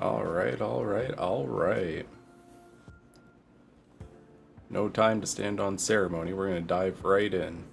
Alright, alright, alright. No time to stand on ceremony. We're gonna dive right in.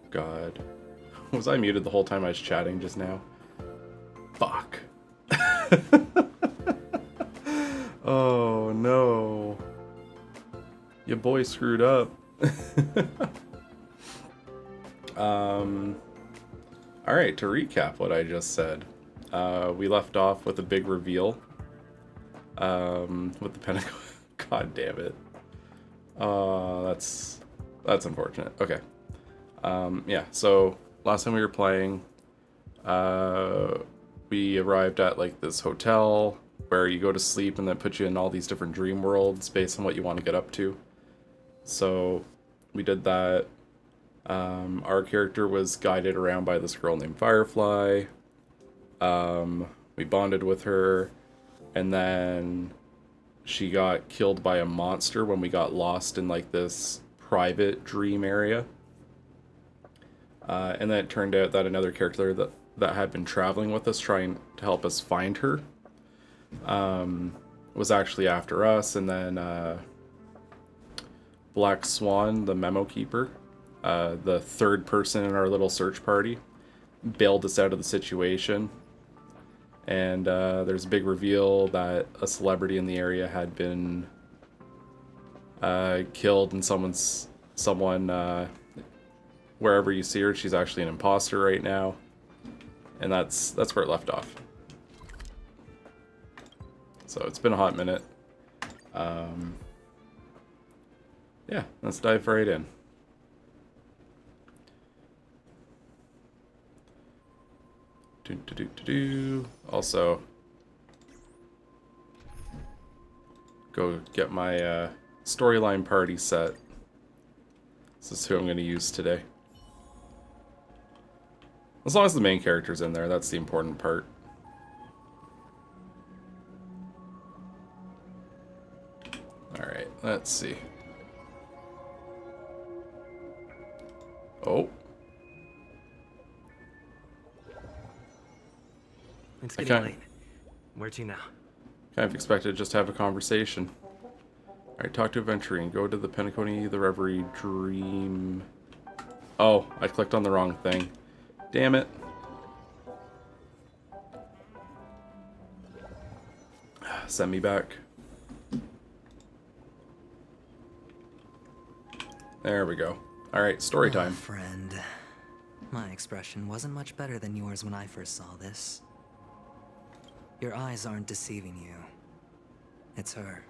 God. Was I muted the whole time I was chatting just now? Fuck. Oh no. Your boy screwed up. Alright, to recap what I just said. We left off with a big reveal. With the Penacony. God damn it. That's unfortunate. Okay. Yeah, so last time we were playing, we arrived at like this hotel where you go to sleep and that puts you in all these different dream worlds based on what you want to get up to. So we did that. Our character was guided around by this girl named Firefly. We bonded with her, and then she got killed by a monster when we got lost in like this private dream area. And then it turned out that another character that had been traveling with us trying to help us find her was actually after us. And then Black Swan, the memo keeper, the third person in our little search party, bailed us out of the situation. And there's a big reveal that a celebrity in the area had been killed, and someone wherever you see her, she's actually an imposter right now. And that's where it left off. So it's been a hot minute. Yeah, let's dive right in. Also, go get my storyline party set. This is who I'm going to use today. As long as the main character's in there, that's the important part. Alright, let's see. Oh. It's getting late. Where to now? Kind of expected just to have a conversation. Alright, talk to Aventurine. Go to the Penacony, the Reverie Dream... Oh, I clicked on the wrong thing. Damn it. Send me back. There we go. Alright, story time. Friend. My expression wasn't much better than yours when I first saw this. Your eyes aren't deceiving you. It's her.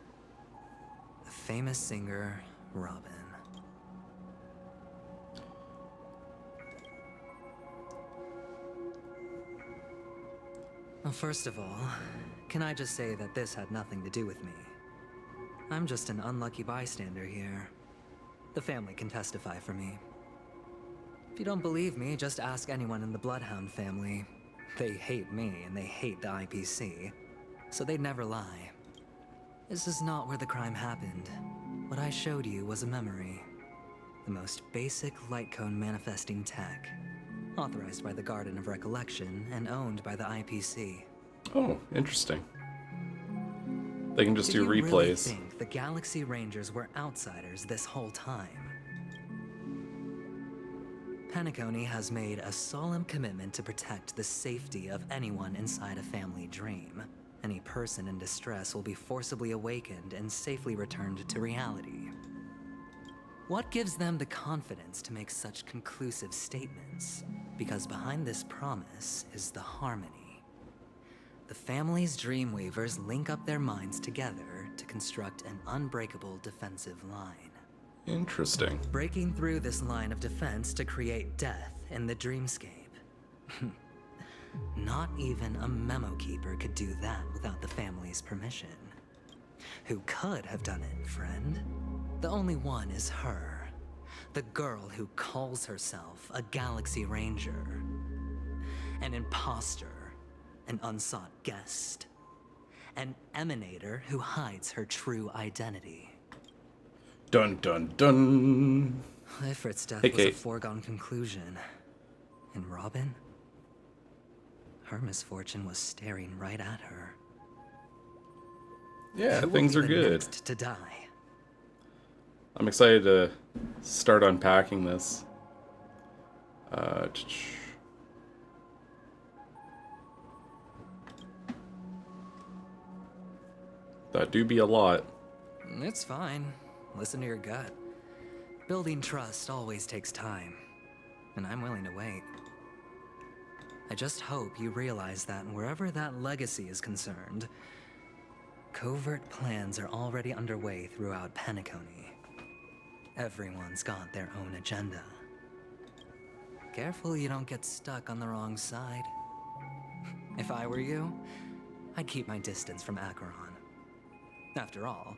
The famous singer, Robin. Well, first of all, can I just say that this had nothing to do with me? I'm just an unlucky bystander here. The family can testify for me. If you don't believe me, just ask anyone in the Bloodhound family. They hate me and they hate the IPC, so they'd never lie. This is not where the crime happened. What I showed you was a memory. The most basic light cone manifesting tech. Authorized by the Garden of Recollection and owned by the IPC. Oh, interesting. They can just Did do you really replays. think the Galaxy Rangers were outsiders this whole time? Penacony has made a solemn commitment to protect the safety of anyone inside a family dream. Any person in distress will be forcibly awakened and safely returned to reality. What gives them the confidence to make such conclusive statements? Because behind this promise is the harmony. The family's Dreamweavers link up their minds together to construct an unbreakable defensive line. Interesting. Breaking through this line of defense to create death in the dreamscape. Not even a memo keeper could do that without the family's permission. Who could have done it, friend? The only one is her. The girl who calls herself a Galaxy Ranger. An imposter. An unsought guest. An emanator who hides her true identity. Dun dun dun. Ifrit's death Hey, was a Kate. foregone conclusion. And Robin? Her misfortune was staring right at her. Yeah, Who will things be are the good. next to die? I'm excited to start unpacking this. That do be a lot. It's fine. Listen to your gut. Building trust always takes time, and I'm willing to wait. I just hope you realize that wherever that legacy is concerned, covert plans are already underway throughout Penacony. Everyone's got their own agenda. Careful you don't get stuck on the wrong side. If I were you, I'd keep my distance from Acheron. After all,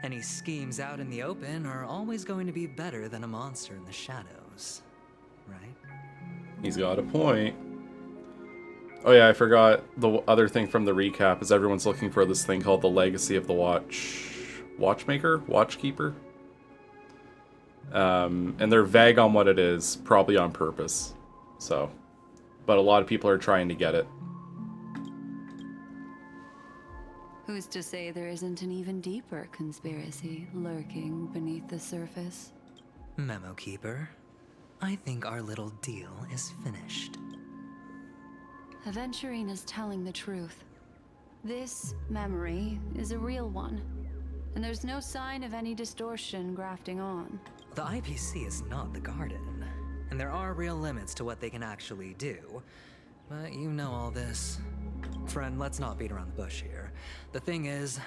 any schemes out in the open are always going to be better than a monster in the shadows, right? He's got a point. Oh yeah, I forgot the other thing from the recap is everyone's looking for this thing called the Legacy of the Watchmaker? Watchkeeper? And they're vague on what it is, probably on purpose. So, but a lot of people are trying to get it. Who's to say there isn't an even deeper conspiracy lurking beneath the surface? Memo Keeper, I think our little deal is finished. Aventurine is telling the truth. This memory is a real one, and there's no sign of any distortion grafting on. The IPC is not the Garden, and there are real limits to what they can actually do. But you know all this. Friend, let's not beat around the bush here. The thing is,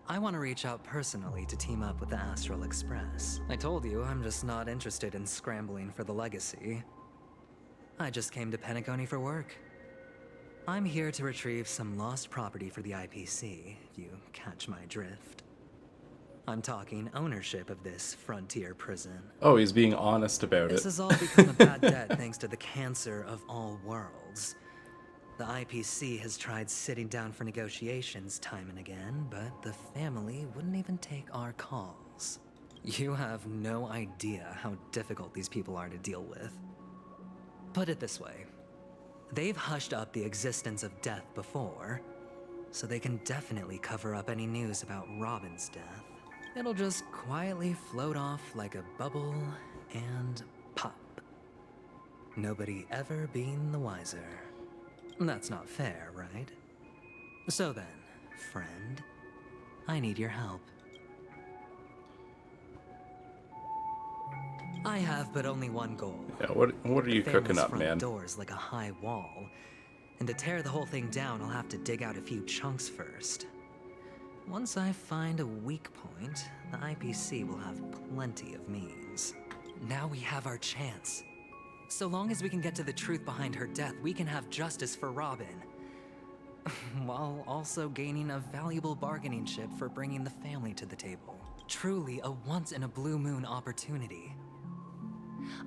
I want to reach out personally to team up with the Astral Express. I told you I'm just not interested in scrambling for the legacy. I just came to Penacony for work. I'm here to retrieve some lost property for the IPC, if you catch my drift. I'm talking ownership of this frontier prison. Oh, he's being honest about This it. has all become a bad debt thanks to the cancer of all worlds. The IPC has tried sitting down for negotiations time and again, but the family wouldn't even take our calls. You have no idea how difficult these people are to deal with. Put it this way. They've hushed up the existence of death before, so they can definitely cover up any news about Robin's death. It'll just quietly float off like a bubble and pop. Nobody ever being the wiser. That's not fair, right? So then, friend, I need your help. I have but only one goal. Yeah, what are you The cooking family's up, front man? door's like a high wall, and to tear the whole thing down, I'll have to dig out a few chunks first. Once I find a weak point, the IPC will have plenty of means. Now we have our chance. So long as we can get to the truth behind her death, we can have justice for Robin. While also gaining a valuable bargaining chip for bringing the family to the table. Truly a once-in-a-blue-moon opportunity.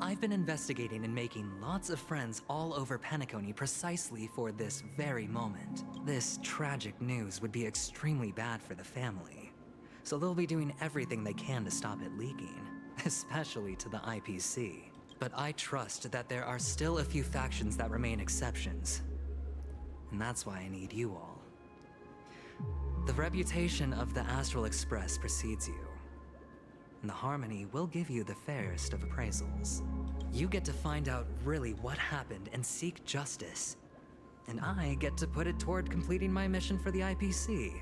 I've been investigating and making lots of friends all over Penacony precisely for this very moment. This tragic news would be extremely bad for the family, so they'll be doing everything they can to stop it leaking, especially to the IPC. But I trust that there are still a few factions that remain exceptions, and that's why I need you all. The reputation of the Astral Express precedes you, and the Harmony will give you the fairest of appraisals. You get to find out really what happened and seek justice, and I get to put it toward completing my mission for the IPC.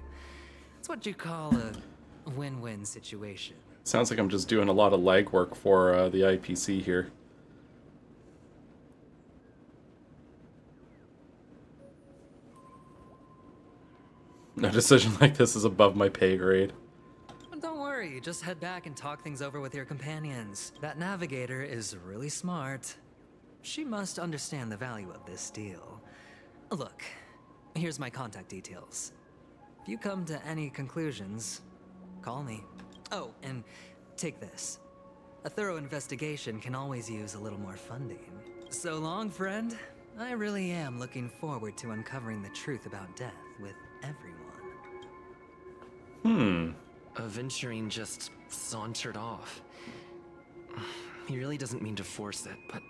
It's what you call a win-win situation. Sounds like I'm just doing a lot of legwork for the IPC here. A decision like this is above my pay grade. Don't worry, just head back and talk things over with your companions. That navigator is really smart. She must understand the value of this deal. Look, here's my contact details. If you come to any conclusions, call me. Oh, and take this. A thorough investigation can always use a little more funding. So long, friend. I really am looking forward to uncovering the truth about death with everyone. Aventurine just sauntered off. He really doesn't mean to force it, but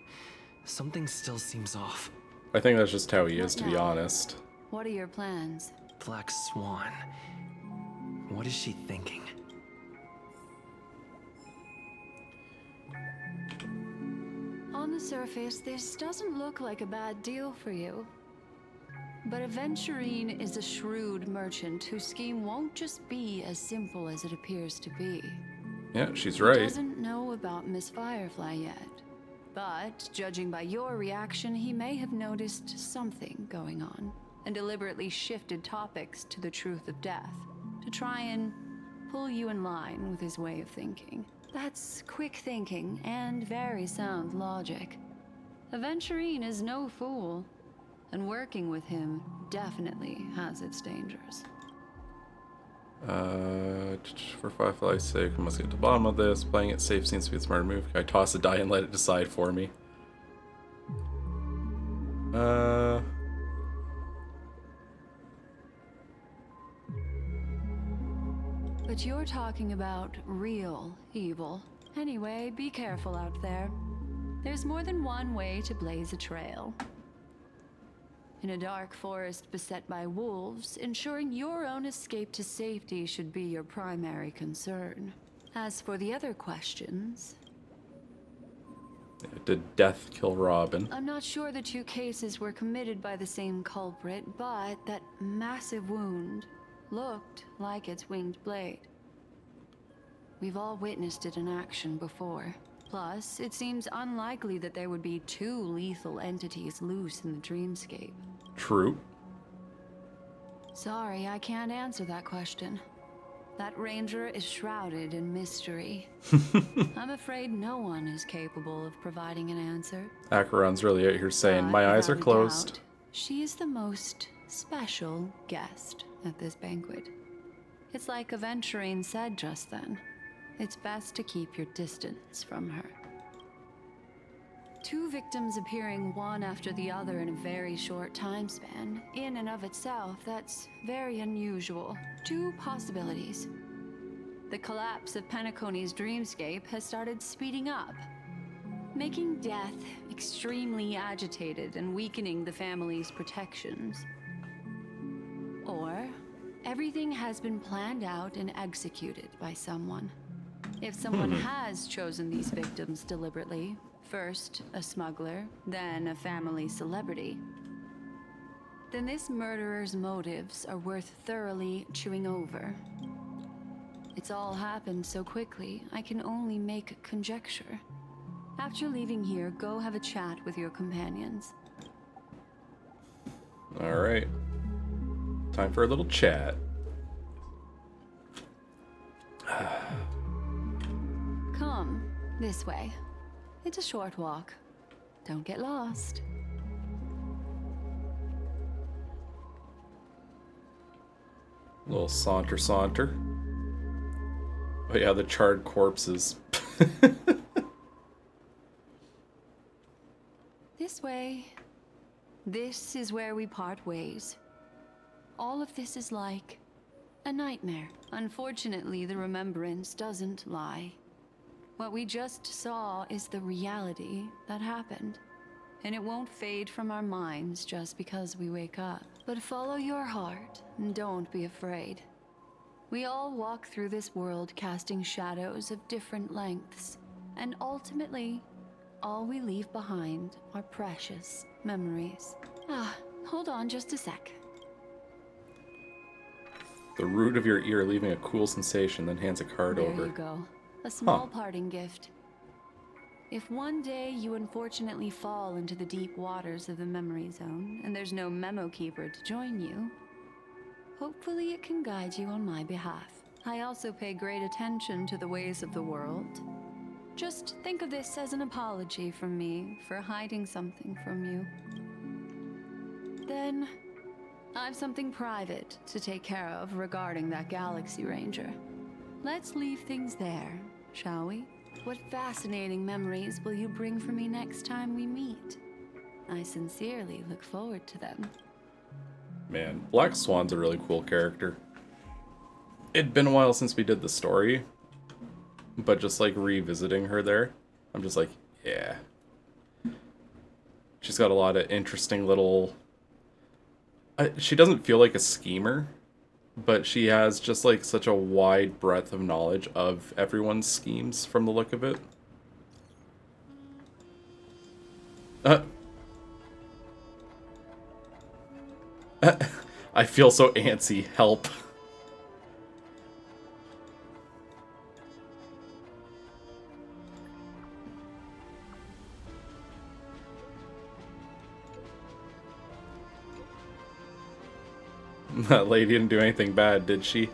something still seems off. I think that's just how he is, to be now? honest. What are your plans? Black Swan. What is she thinking? On the surface, this doesn't look like a bad deal for you. But Aventurine is a shrewd merchant whose scheme won't just be as simple as it appears to be. Yeah, she's He right. doesn't know about Miss Firefly yet. But, judging by your reaction, he may have noticed something going on and deliberately shifted topics to the truth of death to try and pull you in line with his way of thinking. That's quick thinking and very sound logic. Aventurine is no fool, and working with him definitely has its dangers. For Firefly's sake, we must get to the bottom of this. Playing it safe seems to be a smarter move. Can I toss a die and let it decide for me? But you're talking about real evil. Anyway, be careful out there. There's more than one way to blaze a trail. In a dark forest beset by wolves, ensuring your own escape to safety should be your primary concern. As for the other questions, Did death kill Robin? I'm not sure the two cases were committed by the same culprit, but that massive wound looked like its winged blade. We've all witnessed it in action before. Plus, it seems unlikely that there would be two lethal entities loose in the dreamscape. True. Sorry, I can't answer that question. That ranger is shrouded in mystery. I'm afraid no one is capable of providing an answer. Acheron's really out here saying, But my eyes are without a closed. doubt, she is the most special guest at this banquet. It's like Aventurine said just then. It's best to keep your distance from her. Two victims appearing one after the other in a very short time span, in and of itself, that's very unusual. Two possibilities. The collapse of Penacony's dreamscape has started speeding up, making death extremely agitated and weakening the family's protections. Or everything has been planned out and executed by someone. If someone has chosen these victims deliberately, first a smuggler, then a family celebrity, then this murderer's motives are worth thoroughly chewing over. It's all happened so quickly, I can only make conjecture. After leaving here, go have a chat with your companions. Alright. Time for a little chat. Come, this way. It's a short walk. Don't get lost. Little saunter. Oh yeah, the charred corpses. This way. This is where we part ways. All of this is like a nightmare. Unfortunately, the remembrance doesn't lie. What we just saw is the reality that happened. And it won't fade from our minds just because we wake up. But follow your heart and don't be afraid. We all walk through this world casting shadows of different lengths. And ultimately, all we leave behind are precious memories. Hold on just a sec. The root of your ear leaving a cool sensation, then hands a card over. There you go. A small parting gift. If one day you unfortunately fall into the deep waters of the memory zone, and there's no memo keeper to join you, hopefully it can guide you on my behalf. I also pay great attention to the ways of the world. Just think of this as an apology from me for hiding something from you. Then, I've something private to take care of regarding that Galaxy Ranger. Let's leave things there, shall we? What fascinating memories will you bring for me next time we meet? I sincerely look forward to them. Man, Black Swan's a really cool character. It'd been a while since we did the story, but just like revisiting her there, I'm just like, yeah. She's got a lot of interesting little... she doesn't feel like a schemer, but she has just like such a wide breadth of knowledge of everyone's schemes from the look of it. I feel so antsy. Help. That lady didn't do anything bad, did she?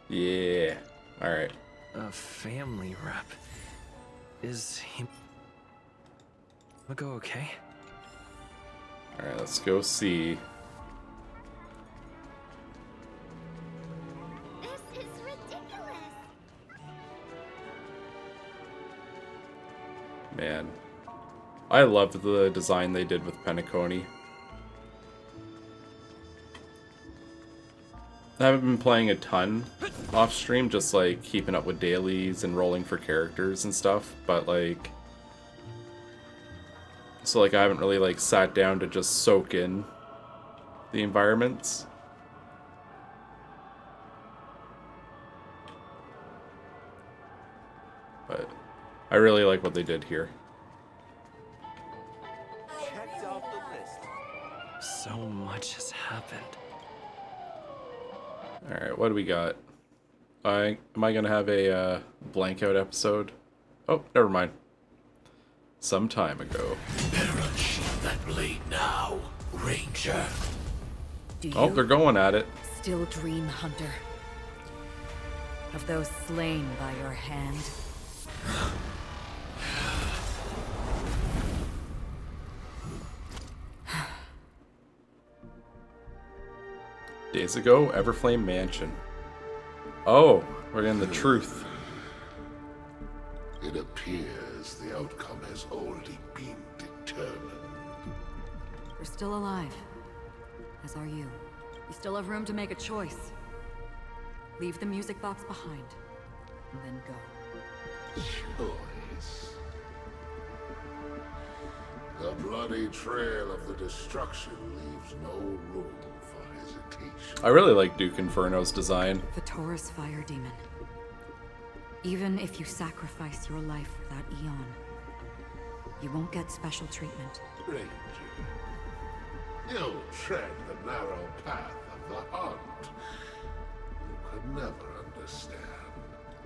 Yeah. Alright. A family rep. Is he... go okay? Alright, let's go see. This is ridiculous. Man. I loved the design they did with Penacony. I haven't been playing a ton off stream, just like keeping up with dailies and rolling for characters and stuff, but like... So like I haven't really like sat down to just soak in the environments. But I really like what they did here. Checked off the list. So much has happened. Alright, what do we got? Am I gonna have a blank out episode? Oh, never mind. Some time ago. Perish that blade now, Ranger. Do Oh, you they're going at it. still dream, Hunter? Of those slain by your hand? Days ago, Everflame Mansion. Oh, we're getting the truth. It appears the outcome has already been determined. You're still alive. As are you. You still have room to make a choice. Leave the music box behind, and then go. Choice. The bloody trail of the destruction leaves no room for hesitation. I really like Duke Inferno's design. The Taurus Fire Demon. Even if you sacrifice your life for that Eon, you won't get special treatment. Ranger, you tread the narrow path of the hunt. You could never understand.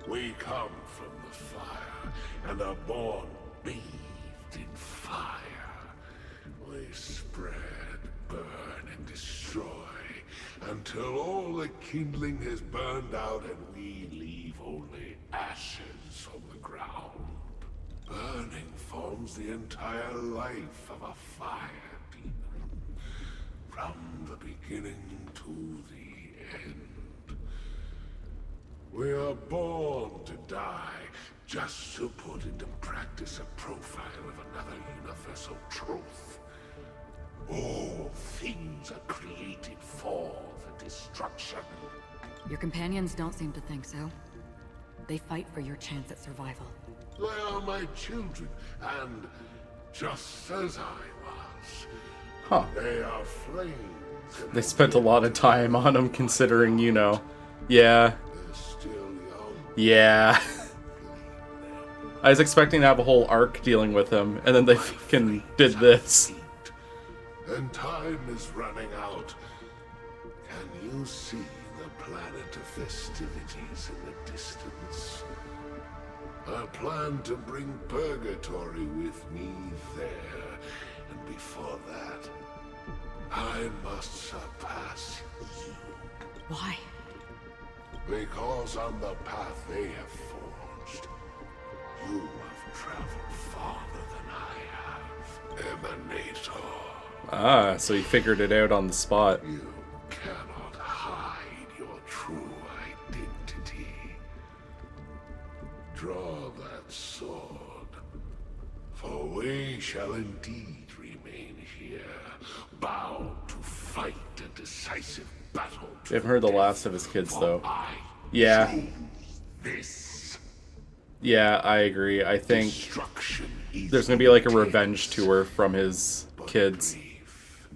We come from the fire and are born bathed in fire. We spread, burn, and destroy until all the kindling has burned out and we leave only ashes on the ground. Burning forms the entire life of a fire demon, from the beginning to the end. are born to die just to put into practice a profile of another universal truth. All things are created for the destruction. Your companions don't seem to think so. They fight for your chance at survival. They are my children, and just as I was, Huh. they are flames. They spent a lot of time on him, considering, you know. Yeah. They're still young. Yeah. I was expecting to have a whole arc dealing with him, and then they fucking did this. And time is running out. Can you see the planet of festivities in the distance? I plan to bring Purgatory with me there, and before that, I must surpass you. Why? Because on the path they have forged, you have traveled farther than I have, Emanator. Ah, so he figured it out on the spot. You cannot hide your true identity. Draw that sword, for we shall indeed remain here, bound to fight a decisive battle. We haven't heard the last of his kids, though. I Yeah. choose this. Yeah, I agree. I think Destruction is there's gonna be like a revenge tour from his kids. brief.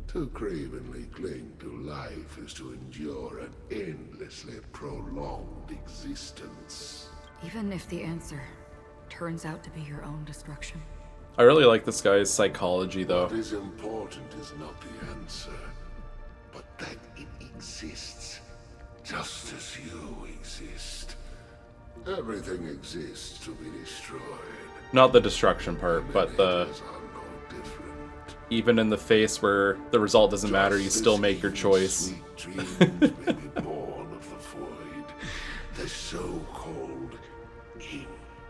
To cravenly cling to life is to endure an endlessly prolonged existence. Even if the answer turns out to be your own destruction. I really like this guy's psychology, though. What is important is not the answer, but that it exists, just as you exist. Everything exists to be destroyed. Not the destruction part, but the Emanators are no different. even in the face where the result doesn't matter, you Just still as make your even choice. Sweet dreams may be born of the void. The so-called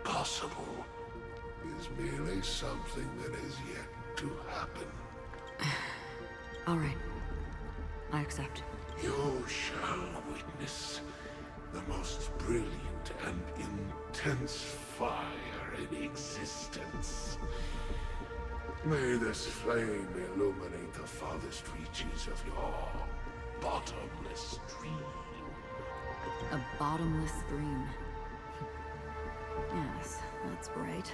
impossible is merely something that is yet to happen. All right. I accept. You shall witness the most brilliant and intense fire in existence. May this flame illuminate the farthest reaches of your bottomless dream. A bottomless stream. Yes, that's right.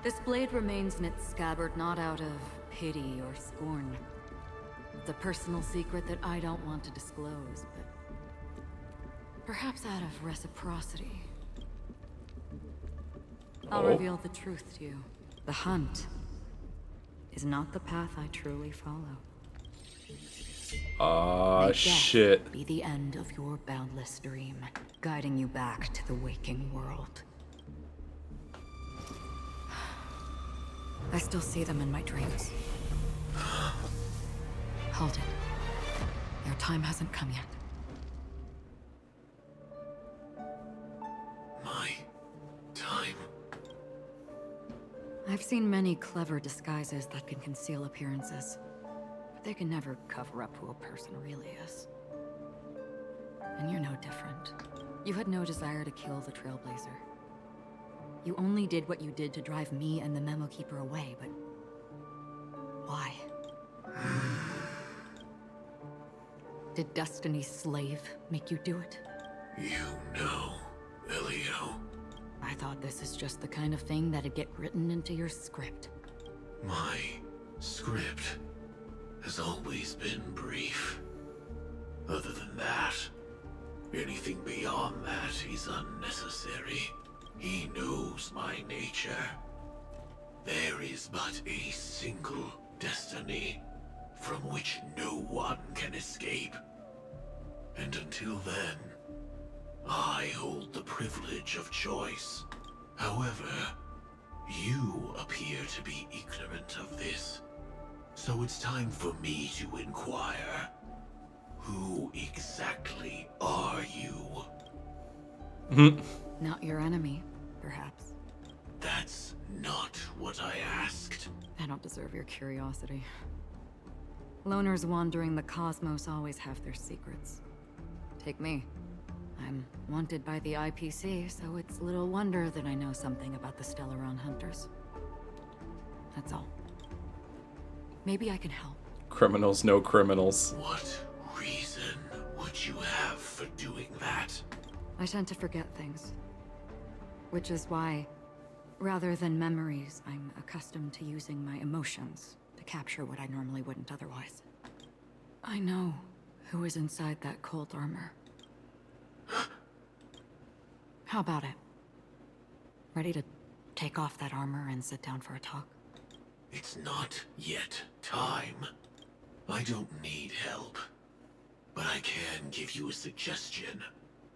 This blade remains in its scabbard not out of pity or scorn. It's a personal secret that I don't want to disclose, but perhaps out of reciprocity. I'll Oh. reveal the truth to you. The hunt is not the path I truly follow. May death Shit. be the end of your boundless dream, guiding you back to the waking world. I still see them in my dreams. Hold it. Your time hasn't come yet. My time. I've seen many clever disguises that can conceal appearances, but they can never cover up who a person really is. And you're no different. You had no desire to kill the Trailblazer. You only did what you did to drive me and the Memo Keeper away, but why? Did Destiny's slave make you do it? You know, Elio, I thought this is just the kind of thing that'd get written into your script. my script has always been brief. Other than that, anything beyond that is unnecessary. He knows my nature. There is but a single destiny from which no one can escape. And until then, I hold the privilege of choice. However, you appear to be ignorant of this. So it's time for me to inquire. Who exactly are you? Not your enemy, perhaps. That's not what I asked. I don't deserve your curiosity. Loners wandering the cosmos always have their secrets. Take me. I'm wanted by the IPC, so it's little wonder that I know something about the Stellaron hunters. That's all. Maybe I can help. Criminals, no criminals. What reason would you have for doing that? I tend to forget things. Which is why, rather than memories, I'm accustomed to using my emotions to capture what I normally wouldn't otherwise. I know who is inside that cold armor. How about it? Ready to take off that armor and sit down for a talk? It's not yet time. I don't need help. But I can give you a suggestion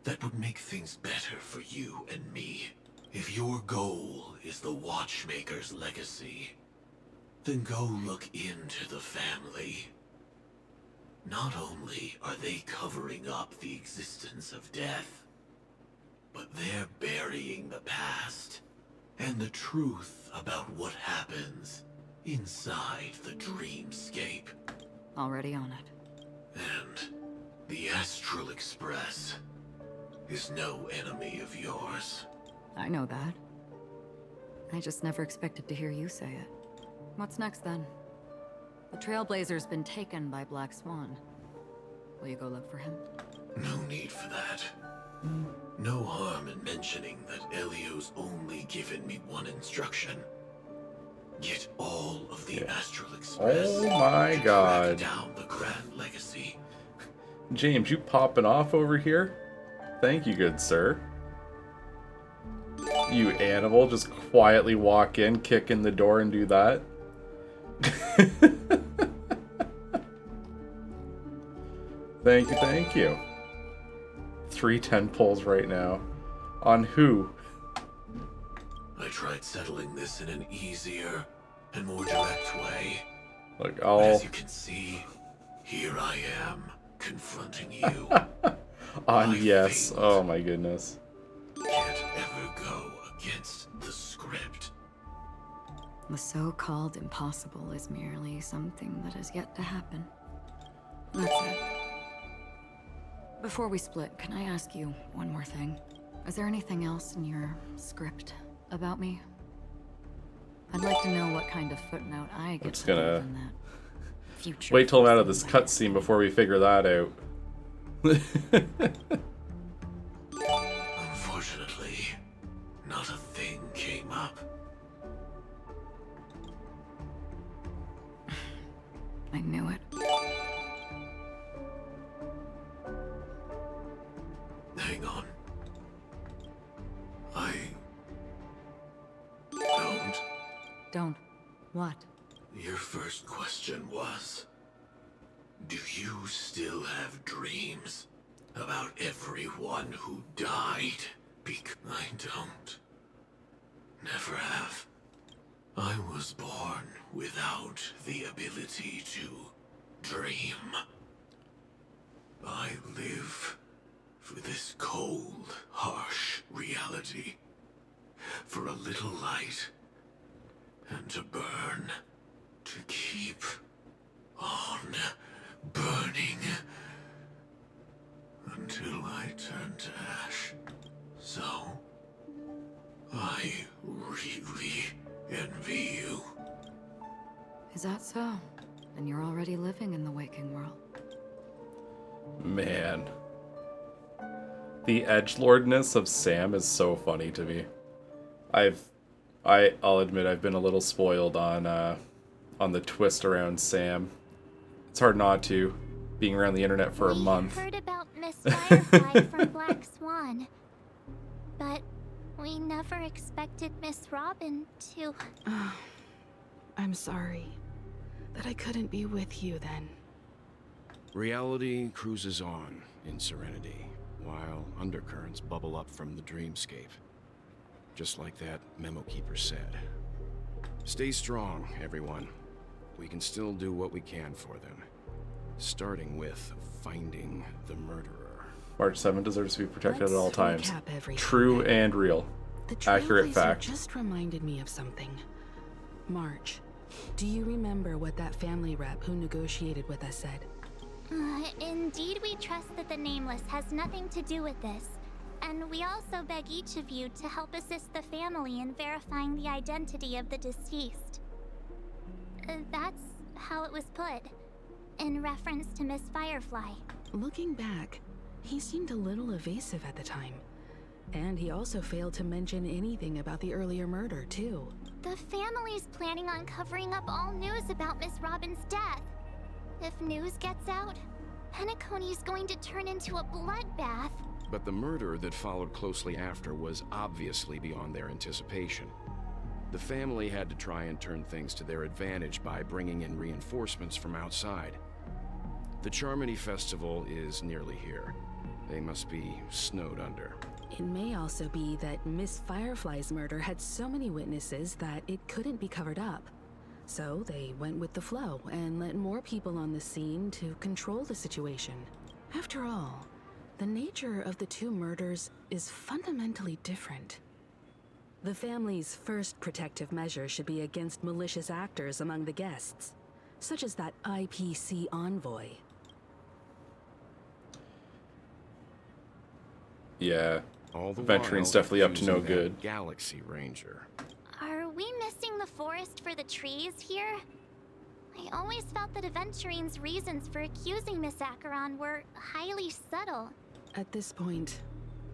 that would make things better for you and me. If your goal is the Watchmaker's legacy, then go look into the family. Not only are they covering up the existence of death, but they're burying the past and the truth about what happens inside the dreamscape. Already on it. And the Astral Express is no enemy of yours. I know that. I just never expected to hear you say it. What's next then? The Trailblazer's been taken by Black Swan. Will you go look for him? No need for that. No harm in mentioning that Elio's only given me one instruction. Get all of the Astral Express. Oh my to god. track down the Grand Legacy. James, you popping off over here? Thank you, good sir. You animal, just quietly walk in, kick in the door, and do that. Thank you, thank you. 3 10 pulls right now. On who? I tried settling this in an easier and more direct way. Look, But I'll... as you can see, here I am, confronting you. On I yes. failed. Oh my goodness. Can't ever go against the script. The so-called impossible is merely something that has yet to happen. That's it. Before we split, can I ask you one more thing? Is there anything else in your script about me? I'd like to know what kind of footnote I get just to gonna leave in that future. Wait till I'm out of this cutscene before we figure that out. Unfortunately, not a thing came up. I knew it. Hang on. I don't. Don't. What? Your first question was, do you still have dreams about everyone who died? I don't. Never have. I was born without the ability to dream. I live for this cold, harsh reality. For a little light. And to burn. To keep on burning. Until I turn to ash. So, I really envy you. Is that so? Then you're already living in the waking world. Man. The edgelordness of Sam is so funny to me. I'll admit I've been a little spoiled on the twist around Sam. It's hard not to, being around the internet for a month. We heard about Miss Firefly from Black Swan, but we never expected Miss Robin to... I'm sorry that I couldn't be with you then. Reality cruises on in Serenity, while undercurrents bubble up from the dreamscape. Just like that memo keeper said. Stay strong, everyone. We can still do what we can for them. Starting with finding the murderer. March 7 deserves to be protected at all times. Recap everything. True and real. The Accurate Trailblazer fact. just reminded me of something. March, do you remember what that family rep who negotiated with us said? Indeed, we trust that the Nameless has nothing to do with this. And we also beg each of you to help assist the family in verifying the identity of the deceased. That's how it was put, in reference to Miss Firefly. Looking back, he seemed a little evasive at the time. And he also failed to mention anything about the earlier murder, too. The family's planning on covering up all news about Miss Robin's death. If news gets out, Penacony's going to turn into a bloodbath. But the murder that followed closely after was obviously beyond their anticipation. The family had to try and turn things to their advantage by bringing in reinforcements from outside. The Charmony Festival is nearly here. They must be snowed under. It may also be that Miss Firefly's murder had so many witnesses that it couldn't be covered up. So they went with the flow and let more people on the scene to control the situation. After all, the nature of the two murders is fundamentally different. The family's first protective measure should be against malicious actors among the guests, such as that IPC envoy. Yeah. All the Venturing's while definitely up to no accusing that good. Galaxy Ranger. Are we missing the forest for the trees here? I always felt that Aventurine's reasons for accusing Miss Acheron were highly subtle. At this point,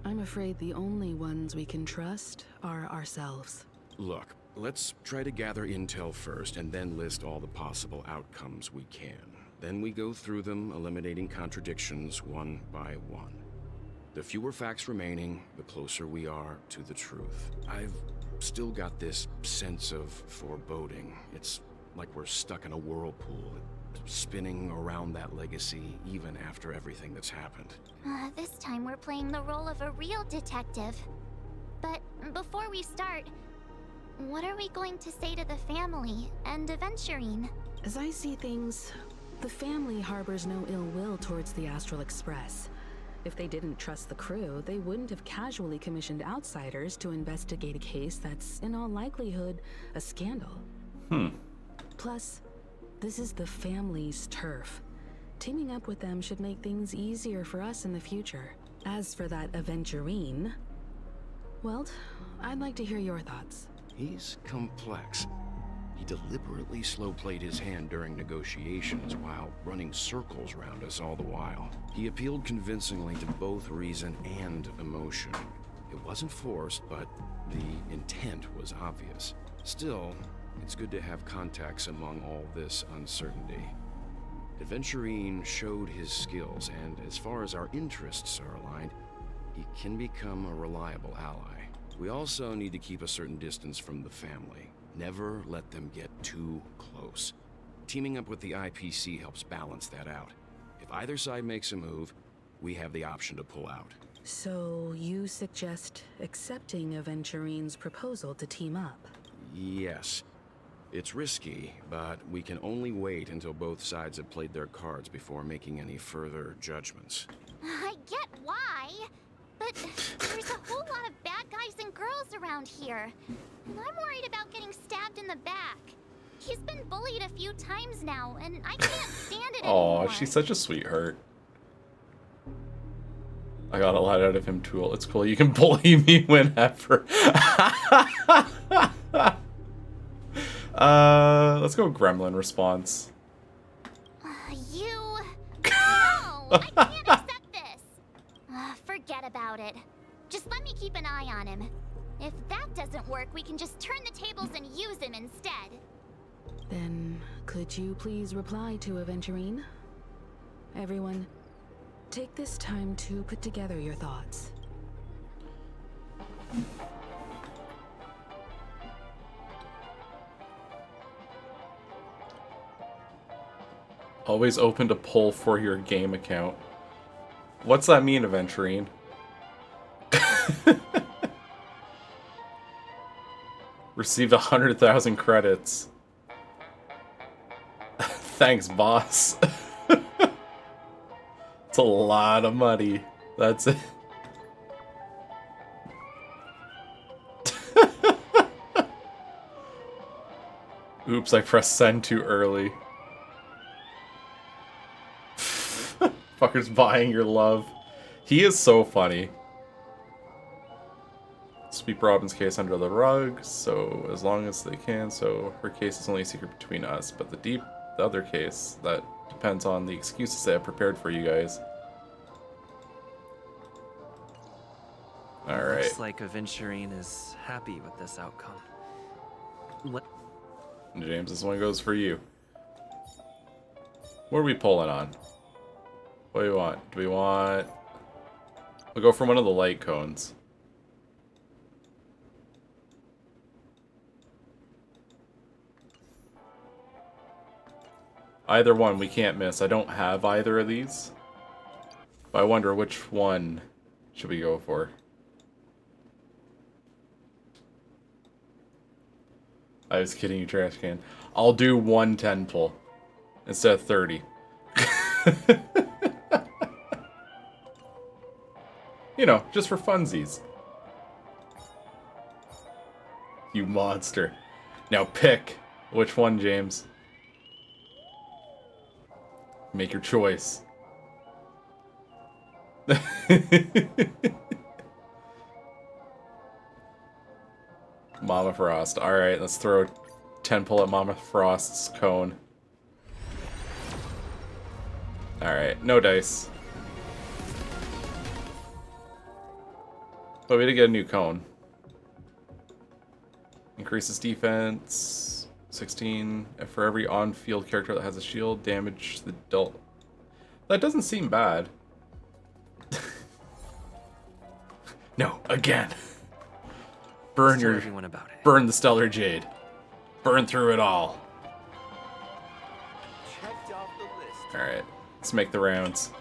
I'm afraid the only ones we can trust are ourselves. Look, let's try to gather intel first and then list all the possible outcomes we can. Then we go through them, eliminating contradictions one by one. The fewer facts remaining, the closer we are to the truth. I've still got this sense of foreboding. It's like we're stuck in a whirlpool, spinning around that legacy even after everything that's happened. This time we're playing the role of a real detective. But before we start, what are we going to say to the family and Aventurine? As I see things, the family harbors no ill will towards the Astral Express. If they didn't trust the crew, they wouldn't have casually commissioned outsiders to investigate a case that's, in all likelihood, a scandal. Plus, this is the family's turf. Teaming up with them should make things easier for us in the future. As for that Aventurine, well, I'd like to hear your thoughts. He's complex. He deliberately slow-played his hand during negotiations while running circles around us all the while. He appealed convincingly to both reason and emotion. It wasn't forced, but the intent was obvious. Still, it's good to have contacts among all this uncertainty. Aventurine showed his skills, and as far as our interests are aligned, he can become a reliable ally. We also need to keep a certain distance from the family. Never let them get too close. Teaming up with the IPC helps balance that out. If either side makes a move, we have the option to pull out. So you suggest accepting Aventurine's proposal to team up? Yes. It's risky, but we can only wait until both sides have played their cards before making any further judgments. I get why, but there's a whole lot of bad guys and girls around here. And I'm worried about getting stabbed in the back. He's been bullied a few times now, and I can't stand it anymore. Aw, she's such a sweetheart. I got a lot out of him, Tool. It's cool. You can bully me whenever. Let's go Gremlin response. No, I can't accept this. Forget about it. Just let me keep an eye on him. If that doesn't work, we can just turn the tables and use him instead. Then, could you please reply to Aventurine? Everyone, take this time to put together your thoughts. Always open to pull for your game account. What's that mean, Aventurine? Received 100,000 credits. Thanks, boss. It's a lot of money. That's it. Oops, I pressed send too early. Fucker's buying your love. He is so funny. Sweep Robin's case under the rug, so as long as they can, so her case is only a secret between us. But the other case, that depends on the excuses they have prepared for you guys. Alright. Looks like Aventurine is happy with this outcome. James, this one goes for you. What are we pulling on? What do we want? Do we want... We'll go for one of the light cones. Either one, we can't miss. I don't have either of these. But I wonder which one should we go for. I was kidding you, trash can. I'll do 1 10 pull instead of 30. You know, just for funsies. You monster. Now pick which one, James. Make your choice. Mama Frost. Alright, let's throw 10 pull at Mama Frost's cone. Alright, no dice. But we did get a new cone. Increases defense 16. For every on-field character that has a shield, damage the dealt. That doesn't seem bad. No, again. Burn your everyone about it. Burn the Stellar Jade. Burn through it all. Checked off the list. Alright, let's make the rounds.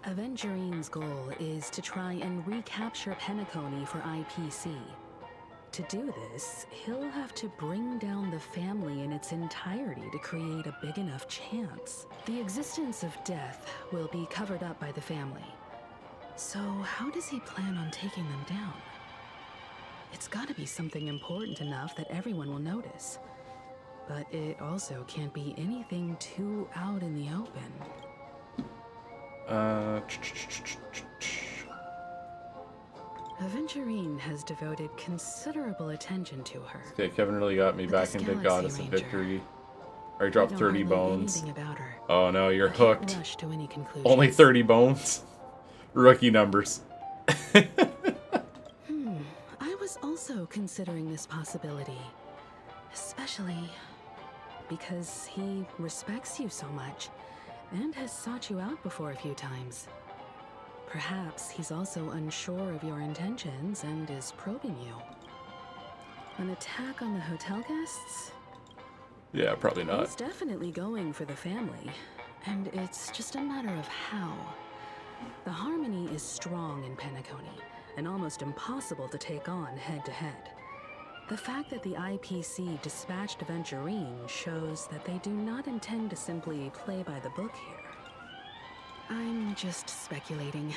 Aventurine's goal is to try and recapture Penacony for IPC. To do this, he'll have to bring down the family in its entirety to create a big enough chance. The existence of death will be covered up by the family. So how does he plan on taking them down? It's gotta be something important enough that everyone will notice. But it also can't be anything too out in the open. Aventurine has devoted considerable attention to her. Okay, Kevin really got me back into Goddess of Victory. I dropped 30 bones. About her. Oh no, you're Can't hooked. rush to any conclusions. Only 30 bones? Rookie numbers. I was also considering this possibility. Especially because he respects you so much and has sought you out before a few times. Perhaps he's also unsure of your intentions and is probing you. An attack on the hotel guests? Yeah, probably not. He's definitely going for the family, and it's just a matter of how. The harmony is strong in Penacony, and almost impossible to take on head-to-head. The fact that the IPC dispatched Aventurine shows that they do not intend to simply play by the book here. I'm just speculating.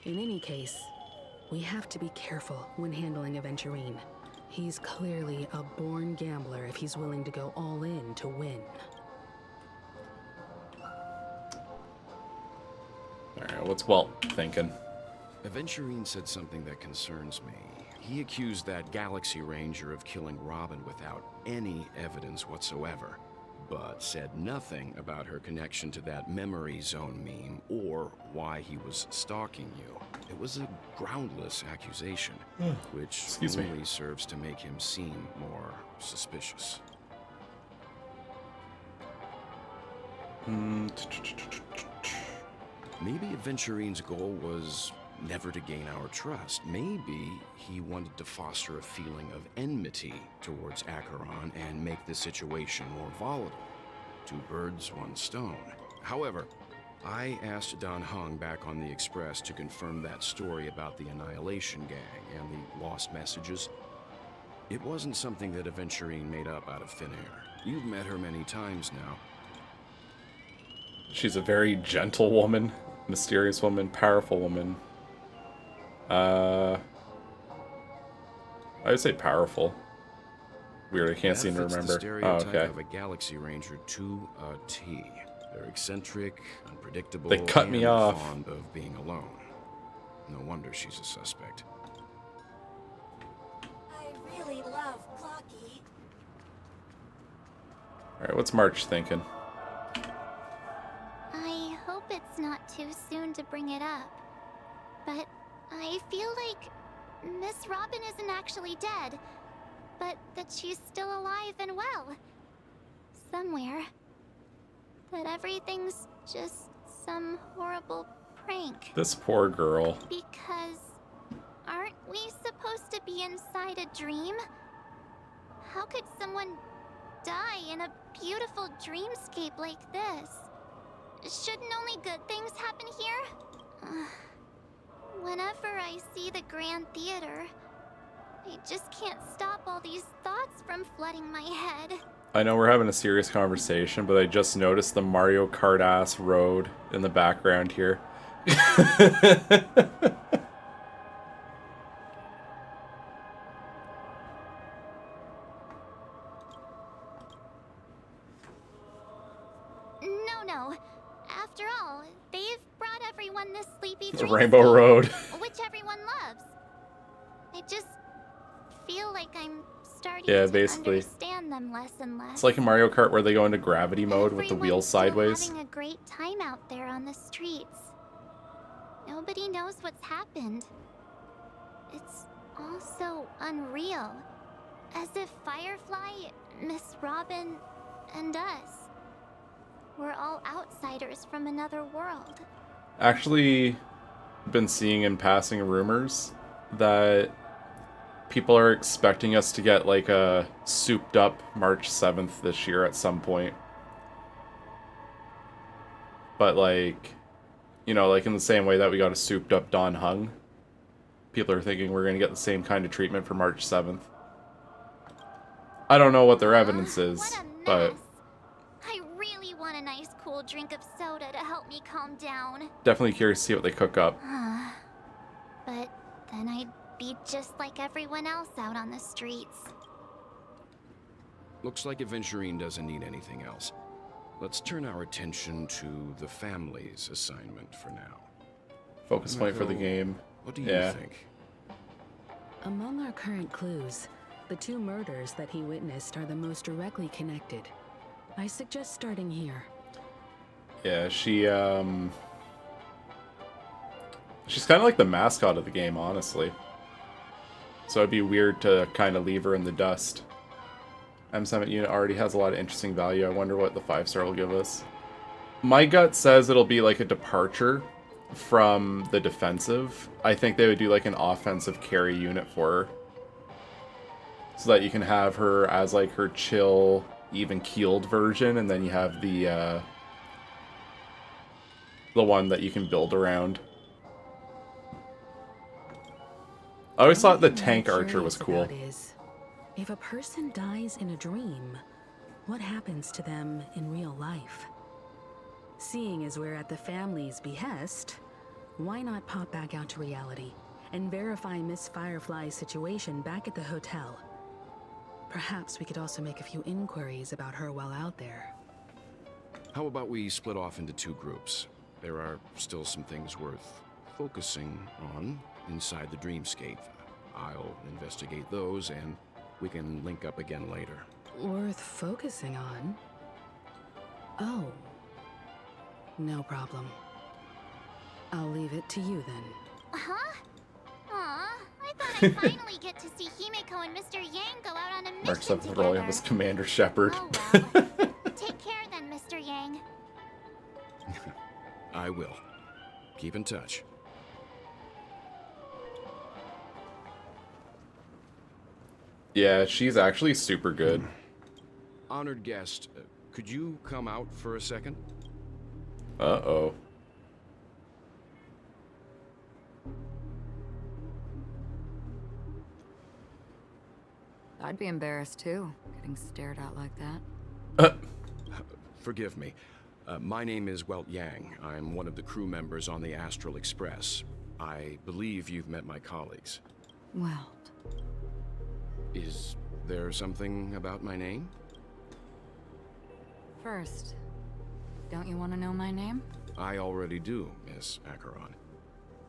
In any case, we have to be careful when handling Aventurine. He's clearly a born gambler if he's willing to go all in to win. Alright, what's Walt thinking? Aventurine said something that concerns me. He accused that Galaxy Ranger of killing Robin without any evidence whatsoever, but said nothing about her connection to that memory zone meme or why he was stalking you. It was a groundless accusation, which only serves to make him seem more suspicious. Maybe Aventurine's goal was never to gain our trust. Maybe he wanted to foster a feeling of enmity towards Acheron and make the situation more volatile. 2 birds, 1 stone. However, I asked Don Hung back on the Express to confirm that story about the Annihilation Gang and the lost messages. It wasn't something that Aventurine made up out of thin air. You've met her many times now. She's a very gentle woman, mysterious woman, powerful woman. I would say powerful. Weird, I can't seem to remember. The stereotype Oh, okay. of a Galaxy Ranger to a T. They're eccentric, unpredictable, They cut me and off. fond of being alone. No wonder she's a suspect. I really love Clocky. Alright, what's March thinking? I hope it's not too soon to bring it up, but I feel like Miss Robin isn't actually dead, but that she's still alive and well. Somewhere. That everything's just some horrible prank. This poor girl. Because aren't we supposed to be inside a dream? How could someone die in a beautiful dreamscape like this? Shouldn't only good things happen here? Whenever I see the Grand Theater, I just can't stop all these thoughts from flooding my head. I know we're having a serious conversation, but I just noticed the Mario Kart ass road in the background here. No. After all, they've brought everyone this sleepy The dreamscape, Rainbow Road. which everyone loves. I just feel like I'm starting Yeah, to basically. understand them less and less. It's like in Mario Kart where they go into gravity mode with the wheels Everyone's still sideways. having a great time out there on the streets. Nobody knows what's happened. It's all so unreal. As if Firefly, Miss Robin, and us we're all outsiders from another world. Actually, been seeing in passing rumors that people are expecting us to get like a souped up March 7th this year at some point. But like, you know, like in the same way that we got a souped up Don Hung, people are thinking we're going to get the same kind of treatment for March 7th. I don't know what their evidence is, What a but mess. I really want a nice cool drink of soda to help me calm down. definitely curious to see what they cook up. But then I'd be just like everyone else out on the streets. Looks like Aventurine doesn't need anything else. Let's turn our attention to the family's assignment for now. Focus point for the Marco, game. What do you Yeah. think? Among our current clues, the two murders that he witnessed are the most directly connected. I suggest starting here. Yeah, she's kind of like the mascot of the game, honestly. So it'd be weird to kind of leave her in the dust. M7 unit already has a lot of interesting value. I wonder what the 5-star will give us. My gut says it'll be like a departure from the defensive. I think they would do like an offensive carry unit for her. So that you can have her as like her chill, even-keeled version, and then you have the one that you can build around. I always thought the tank archer was cool. If a person dies in a dream, what happens to them in real life? Seeing as we're at the family's behest, why not pop back out to reality and verify Miss Firefly's situation back at the hotel? Perhaps we could also make a few inquiries about her while out there. How about we split off into two groups? There are still some things worth focusing on inside the dreamscape. I'll investigate those, and we can link up again later. Worth focusing on? Oh. No problem. I'll leave it to you then. Huh? Aw, I thought I'd finally get to see Himeko and Mr. Yang go out on a Mark mission 7th rolling up together. as Commander Shepard. Oh well. Take care then, Mr. Yang. I will. Keep in touch. Yeah, she's actually super good. Honored guest, could you come out for a second? Uh-oh. I'd be embarrassed too, getting stared at like that. Forgive me. My name is Welt Yang. I'm one of the crew members on the Astral Express. I believe you've met my colleagues. Well, Is there something about my name? first, Don't you want to know my name? I already do, Miss Acheron.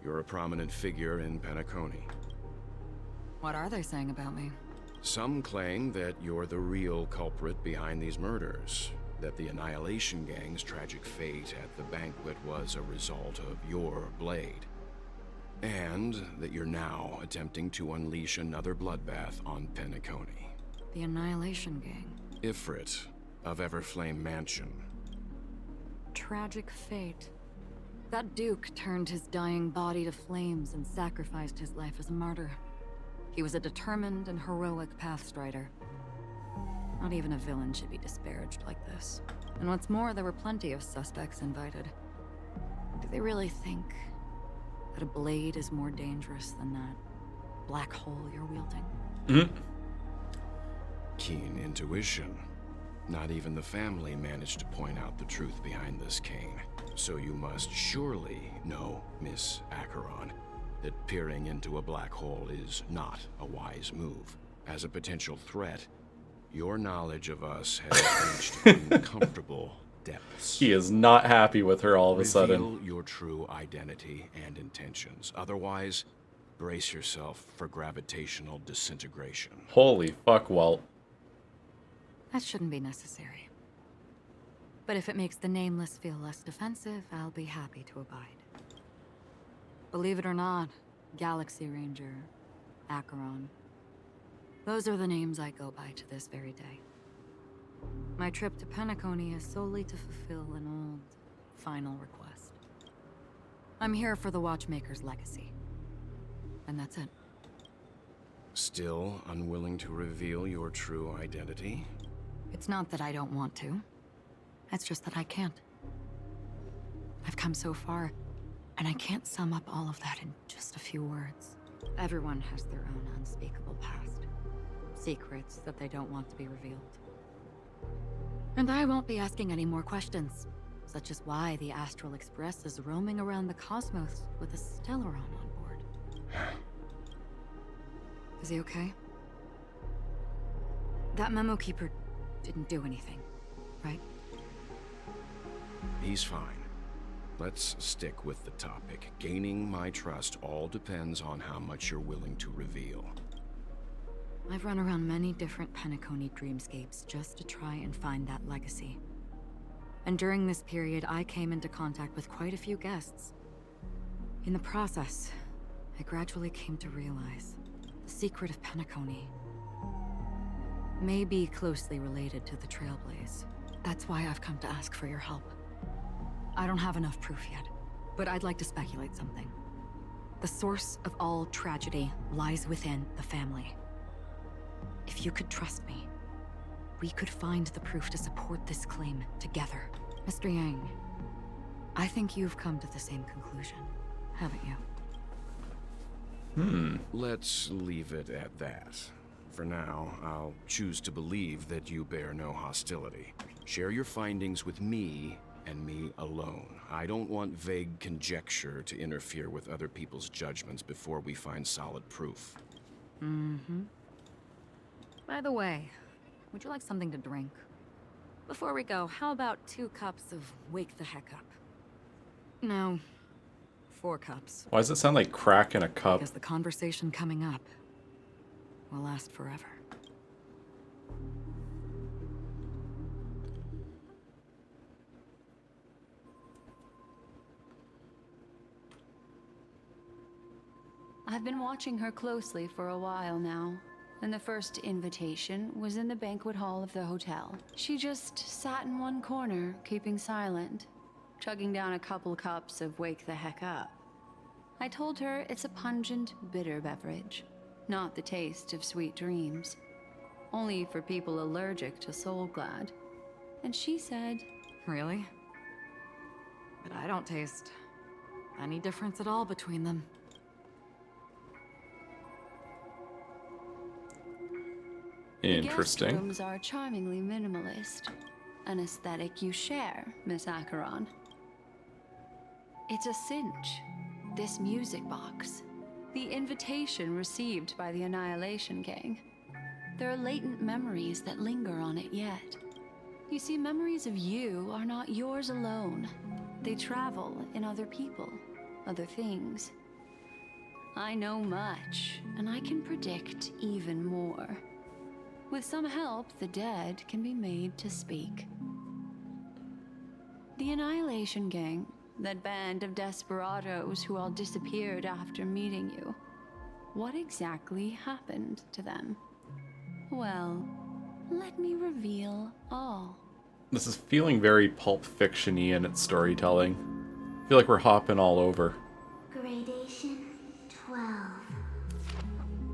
You're a prominent figure in Penacony. What are they saying about me? Some claim that you're the real culprit behind these murders, that the Annihilation Gang's tragic fate at the banquet was a result of your blade, and that you're now attempting to unleash another bloodbath on Penacony. The Annihilation Gang. Ifrit of Everflame Mansion. Tragic fate. That Duke turned his dying body to flames and sacrificed his life as a martyr. He was a determined and heroic pathstrider. Not even a villain should be disparaged like this. And what's more, there were plenty of suspects invited. Do they really think that a blade is more dangerous than that black hole you're wielding? Mm-hmm. Keen intuition. Not even the family managed to point out the truth behind this cane. So you must surely know, Miss Acheron, that peering into a black hole is not a wise move. As a potential threat, your knowledge of us has reached uncomfortable depths. He is not happy with her all of a sudden. Reveal your true identity and intentions. Otherwise, brace yourself for gravitational disintegration. Holy fuck, Walt. That shouldn't be necessary. But if it makes the Nameless feel less defensive, I'll be happy to abide. Believe it or not, Galaxy Ranger, Acheron. Those are the names I go by to this very day. My trip to Penacony is solely to fulfill an old, final request. I'm here for the Watchmaker's legacy. And that's it. Still unwilling to reveal your true identity? It's not that I don't want to. It's just that I can't. I've come so far, and I can't sum up all of that in just a few words. Everyone has their own unspeakable past. Secrets that they don't want to be revealed. And I won't be asking any more questions, such as why the Astral Express is roaming around the cosmos with a Stellaron on board. Is he okay? That memo keeper didn't do anything, right? He's fine. Let's stick with the topic. Gaining my trust all depends on how much you're willing to reveal. I've run around many different Penacony dreamscapes just to try and find that legacy. And during this period, I came into contact with quite a few guests. In the process, I gradually came to realize the secret of Penacony may be closely related to the Trailblaze. That's why I've come to ask for your help. I don't have enough proof yet, but I'd like to speculate something. The source of all tragedy lies within the family. If you could trust me, we could find the proof to support this claim together. Mr. Yang, I think you've come to the same conclusion, haven't you? Let's leave it at that. For now, I'll choose to believe that you bear no hostility. Share your findings with me and me alone. I don't want vague conjecture to interfere with other people's judgments before we find solid proof. By the way, would you like something to drink? Before we go, how about 2 cups of Wake the Heck Up? No, 4 cups. Why does it sound like crack in a cup? Because the conversation coming up will last forever. I've been watching her closely for a while now, and the first invitation was in the banquet hall of the hotel. She just sat in one corner, keeping silent, chugging down a couple cups of Wake the Heck Up. I told her it's a pungent, bitter beverage, not the taste of sweet dreams. Only for people allergic to Soul Glad. And she said, Really? But I don't taste any difference at all between them. Interesting. The guest rooms are charmingly minimalist. An aesthetic you share, Miss Acheron. It's a cinch. This music box. The invitation received by the Annihilation Gang. There are latent memories that linger on it yet. You see, memories of you are not yours alone. They travel in other people, other things. I know much, and I can predict even more. With some help, the dead can be made to speak. The Annihilation Gang, that band of desperados who all disappeared after meeting you. What exactly happened to them? Well, let me reveal all. This is feeling very Pulp Fiction-y in its storytelling. I feel like we're hopping all over. Gradation 12.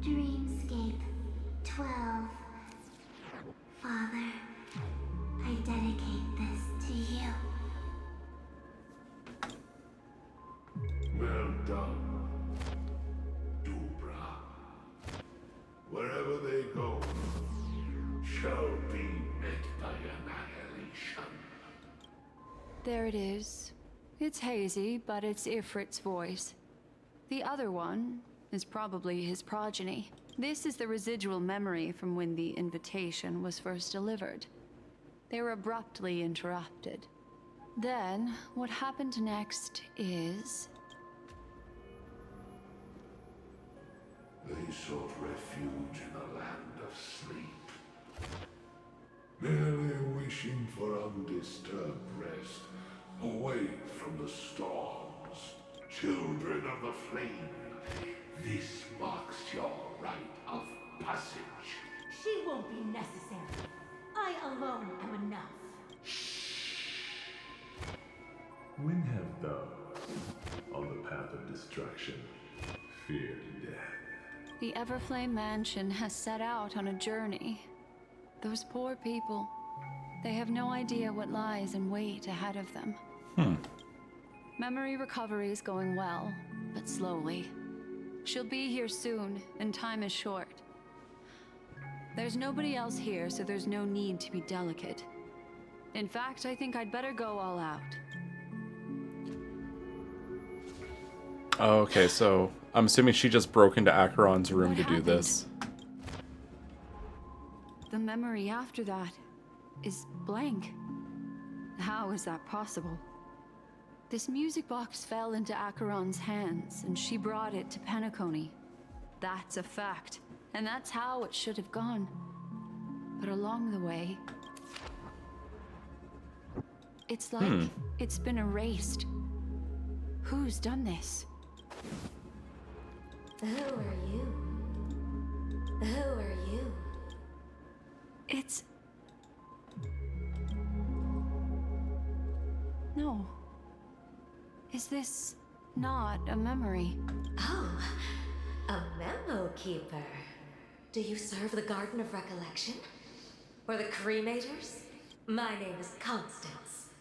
Dreamscape 12. Father, I dedicate this to you. Well done, Dubra. Wherever they go, shall be met by annihilation. There it is. It's hazy, but it's Ifrit's voice. The other one is probably his progeny. This is the residual memory from when the invitation was first delivered. They were abruptly interrupted. Then, what happened next is... They sought refuge in a land of sleep, merely wishing for undisturbed rest, away from the storms. Children of the flame, this marks your rite of passage. She won't be necessary. I alone am enough. When have those on the path of destruction feared death? The Everflame Mansion has set out on a journey. Those poor people, they have no idea what lies in wait ahead of them. Memory recovery is going well, but slowly. She'll be here soon, and time is short. There's nobody else here, so there's no need to be delicate. In fact, I think I'd better go all out. Oh, okay, so I'm assuming she just broke into Acheron's room to do this. The memory after that is blank. How is that possible? This music box fell into Acheron's hands, and she brought it to Penacony. That's a fact, and that's how it should have gone. But along the way, it's like it's been erased. Who's done this? Who are you? Who are you? It's... No. Is this not a memory? Oh, a memo keeper. Do you serve the Garden of Recollection? Or the Cremators? My name is Constance.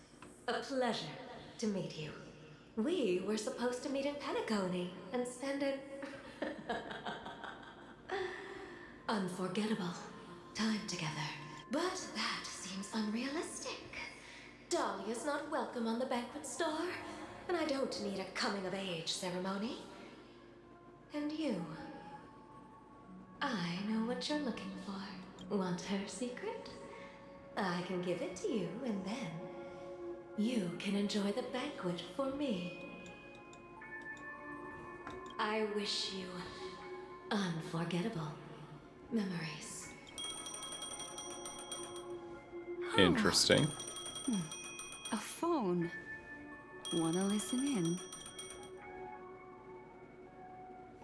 A pleasure to meet you. We were supposed to meet in Penacony and spend an unforgettable time together. But that seems unrealistic. Dahlia's not welcome on the banquet star, and I don't need a coming-of-age ceremony. And you? I know what you're looking for. Want her secret? I can give it to you, and then you can enjoy the banquet for me. I wish you unforgettable memories. Interesting. A phone. Wanna listen in?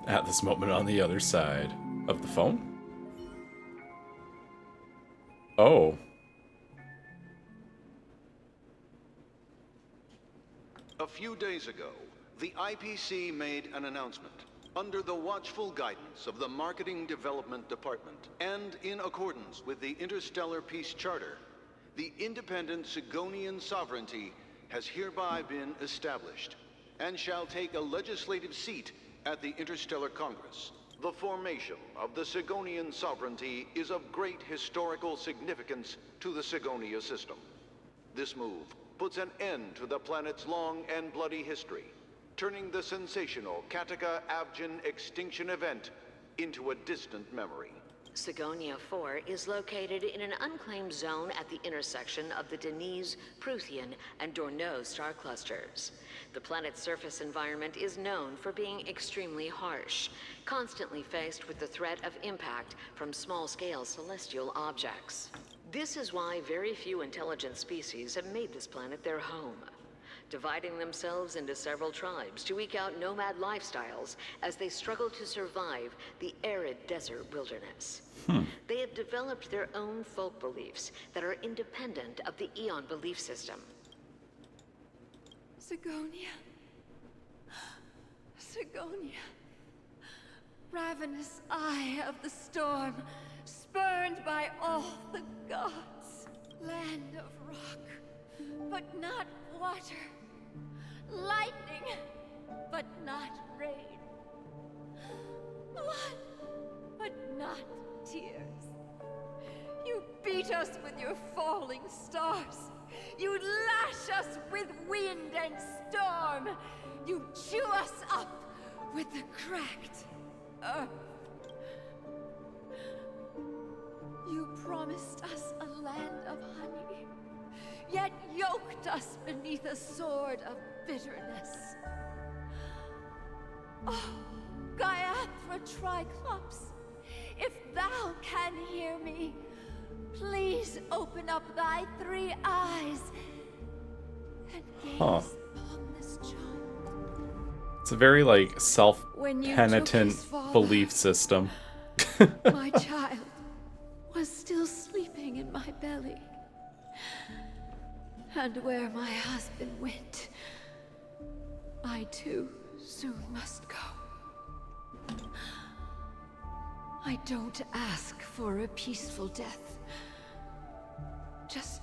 At this moment on the other side of the phone? Oh. A few days ago, the IPC made an announcement. Under the watchful guidance of the Marketing Development Department, and in accordance with the Interstellar Peace Charter, the independent Sigonian sovereignty has hereby been established, and shall take a legislative seat at the Interstellar Congress. The formation of the Sigonian sovereignty is of great historical significance to the Sigonia system. This move puts an end to the planet's long and bloody history, turning the sensational Kataka-Abjin extinction event into a distant memory. Sigonia 4 is located in an unclaimed zone at the intersection of the Denise, Prothean, and Dorneau star clusters. The planet's surface environment is known for being extremely harsh, constantly faced with the threat of impact from small-scale celestial objects. This is why very few intelligent species have made this planet their home, dividing themselves into several tribes to eke out nomad lifestyles as they struggle to survive the arid desert wilderness. They have developed their own folk beliefs that are independent of the Eon belief system. Sigonia. Sigonia. Ravenous eye of the storm, spurned by all the gods. Land of rock, but not water. Lightning, but not rain. Blood, but not tears. You beat us with your falling stars. You lash us with wind and storm. You chew us up with the cracked earth. You promised us a land of honey, yet yoked us beneath a sword of bitterness. Oh, Gaiathra Triclops, if thou can hear me, please open up thy 3 eyes and gaze upon this child. It's a very, like, self-penitent belief system. My child was still sleeping in my belly. And where my husband went, I too soon must go. I don't ask for a peaceful death. Just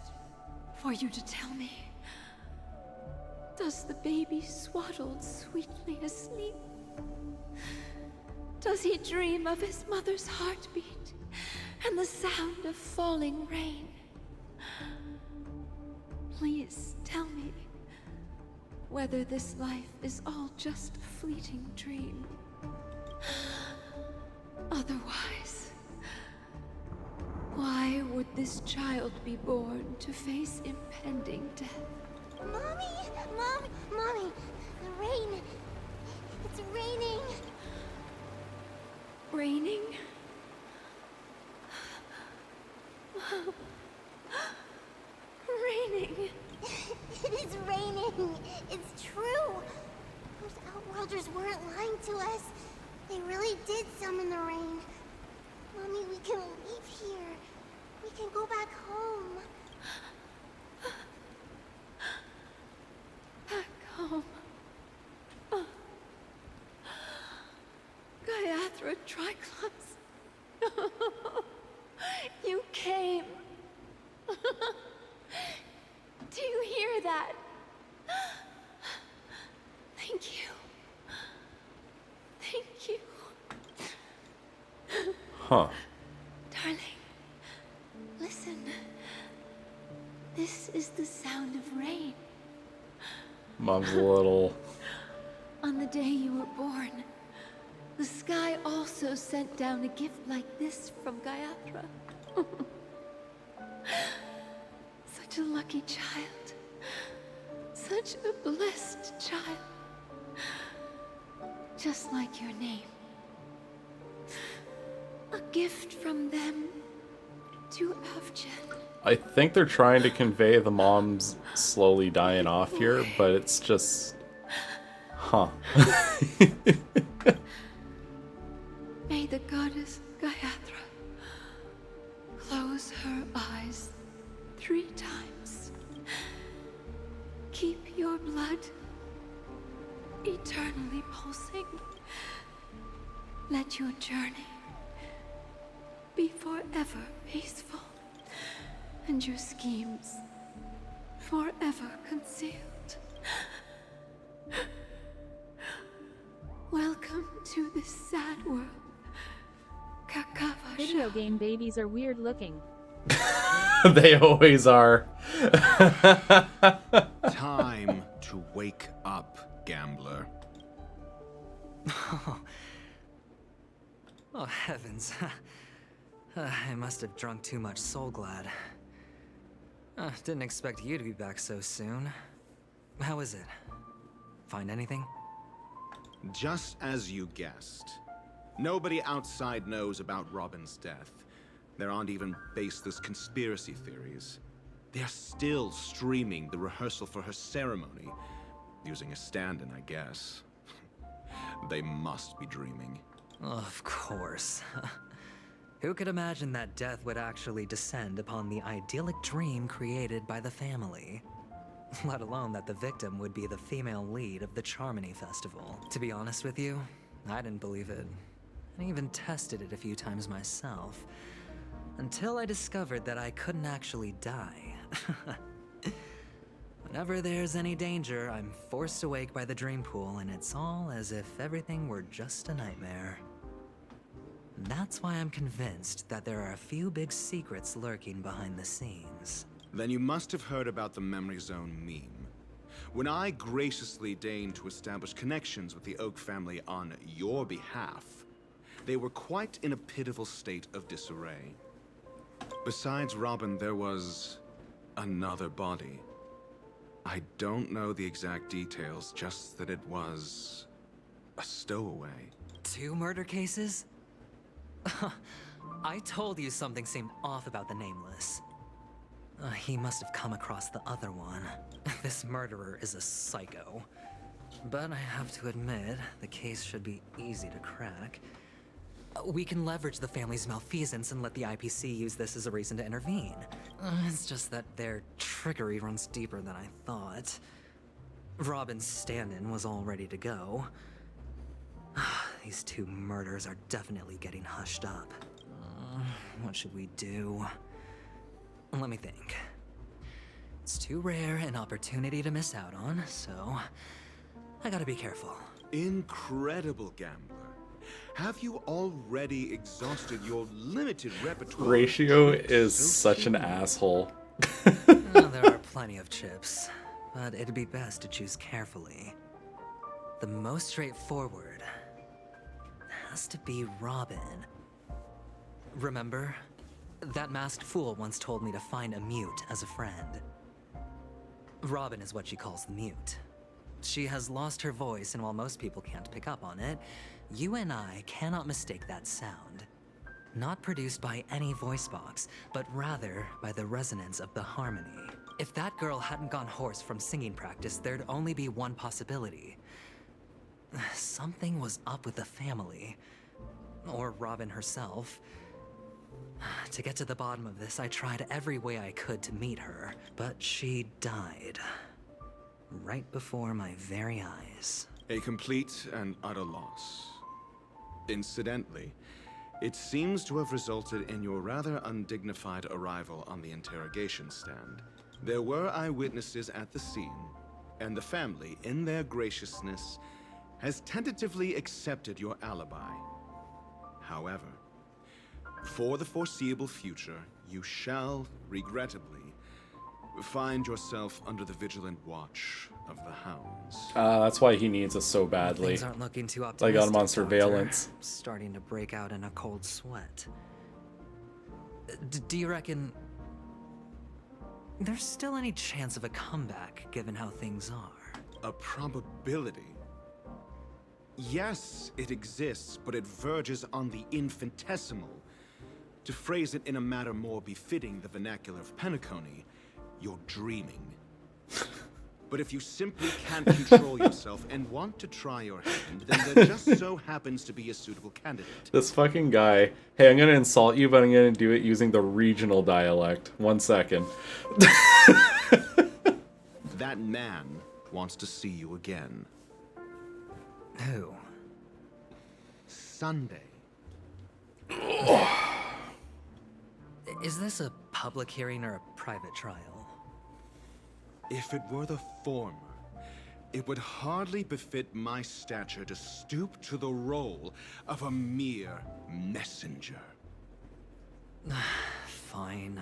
for you to tell me, does the baby swaddled sweetly asleep? Does he dream of his mother's heartbeat and the sound of falling rain? Please tell me whether this life is all just a fleeting dream. Otherwise, why would this child be born to face impending death? Mommy! Mommy! The rain! It's raining! Raining? Mom. Raining. It is raining! It's true! Those Outworlders weren't lying to us. They really did summon the rain. Mommy, we can leave here. We can go back home. Back home. Gaiathra Triclops. You came. Do you hear that? Thank you. Thank you. Huh. Darling, listen. This is the sound of rain. Mom's a little... On the day you were born, the sky also sent down a gift like this from Gaiathra. Such a lucky child. Such a blessed child. Just like your name. A gift from them to Avgen. I think they're trying to convey the mom's slowly dying off here, but it's just... Huh. May the goddess Gaiathra close her eyes 3 times. Keep your blood eternally pulsing. Let your journey be forever peaceful, and your schemes forever concealed. Welcome to this sad world, Kakava. Video game babies are weird looking. They always are. Time to wake up, gambler. Oh heavens. I must have drunk too much Soul Glad. Didn't expect you to be back so soon. How is it? Find anything? Just as you guessed. Nobody outside knows about Robin's death. There aren't even baseless conspiracy theories. They're still streaming the rehearsal for her ceremony. Using a stand-in, I guess. They must be dreaming. Of course. Who could imagine that death would actually descend upon the idyllic dream created by the family? Let alone that the victim would be the female lead of the Charmony Festival. To be honest with you, I didn't believe it. I even tested it a few times myself. Until I discovered that I couldn't actually die. Whenever there's any danger, I'm forced awake by the dream pool, and it's all as if everything were just a nightmare. That's why I'm convinced that there are a few big secrets lurking behind the scenes. Then you must have heard about the Memory Zone meme. When I graciously deigned to establish connections with the Oak family on your behalf, they were quite in a pitiful state of disarray. Besides Robin, there was another body. I don't know the exact details, just that it was a stowaway. 2 murder cases? I told you something seemed off about the Nameless. He must have come across the other one. This murderer is a psycho. But I have to admit, the case should be easy to crack. We can leverage the family's malfeasance and let the IPC use this as a reason to intervene. It's just that their trickery runs deeper than I thought. Robin's stand-in was all ready to go. These 2 murders are definitely getting hushed up. What should we do? Let me think. It's too rare an opportunity to miss out on, so I gotta be careful. Incredible gambler. Have you already exhausted your limited repertoire? Ratio is such an asshole. There are plenty of chips, but it'd be best to choose carefully. The most straightforward has to be Robin. Remember? That masked fool once told me to find a mute as a friend. Robin is what she calls the mute. She has lost her voice, and while most people can't pick up on it, you and I cannot mistake that sound. Not produced by any voice box, but rather by the resonance of the harmony. If that girl hadn't gone hoarse from singing practice, there'd only be one possibility. Something was up with the family. Or Robin herself. To get to the bottom of this, I tried every way I could to meet her, but she died. Right before my very eyes. A complete and utter loss. Incidentally, it seems to have resulted in your rather undignified arrival on the interrogation stand. There were eyewitnesses at the scene, and the family, in their graciousness, has tentatively accepted your alibi. However, for the foreseeable future, you shall, regrettably, find yourself under the vigilant watch of the hounds. That's why he needs us so badly. Things aren't looking too I optimistic, got him on Doctor. surveillance. Starting to break out in a cold sweat. Do you reckon there's still any chance of a comeback, given how things are? A probability? Yes, it exists, but it verges on the infinitesimal. To phrase it in a manner more befitting the vernacular of Penacony, you're dreaming. But if you simply can't control yourself and want to try your hand, then there just so happens to be a suitable candidate. This fucking guy. Hey, I'm gonna insult you, but I'm gonna do it using the regional dialect. 1 second. That man wants to see you again. Who? Sunday. Is this a public hearing or a private trial? If it were the former, it would hardly befit my stature to stoop to the role of a mere messenger. Fine.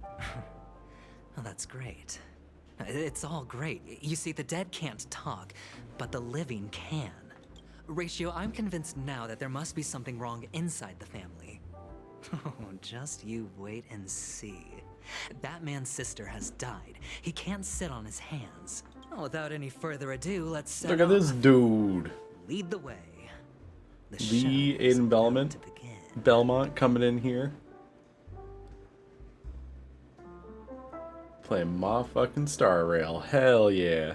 Well, that's great. It's all great. You see, the dead can't talk, but the living can. Ratio, I'm convinced now that there must be something wrong inside the family. Oh, just you wait and see. Batman's sister has died. He can't sit on his hands. Well, without any further ado, let's set Look at this off. dude. Lead the way. Lee Aiden Belmont coming in here. Playing my fucking Star Rail. Hell yeah.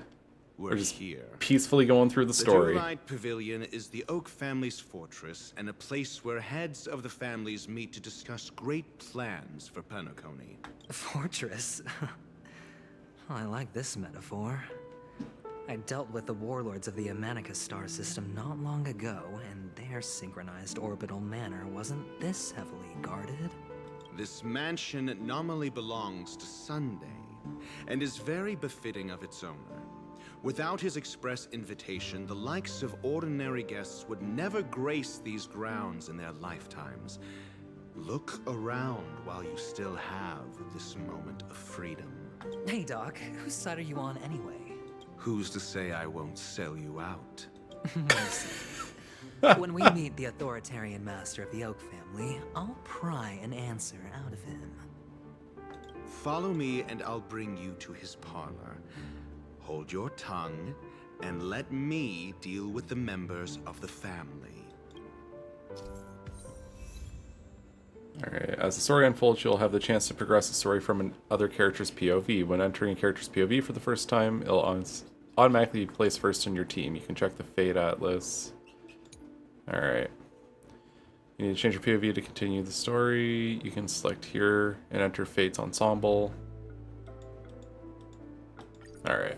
We're just here. peacefully going through the story. The Dewlight Pavilion is the Oak family's fortress and a place where heads of the families meet to discuss great plans for Penacony. Fortress? I like this metaphor. I dealt with the warlords of the Amanicus star system not long ago, and their synchronized orbital manor wasn't this heavily guarded. This mansion nominally belongs to Sunday, and is very befitting of its owner. Without his express invitation, the likes of ordinary guests would never grace these grounds in their lifetimes. Look around while you still have this moment of freedom. Hey, Doc, whose side are you on anyway? Who's to say I won't sell you out? When we meet the authoritarian master of the Oak family, I'll pry an answer out of him. Follow me and I'll bring you to his parlor. Hold your tongue and let me deal with the members of the family. Alright, as the story unfolds, you'll have the chance to progress the story from another character's POV. When entering a character's POV for the first time, it'll automatically be placed first in your team. You can check the Fate Atlas. Alright. You need to change your POV to continue the story. You can select here and enter Fate's ensemble. Alright.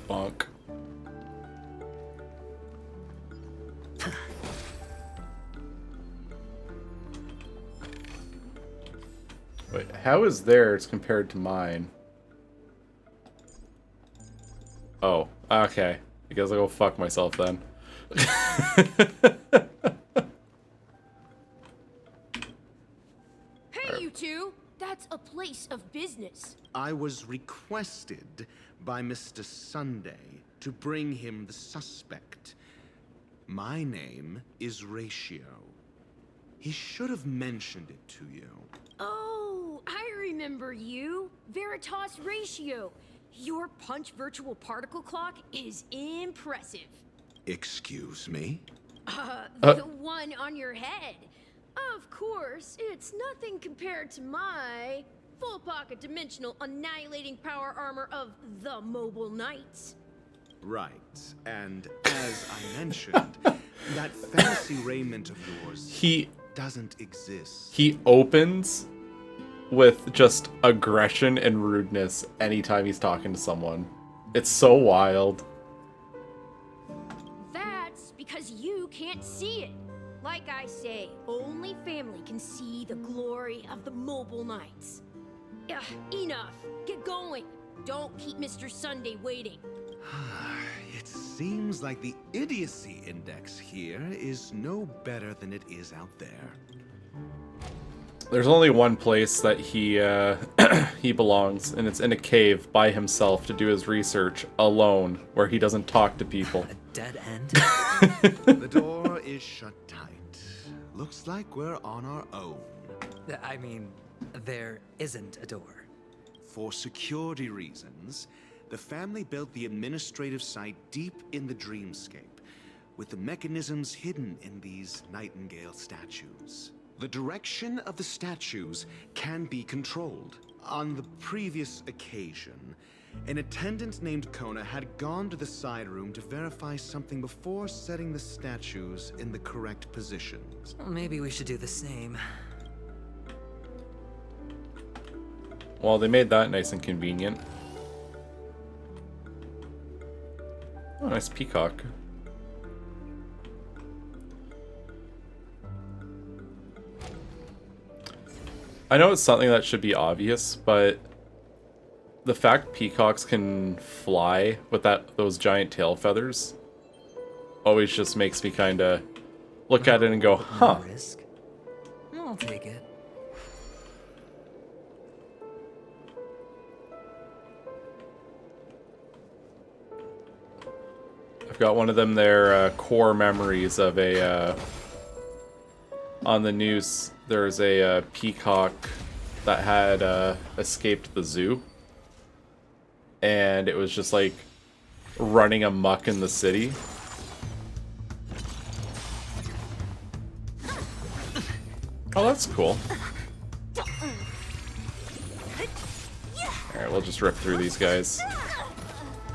Bonk. Wait, how is theirs compared to mine? Oh, okay. I guess I'll go fuck myself then. Hey, you two! That's a place of business. I was requested by Mr. Sunday to bring him the suspect. My name is Ratio. He should have mentioned it to you. Oh, I remember you. Veritas Ratio. Your punch virtual particle clock is impressive. Excuse me? The one on your head. Of course, it's nothing compared to my full pocket dimensional annihilating power armor of the Mobile Knights. Right, and as I mentioned, that fancy raiment of yours doesn't exist. He opens with just aggression and rudeness anytime he's talking to someone. It's so wild. That's because you can't see it. Like I say, only family can see the glory of the Mobile Knights. Ugh, enough. Get going. Don't keep Mr. Sunday waiting. It seems like the idiocy index here is no better than it is out there. There's only one place that he he belongs, and it's in a cave by himself to do his research alone, where he doesn't talk to people. A dead end? The door is shut tight. Looks like we're on our own. I mean, there isn't a door. For security reasons, the family built the administrative site deep in the dreamscape, with the mechanisms hidden in these Nightingale statues. The direction of the statues can be controlled. On the previous occasion, an attendant named Kona had gone to the side room to verify something before setting the statues in the correct positions. Well, maybe we should do the same. Well, they made that nice and convenient. Oh, nice peacock. I know it's something that should be obvious, but the fact peacocks can fly with those giant tail feathers always just makes me kind of look at it and go, huh. Risk. I'll take it. I've got one of them there core memories of a on the news. There's a peacock that had escaped the zoo, and it was just like running amok in the city. Oh, that's cool. Alright, we'll just rip through these guys.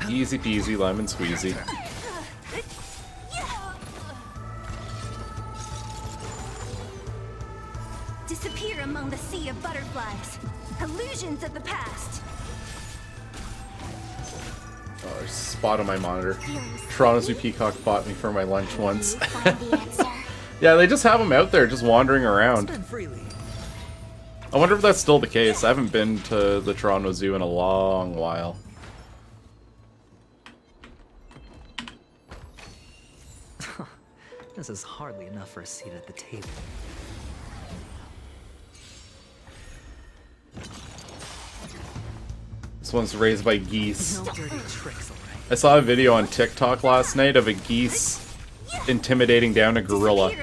Easy peasy, lemon squeezy. Disappear among the sea of butterflies. Illusions of the past. Oh, there's a spot on my monitor. Toronto Zoo Peacock bought me for my lunch once. Yeah, they just have them out there, just wandering around. I wonder if that's still the case. I haven't been to the Toronto Zoo in a long while. This is hardly enough for a seat at the table. This one's raised by geese. No dirty tricks, alright. I saw a video on TikTok last night of a geese intimidating down a gorilla.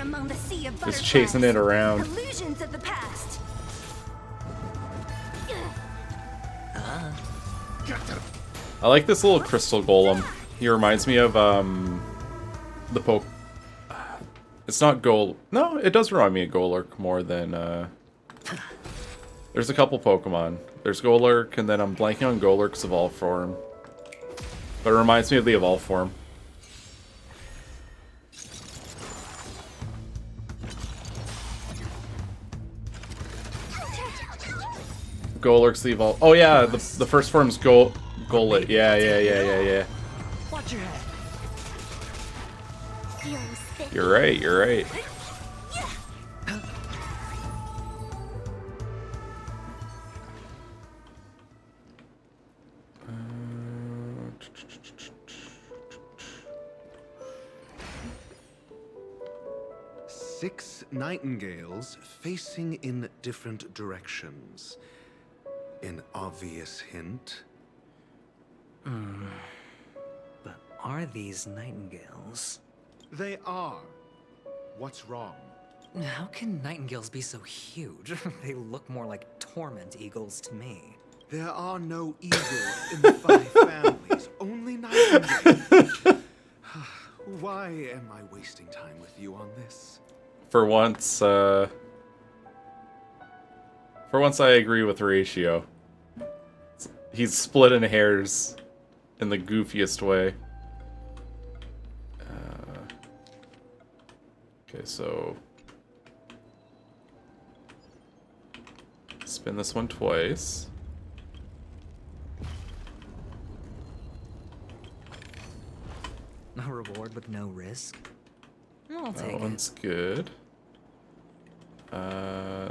Just chasing it around. Illusions of the past. I like this little crystal golem. He reminds me of the poke. It's not Gol. No, it does remind me of Golurk more than. There's a couple Pokemon. There's Golurk, and then I'm blanking on Golurk's evolved form. But it reminds me of the evolved form. Golurk's the evolved. Oh yeah, the first form's Golett. Yeah. Watch your head. You're right, you're right. Six nightingales facing in different directions. An obvious hint. But are these nightingales? They are. What's wrong? How can nightingales be so huge? They look more like torment eagles to me. There are no eagles in the 5 families, only nightingales. Why am I wasting time with you on this? For once I agree with Ratio. He's splitting hairs in the goofiest way. Okay, so spin this one twice. A reward with no risk? I'll take That one's good.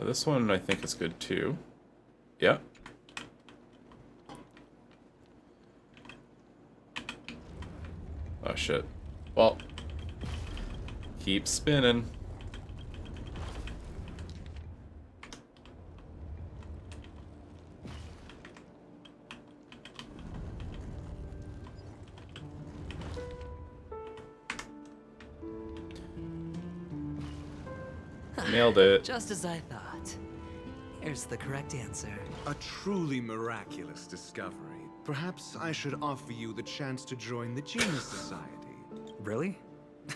This one I think is good too. Yeah. Oh shit. Well, keep spinning. Nailed it. Just as I thought. Here's the correct answer. A truly miraculous discovery. Perhaps I should offer you the chance to join the Genius Society. Really?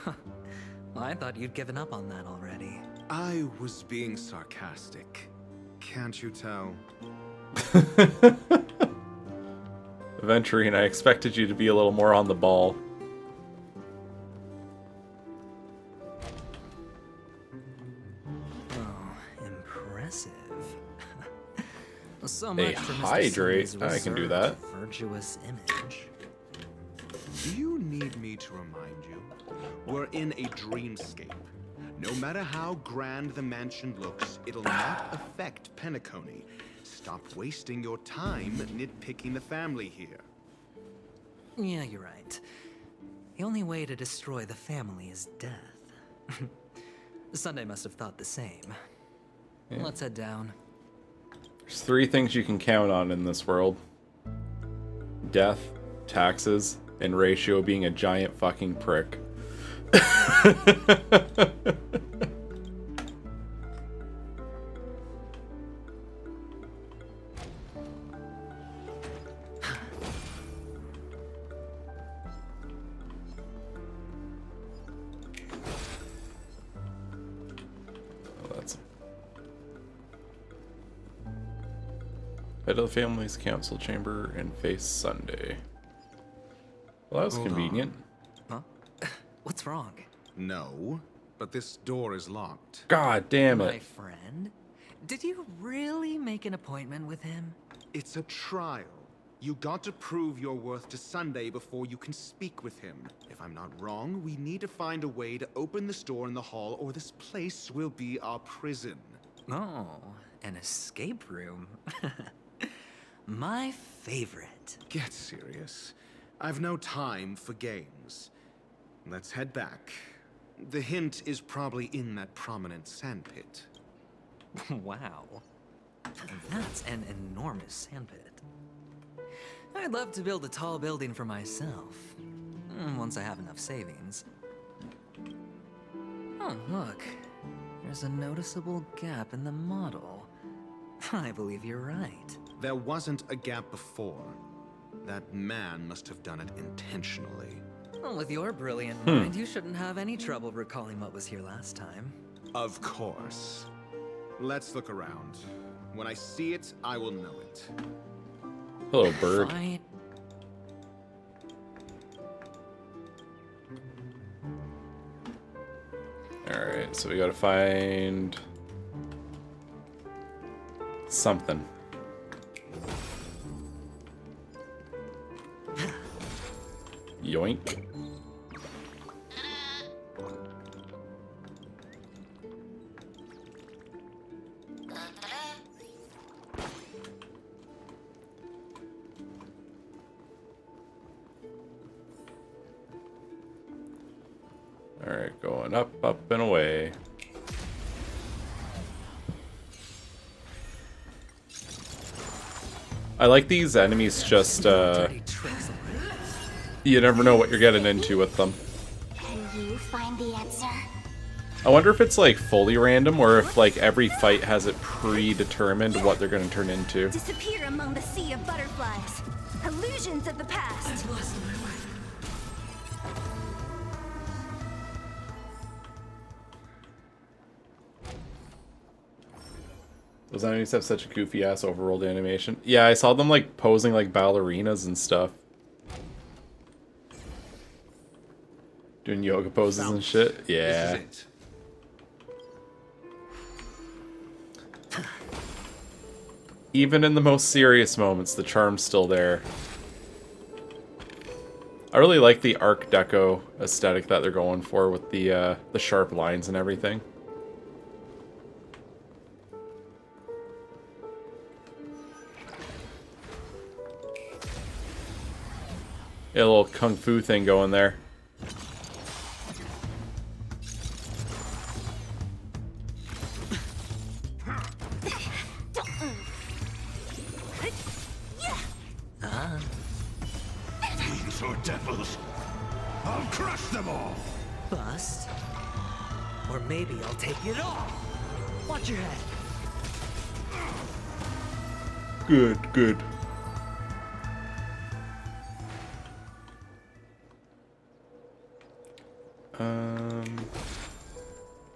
Well, I thought you'd given up on that already. I was being sarcastic. Can't you tell? Aventurine, I expected you to be a little more on the ball. Oh, impressive. So much for Mr. hydrate. Sunny's I can do reserved, that. Virtuous image. Do you need me to remind you? We're in a dreamscape. No matter how grand the mansion looks, it'll not affect Penacony. Stop wasting your time nitpicking the family here. Yeah, you're right. The only way to destroy the family is death. Sunday must have thought the same. Yeah. Let's head down. There's 3 things you can count on in this world. Death, taxes, and Ratio being a giant fucking prick. Head to the family's council chamber and face Sunday. Well, that was convenient. Huh? What's wrong? No, but this door is locked. God damn My it. friend? Did you really make an appointment with him? It's a trial. You got to prove your worth to Sunday before you can speak with him. If I'm not wrong, we need to find a way to open this door in the hall, or this place will be our prison. Oh, an escape room. My favorite. Get serious. I've no time for games. Let's head back. The hint is probably in that prominent sandpit. Wow. That's an enormous sandpit. I'd love to build a tall building for myself. Once I have enough savings. Oh, look. There's a noticeable gap in the model. I believe you're right. There wasn't a gap before. That man must have done it intentionally. Well, with your brilliant mind, you shouldn't have any trouble recalling what was here last time. Of course. Let's look around. When I see it, I will know it. Hello, bird. Fine. Alright, so we gotta find something. Yoink. Alright, going up, up, and away. I like these enemies just, you never know what you're getting into with them. Can you find the answer? I wonder if it's like fully random or if like every fight has it predetermined what they're going to turn into. Disappear among the sea of butterflies. Illusions of the past. Those enemies have such a goofy ass overworld animation. Yeah, I saw them like posing like ballerinas and stuff. Doing yoga poses and shit. Yeah. This is it. Even in the most serious moments, the charm's still there. I really like the Art Deco aesthetic that they're going for with the sharp lines and everything. Yeah, a little kung fu thing going there. Fiends or devils, I'll crush them all. Bust. Or maybe I'll take it all. Watch your head. Good, good.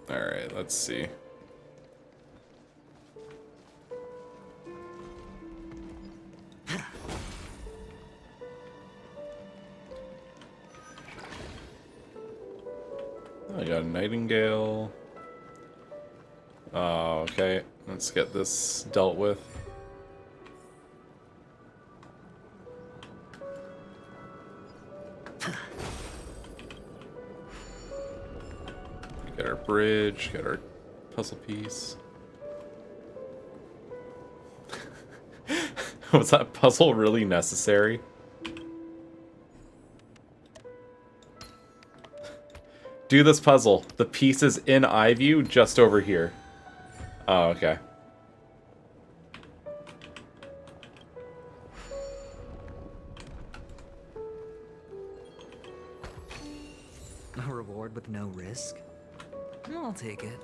Alright, let's see. I got a nightingale. Oh, okay. Let's get this dealt with. Get our bridge, get our puzzle piece. Was that puzzle really necessary? Do this puzzle. The piece is in eye view just over here. Oh, okay. A reward with no risk? I'll take it.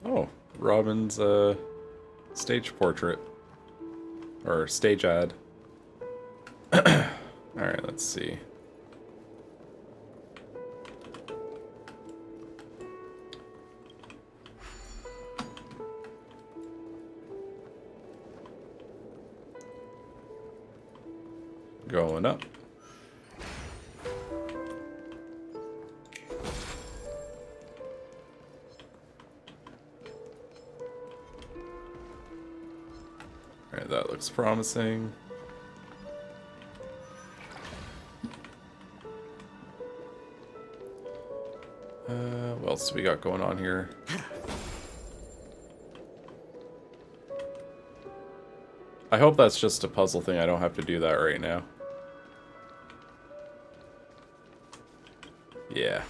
Oh, Robin's stage portrait. Or stage ad. Alright, let's see. Going up. Alright, that looks promising. What else do we got going on here? I hope that's just a puzzle thing. I don't have to do that right now. Yeah.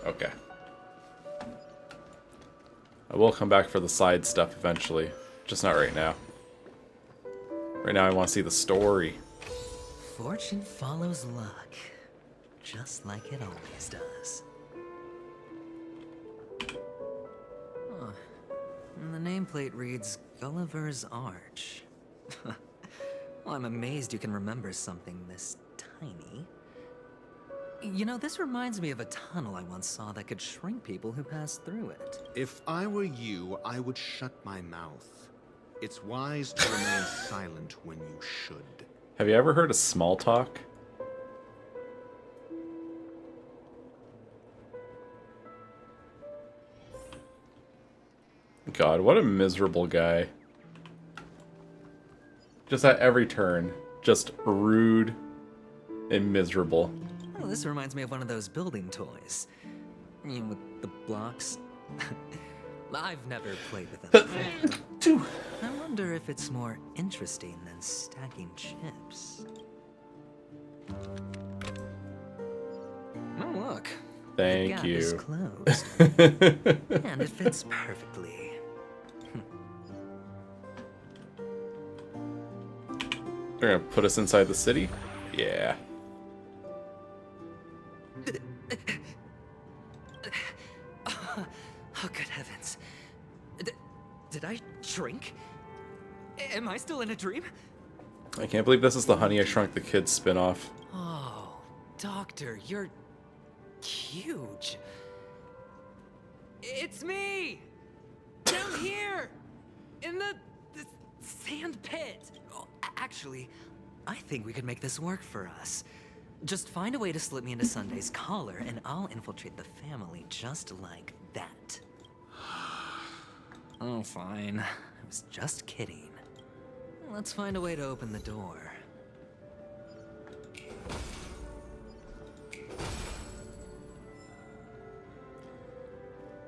Okay. I will come back for the side stuff eventually. Just not right now. Right now I want to see the story. Fortune follows luck. Just like it always does. Huh. And the nameplate reads Gulliver's Arch. Well, I'm amazed you can remember something this tiny. You know, this reminds me of a tunnel I once saw that could shrink people who passed through it. If I were you, I would shut my mouth. It's wise to remain silent when you should. Have you ever heard of small talk? God, what a miserable guy. Just at every turn. Just rude and miserable. Oh, this reminds me of one of those building toys. You know, with the blocks. I've never played with them. I wonder if it's more interesting than stacking chips. Oh, look. Thank the gap you. Is closed. And it fits perfectly. They're gonna put us inside the city? Yeah. Oh, good heavens. Did I shrink? Am I still in a dream? I can't believe this is the Honey I Shrunk the Kids spin-off. Oh, Doctor, you're huge. It's me! Down here! In the sand pit! Oh, actually, I think we could make this work for us. Just find a way to slip me into Sunday's collar, and I'll infiltrate the family just like that. Oh, fine. I was just kidding. Let's find a way to open the door.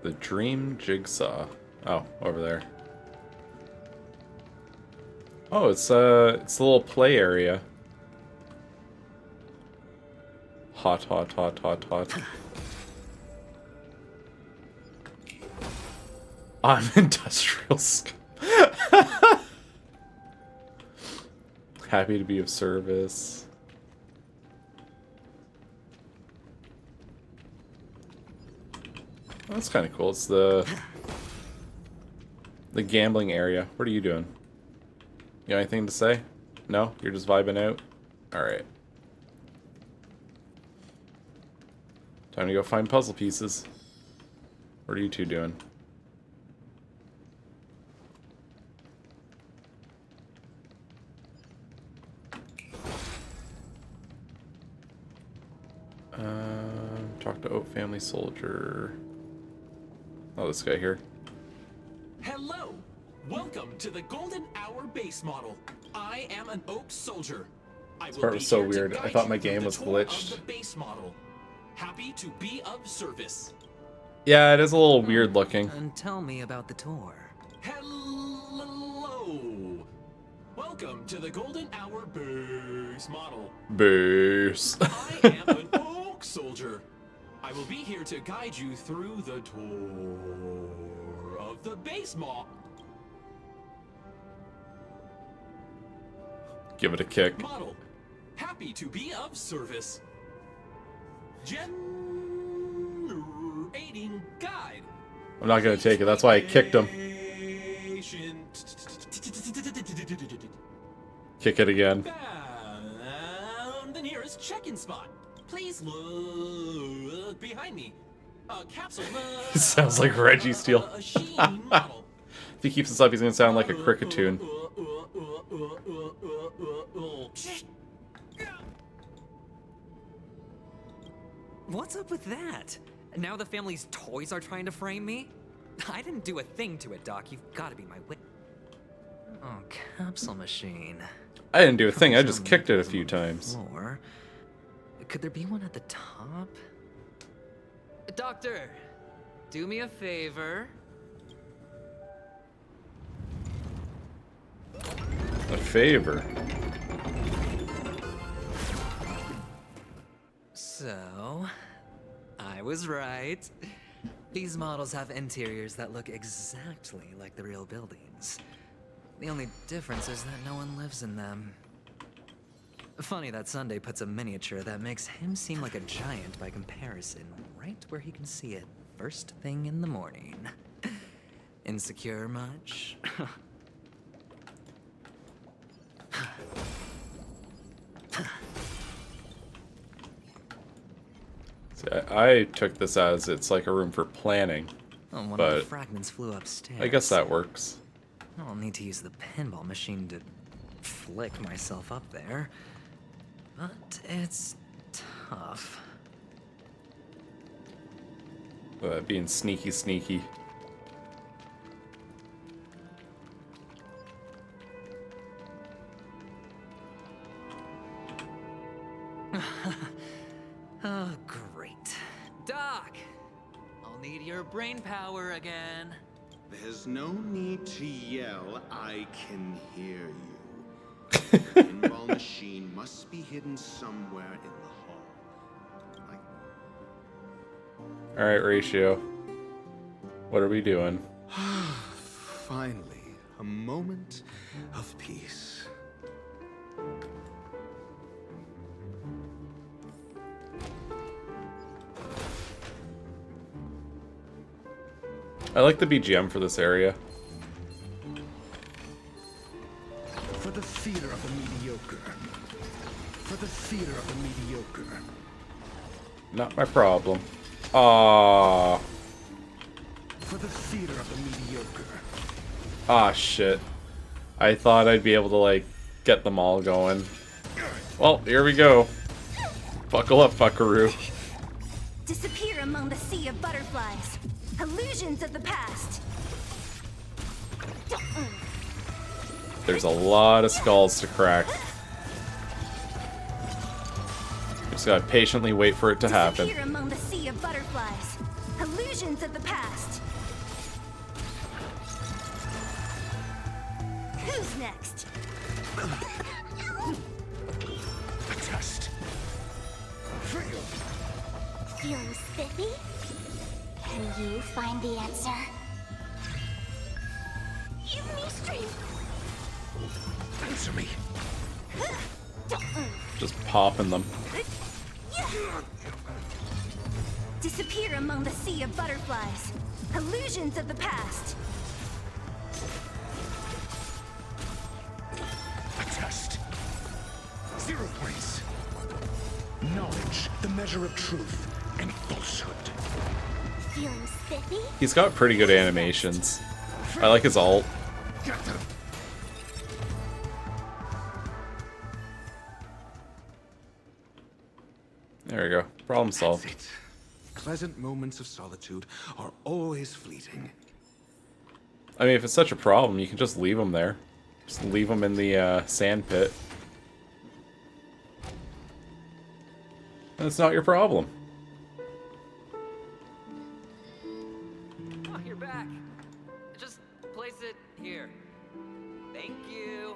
The Dream Jigsaw. Oh, over there. Oh, it's a little play area. Hot, hot, hot, hot, hot. I'm industrial scum. Happy to be of service. Oh, that's kind of cool. It's the gambling area. What are you doing? You got anything to say? No? You're just vibing out? Alright. Time to go find puzzle pieces. What are you two doing? Talk to Oat Family Soldier. Oh, this guy here. Hello! Welcome to the Golden Hour base model. I am an Oak Soldier. This part was so weird. I thought my game was glitched. The base model. Happy to be of service. Yeah, it is a little weird looking. And tell me about the tour. Hello! Welcome to the Golden Hour base model. Base. I am an Oak Soldier. I will be here to guide you through the tour of the base model. Give it a kick. Model. Happy to be of service. Gentlemen. operating guide. I'm not gonna take it. That's why I kicked him. Kick it again. Found the nearest check-in spot. Please look behind me. Capsule. He sounds like Reggie Steele. If he keeps this up, he's gonna sound like a cricketune. What's up with that? Now the family's toys are trying to frame me? I didn't do a thing to it, Doc. You've got to be my wit. Oh, capsule machine. I didn't do a thing. I just kicked it a few times. Floor. Could there be one at the top? Doctor, do me a favor. A favor. So, I was right. These models have interiors that look exactly like the real buildings. The only difference is that no one lives in them. Funny that Sunday puts a miniature that makes him seem like a giant by comparison, right where he can see it first thing in the morning. Insecure much? See, I took this as it's like a room for planning, Oh, one of but the fragments flew upstairs. I guess that works. I'll need to use the pinball machine to flick myself up there. But it's tough. Being sneaky. Oh, great. Doc! I'll need your brain power again. There's no need to yell. I can hear you. The pinball machine must be hidden somewhere in the hall. Alright, Ratio. What are we doing? Finally, a moment of peace. I like the BGM for this area. For the theater of the mediocre. For the theater of the mediocre. Not my problem. Ah. For the theater of the mediocre. Ah, shit. I thought I'd be able to, like, get them all going. Well, here we go. Buckle up, buckaroo. Disappear among the sea of butterflies. Illusions of the past. There's a lot of skulls to crack. Just gotta patiently wait for it to happen. Disappear among the sea of butterflies. Illusions of the past. Who's next? A test. Feeling spiffy? Can you find the answer? Give me strength. Answer me. Just popping them. Disappear among the sea of butterflies. Illusions of the past. A test. 0 points. Knowledge, the measure of truth and falsehood. Feeling spiffy? He's got pretty good animations. I like his ult. There we go. Problem solved. Pleasant moments of solitude are always fleeting. I mean, if it's such a problem, you can just leave them there. Just leave them in the sand pit. And it's not your problem. Oh, you're back. Just place it here. Thank you.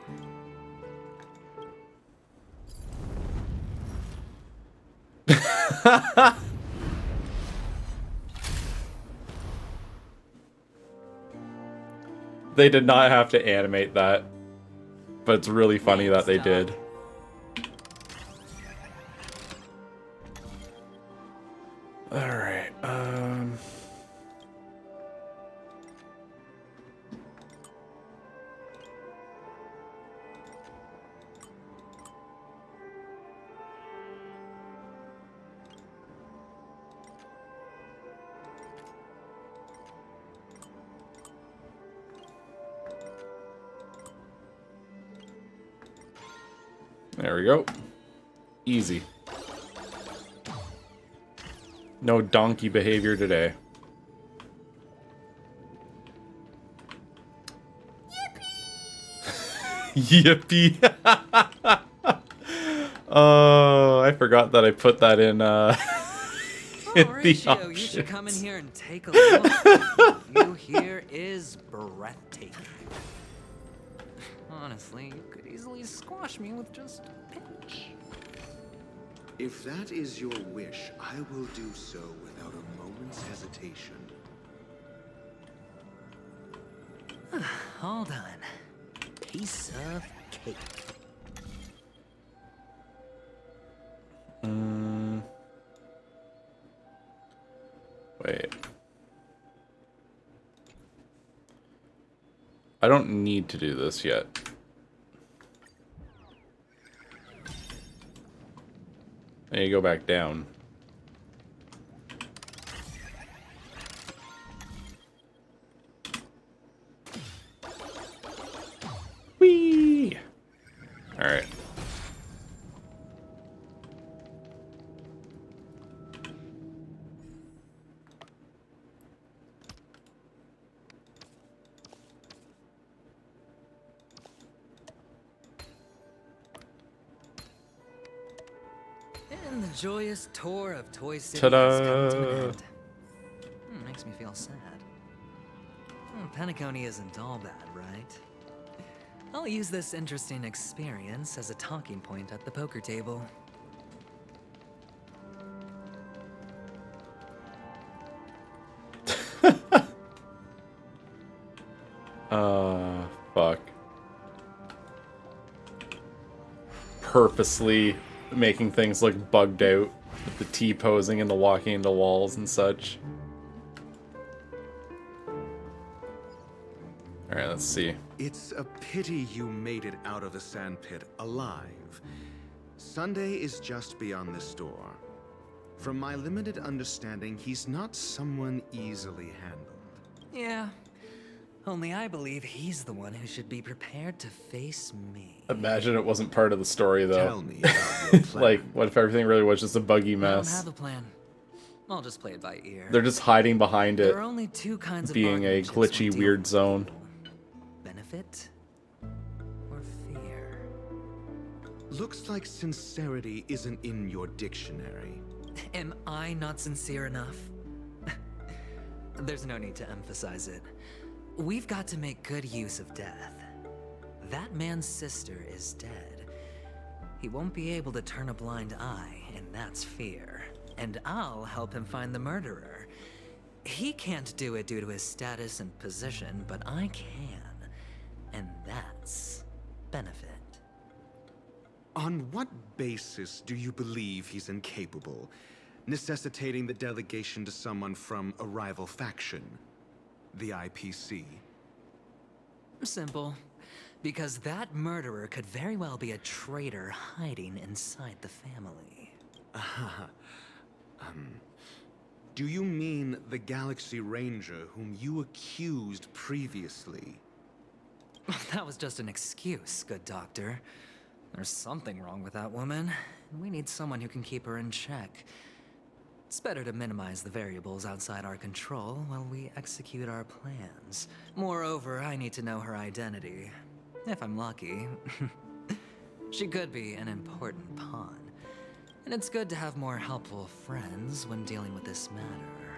They did not have to animate that, but it's really funny that they did. Alright, There we go. Easy. No donkey behavior today. Yippee! Oh, I forgot that I put that in, in the options. You should come in here and take a look. The view here is breathtaking. Honestly, you could easily squash me with just a pinch. If that is your wish, I will do so without a moment's hesitation. All done. Piece of cake. Wait. I don't need to do this yet. Then you go back down. Whee! Alright. And the joyous tour of Toy City Ta-da! has come to an end. Makes me feel sad. Penacony isn't all bad, right? I'll use this interesting experience as a talking point at the poker table. Fuck. Purposely making things look bugged out with the T-posing and the walking into walls and such. Alright, let's see. It's a pity you made it out of the sandpit alive. Sunday is just beyond this door. From my limited understanding, he's not someone easily handled. Yeah. Only I believe he's the one who should be prepared to face me. Imagine it wasn't part of the story, though. Tell me about your plan. Like, what if everything really was just a buggy I don't mess? have a plan. I'll just play it by ear. They're just hiding behind it, There are only two kinds of being a bargaining chips when glitchy, dealing weird with zone. people. Benefit or fear? Looks like sincerity isn't in your dictionary. Am I not sincere enough? There's no need to emphasize it. We've got to make good use of death. That man's sister is dead. He won't be able to turn a blind eye, and that's fear. And I'll help him find the murderer. He can't do it due to his status and position, but I can. And that's benefit. On what basis do you believe he's incapable, necessitating the delegation to someone from a rival faction? The IPC? Simple. Because that murderer could very well be a traitor hiding inside the family. Do you mean the Galaxy Ranger whom you accused previously? That was just an excuse, good doctor. There's something wrong with that woman, and we need someone who can keep her in check. It's better to minimize the variables outside our control while we execute our plans. Moreover, I need to know her identity. If I'm lucky. She could be an important pawn. And it's good to have more helpful friends when dealing with this matter.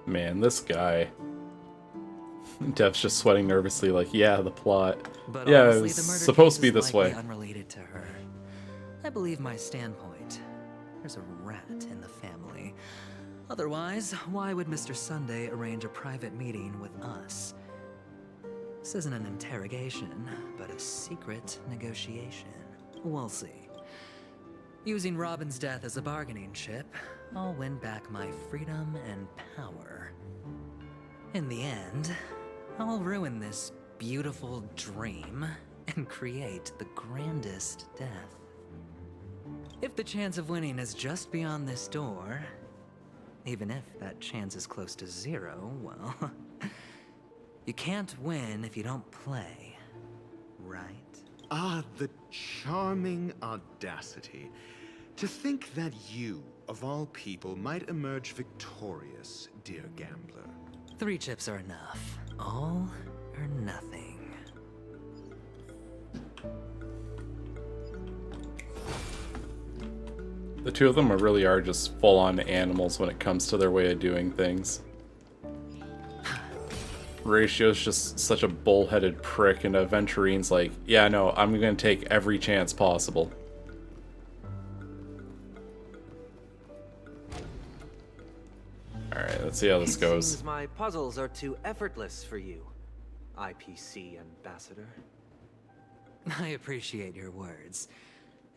Man, this guy. Dev's just sweating nervously like, yeah, the plot. But yeah, honestly, it's the murder supposed to case be is this likely way. Unrelated to her. I believe my standpoint. There's a rat in the family. Otherwise, why would Mr. Sunday arrange a private meeting with us? This isn't an interrogation, but a secret negotiation. We'll see. Using Robin's death as a bargaining chip, I'll win back my freedom and power. In the end, I'll ruin this beautiful dream and create the grandest death. If the chance of winning is just beyond this door, even if that chance is close to zero, well, you can't win if you don't play, right? Ah, the charming audacity. To think that you, of all people, might emerge victorious, dear gambler. 3 chips are enough. All or nothing. The two of them really are just full-on animals when it comes to their way of doing things. Ratio's just such a bullheaded prick, and Aventurine's like, yeah, no, I'm gonna take every chance possible. Alright, let's see how this goes. Seems my puzzles are too effortless for you, IPC Ambassador. I appreciate your words.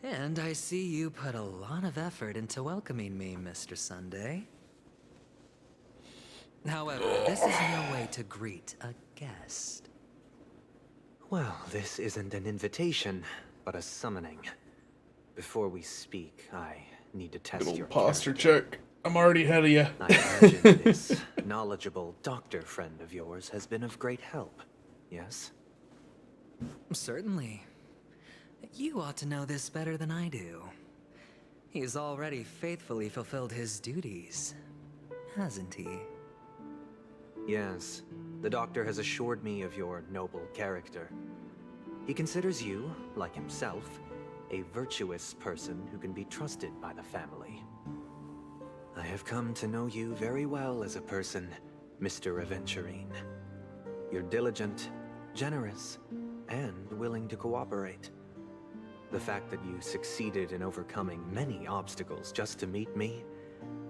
And I see you put a lot of effort into welcoming me, Mr. Sunday. However, this is no way to greet a guest. Well, this isn't an invitation, but a summoning. Before we speak, I need to test Good your old posture character. check. I'm already ahead of you. I imagine this knowledgeable doctor friend of yours has been of great help, yes? Certainly. You ought to know this better than I do. He's already faithfully fulfilled his duties, hasn't he? Yes. The doctor has assured me of your noble character. He considers you, like himself, a virtuous person who can be trusted by the family. I have come to know you very well as a person, Mr. Aventurine. You're diligent, generous, and willing to cooperate. The fact that you succeeded in overcoming many obstacles just to meet me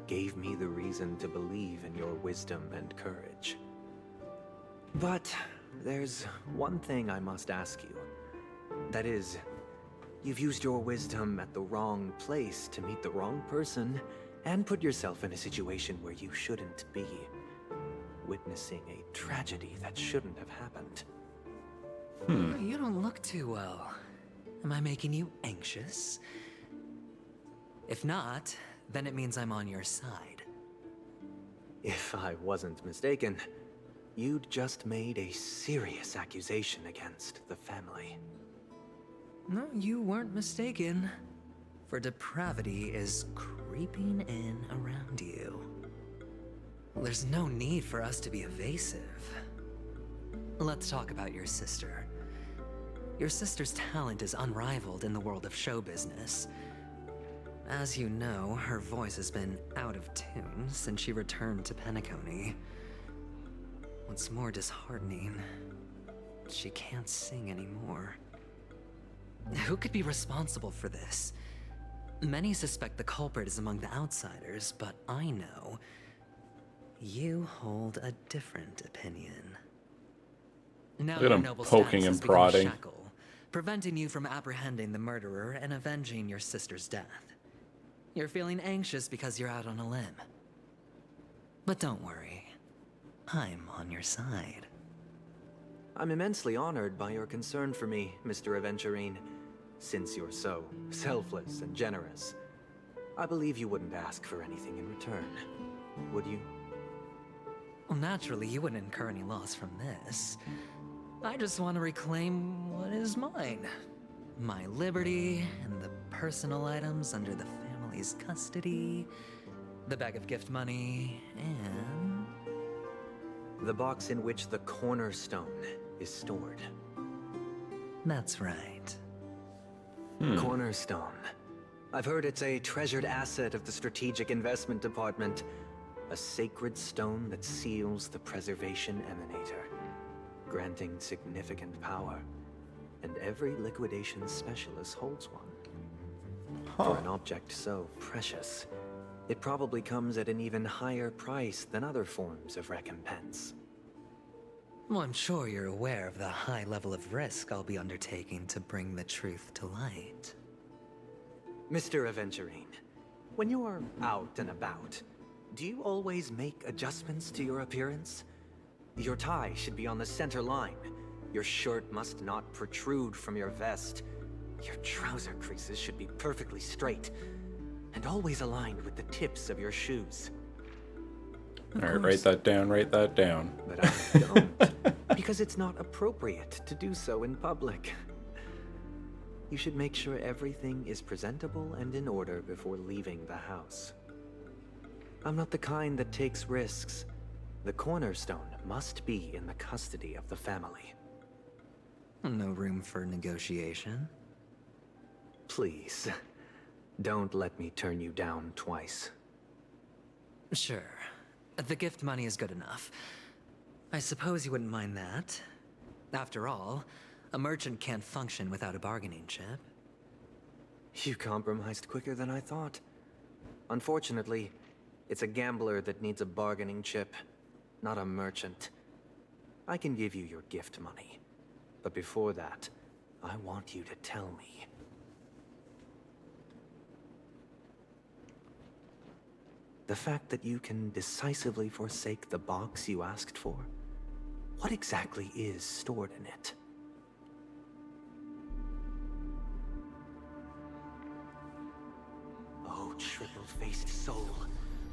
gave me the reason to believe in your wisdom and courage. But there's one thing I must ask you. That is, you've used your wisdom at the wrong place to meet the wrong person and put yourself in a situation where you shouldn't be, witnessing a tragedy that shouldn't have happened. You don't look too well. Am I making you anxious? If not, then it means I'm on your side. If I wasn't mistaken, you'd just made a serious accusation against the family. No, you weren't mistaken. For depravity is creeping in around you. There's no need for us to be evasive. Let's talk about your sister. Your sister's talent is unrivaled in the world of show business. As you know, her voice has been out of tune since she returned to Penacony. What's more disheartening, she can't sing anymore. Who could be responsible for this? Many suspect the culprit is among the outsiders, but I know you hold a different opinion. Now Look at your him noble poking status and has become a prodding. shackle, preventing you from apprehending the murderer and avenging your sister's death. You're feeling anxious because you're out on a limb. But don't worry, I'm on your side. I'm immensely honored by your concern for me, Mr. Aventurine. Since you're so selfless and generous, I believe you wouldn't ask for anything in return, would you? Well, naturally, you wouldn't incur any loss from this. I just want to reclaim what is mine. My liberty and the personal items under the family's custody, the bag of gift money, and... the box in which the cornerstone is stored. That's right. Cornerstone. I've heard it's a treasured asset of the Strategic Investment Department. A sacred stone that seals the Preservation Emanator, granting significant power. And every liquidation specialist holds one. For an object so precious, it probably comes at an even higher price than other forms of recompense. Well, I'm sure you're aware of the high level of risk I'll be undertaking to bring the truth to light. Mr. Aventurine, when you're out and about, do you always make adjustments to your appearance? Your tie should be on the center line. Your shirt must not protrude from your vest. Your trouser creases should be perfectly straight, and always aligned with the tips of your shoes. Alright, write that down, write that down. But I don't, because it's not appropriate to do so in public. you should make sure everything is presentable and in order before leaving the house. I'm not the kind that takes risks. The cornerstone must be in the custody of the family. No room for negotiation. Please, don't let me turn you down twice. Sure. The gift money is good enough. I suppose you wouldn't mind that. After all, a merchant can't function without a bargaining chip. You compromised quicker than I thought. Unfortunately, it's a gambler that needs a bargaining chip, not a merchant. I can give you your gift money, but before that, I want you to tell me. The fact that you can decisively forsake the box you asked for, what exactly is stored in it? Oh, triple-faced soul,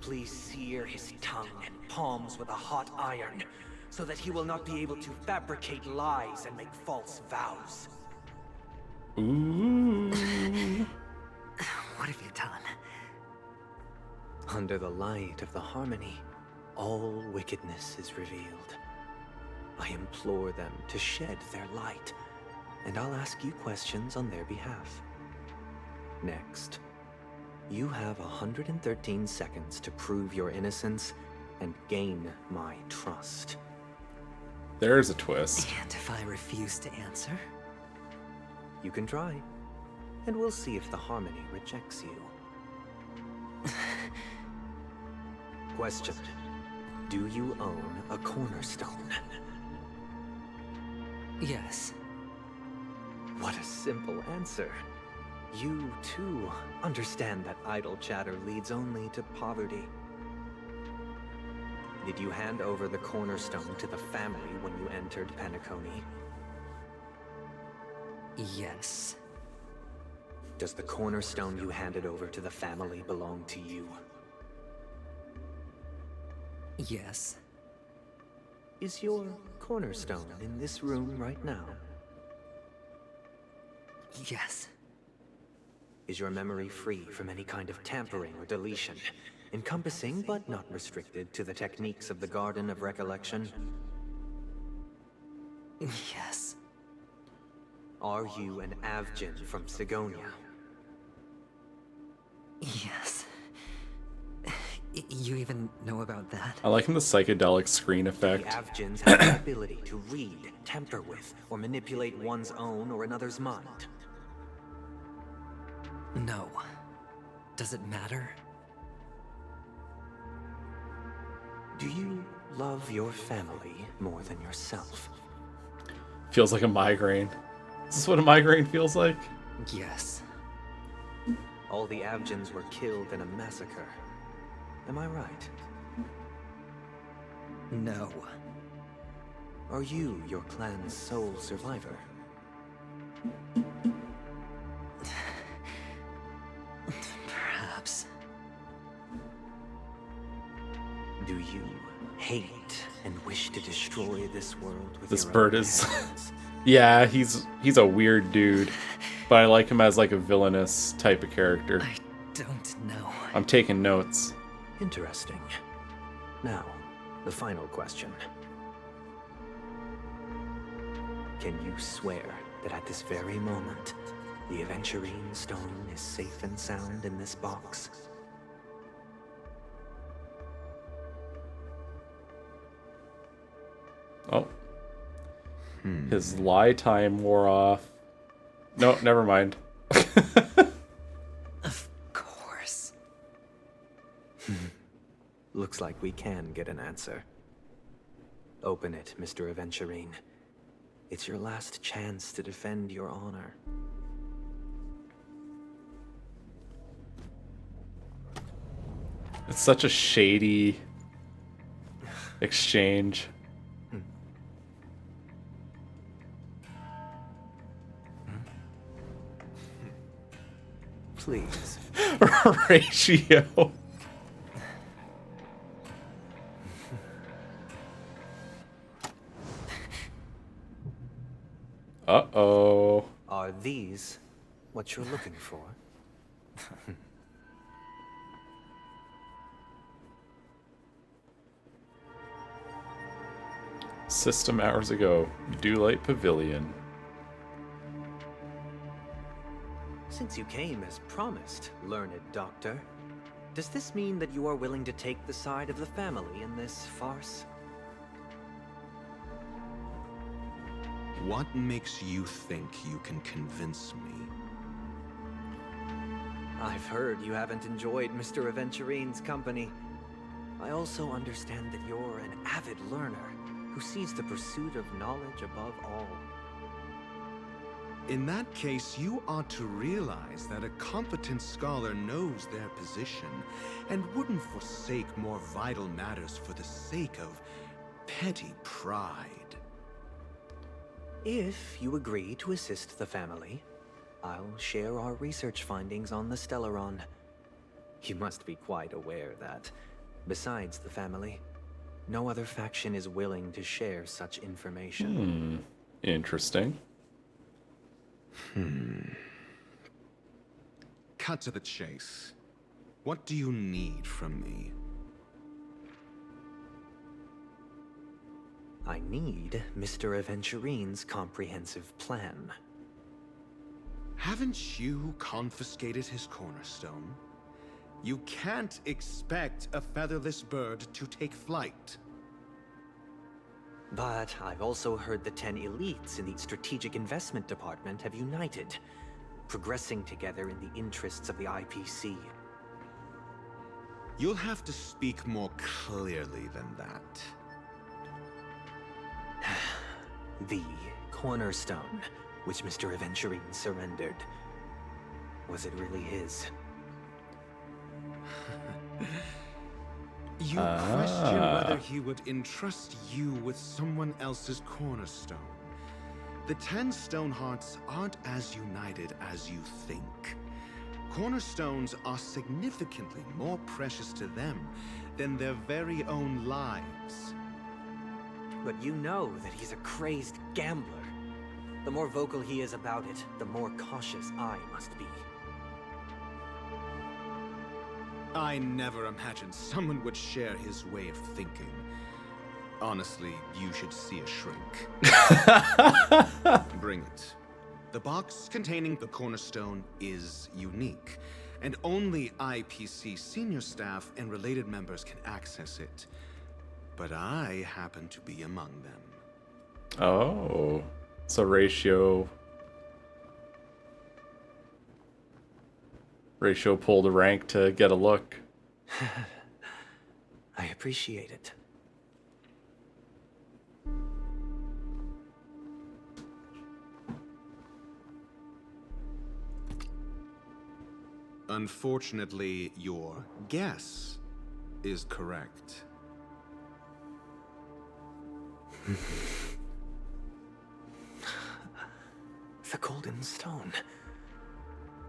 please sear his tongue and palms with a hot iron, so that he will not be able to fabricate lies and make false vows. Ooh. What have you done? Under the light of the harmony, all wickedness is revealed. I implore them to shed their light, and I'll ask you questions on their behalf. Next, you have 113 seconds to prove your innocence and gain my trust. There's a twist. And if I refuse to answer? You can try, and we'll see if the harmony rejects you. Question. Do you own a cornerstone? Yes. What a simple answer. You, too, understand that idle chatter leads only to poverty. Did you hand over the cornerstone to the family when you entered Penacony? Yes. Does the cornerstone you handed over to the family belong to you? Yes. Is your cornerstone in this room right now? Yes. Is your memory free from any kind of tampering or deletion, encompassing but not restricted to the techniques of the Garden of Recollection? Yes. Are you an Avgin from Sigonia? Yes. You even know about that? I like the psychedelic screen effect. The Avgins have the ability to read, tamper with, or manipulate one's own or another's mind. No. Does it matter? Do you love your family more than yourself? Feels like a migraine. Is this what a migraine feels like? Yes. All the Avgins were killed in a massacre. Am I right? No. Are you your clan's sole survivor? Perhaps. Do you hate and wish to destroy this world with This your bird own is hands? yeah, he's a weird dude, but I like him as like a villainous type of character. I don't know. I'm taking notes. Interesting. Now, the final question. Can you swear that at this very moment, the Aventurine stone is safe and sound in this box? Oh. His lie time wore off. No, never mind. Of course. Looks like we can get an answer. Open it, Mr. Aventurine. It's your last chance to defend your honor. It's such a shady exchange. Please. Ratio. Uh-oh. Are these what you're looking for? System hours ago, Dewlight Pavilion. Since you came as promised, learned doctor, does this mean that you are willing to take the side of the family in this farce? What makes you think you can convince me? I've heard you haven't enjoyed Mr. Aventurine's company. I also understand that you're an avid learner who sees the pursuit of knowledge above all. In that case, you ought to realize that a competent scholar knows their position and wouldn't forsake more vital matters for the sake of petty pride. If you agree to assist the family, I'll share our research findings on the Stellaron. You must be quite aware that, besides the family, no other faction is willing to share such information. Interesting. Cut to the chase. What do you need from me? I need Mr. Aventurine's comprehensive plan. Haven't you confiscated his cornerstone? You can't expect a featherless bird to take flight. But I've also heard the 10 elites in the Strategic Investment Department have united, progressing together in the interests of the IPC. You'll have to speak more clearly than that. The cornerstone, which Mr. Aventurine surrendered. Was it really his? You question whether he would entrust you with someone else's cornerstone. The 10 Stonehearts aren't as united as you think. Cornerstones are significantly more precious to them than their very own lives. But you know that he's a crazed gambler. The more vocal he is about it, the more cautious I must be. I never imagined someone would share his way of thinking. Honestly, you should see a shrink. Bring it. The box containing the cornerstone is unique, and only IPC senior staff and related members can access it. But I happen to be among them. Oh, so ratio pulled a rank to get a look. I appreciate it. Unfortunately, your guess is correct. The golden stone.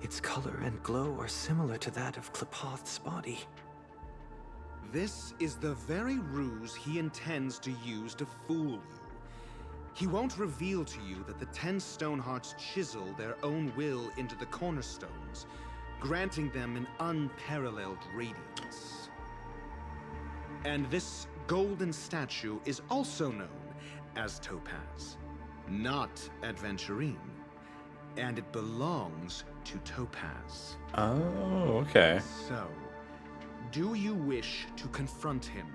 Its color and glow are similar to that of Klepoth's body. This is the very ruse he intends to use to fool you. He won't reveal to you that the 10 Stonehearts chisel their own will into the cornerstones, granting them an unparalleled radiance. And this golden statue is also known as Topaz, not Adventurine, and it belongs to Topaz. Oh, okay. So, do you wish to confront him?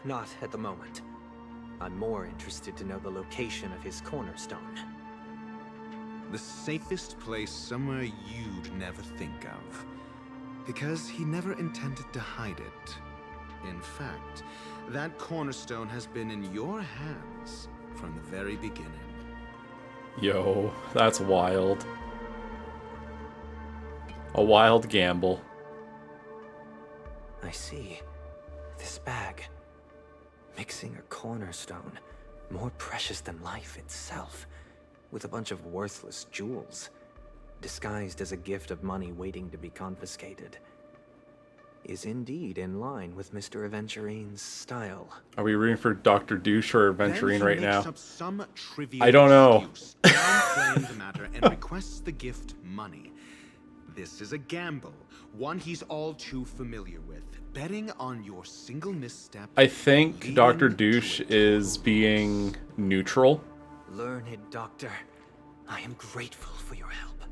Not at the moment. I'm more interested to know the location of his cornerstone. The safest place somewhere you'd never think of. Because he never intended to hide it. In fact, that cornerstone has been in your hands from the very beginning. Yo, that's wild. A wild gamble. I see. This bag. Mixing a cornerstone, more precious than life itself, with a bunch of worthless jewels, disguised as a gift of money waiting to be confiscated. is indeed in line with Mr. Aventurine's style. Are we rooting for Dr. Douche or Aventurine right now? Up some trivial I don't know. Downplaying the matter and requests the gift money. This is a gamble, one he's all too familiar with. Betting on your single misstep. I think Dr. Douche is being neutral. Learned doctor, I am grateful for your help.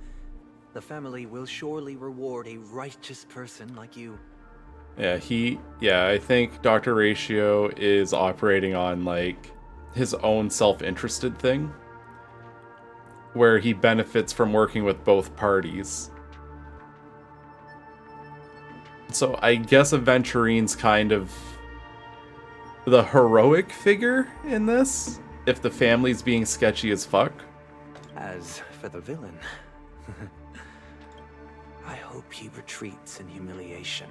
The family will surely reward a righteous person like you. Yeah, I think Dr. Ratio is operating on like his own self-interested thing, where he benefits from working with both parties. So I guess Aventurine's kind of the heroic figure in this, if the family's being sketchy as fuck. As for the villain, I hope he retreats in humiliation.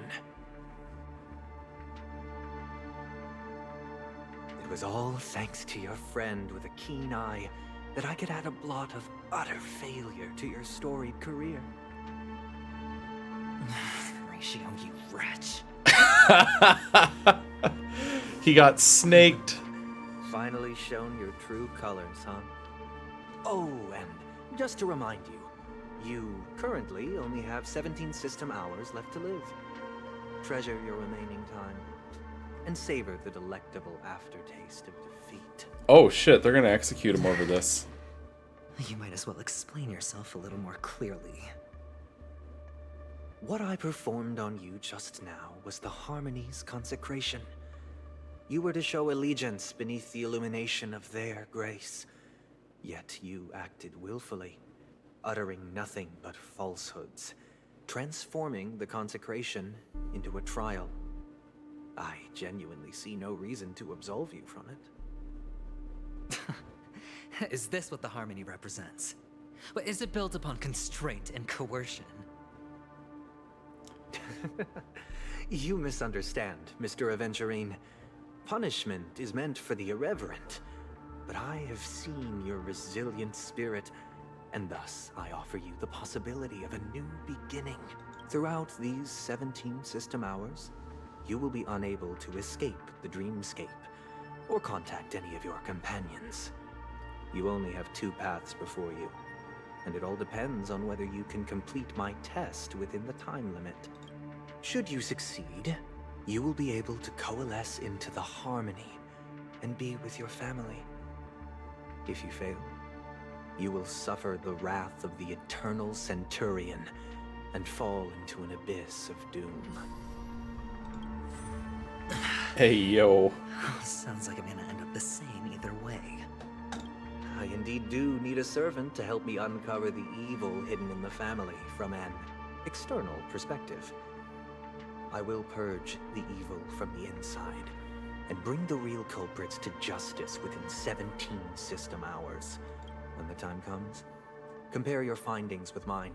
It was all thanks to your friend with a keen eye that I could add a blot of utter failure to your storied career. Ratio, you wretch. He got snaked. Finally shown your true colors, huh? Oh, and just to remind you, you currently only have 17 system hours left to live. Treasure your remaining time, and savor the delectable aftertaste of defeat. Oh shit, they're gonna execute him over this. You might as well explain yourself a little more clearly. What I performed on you just now was the Harmony's consecration. You were to show allegiance beneath the illumination of their grace. Yet you acted willfully, uttering nothing but falsehoods, transforming the consecration into a trial. I genuinely see no reason to absolve you from it. Is this what the Harmony represents? Is it built upon constraint and coercion? You misunderstand, Mr. Aventurine. Punishment is meant for the irreverent, but I have seen your resilient spirit, and thus I offer you the possibility of a new beginning. Throughout these 17 system hours, you will be unable to escape the dreamscape or contact any of your companions. You only have 2 paths before you, and it all depends on whether you can complete my test within the time limit. Should you succeed, you will be able to coalesce into the Harmony and be with your family. If you fail, you will suffer the wrath of the Eternal Centurion and fall into an abyss of doom. Hey, yo. Sounds like I'm gonna end up the same either way. I indeed do need a servant to help me uncover the evil hidden in the family from an external perspective. I will purge the evil from the inside and bring the real culprits to justice within 17 system hours. When the time comes, compare your findings with mine.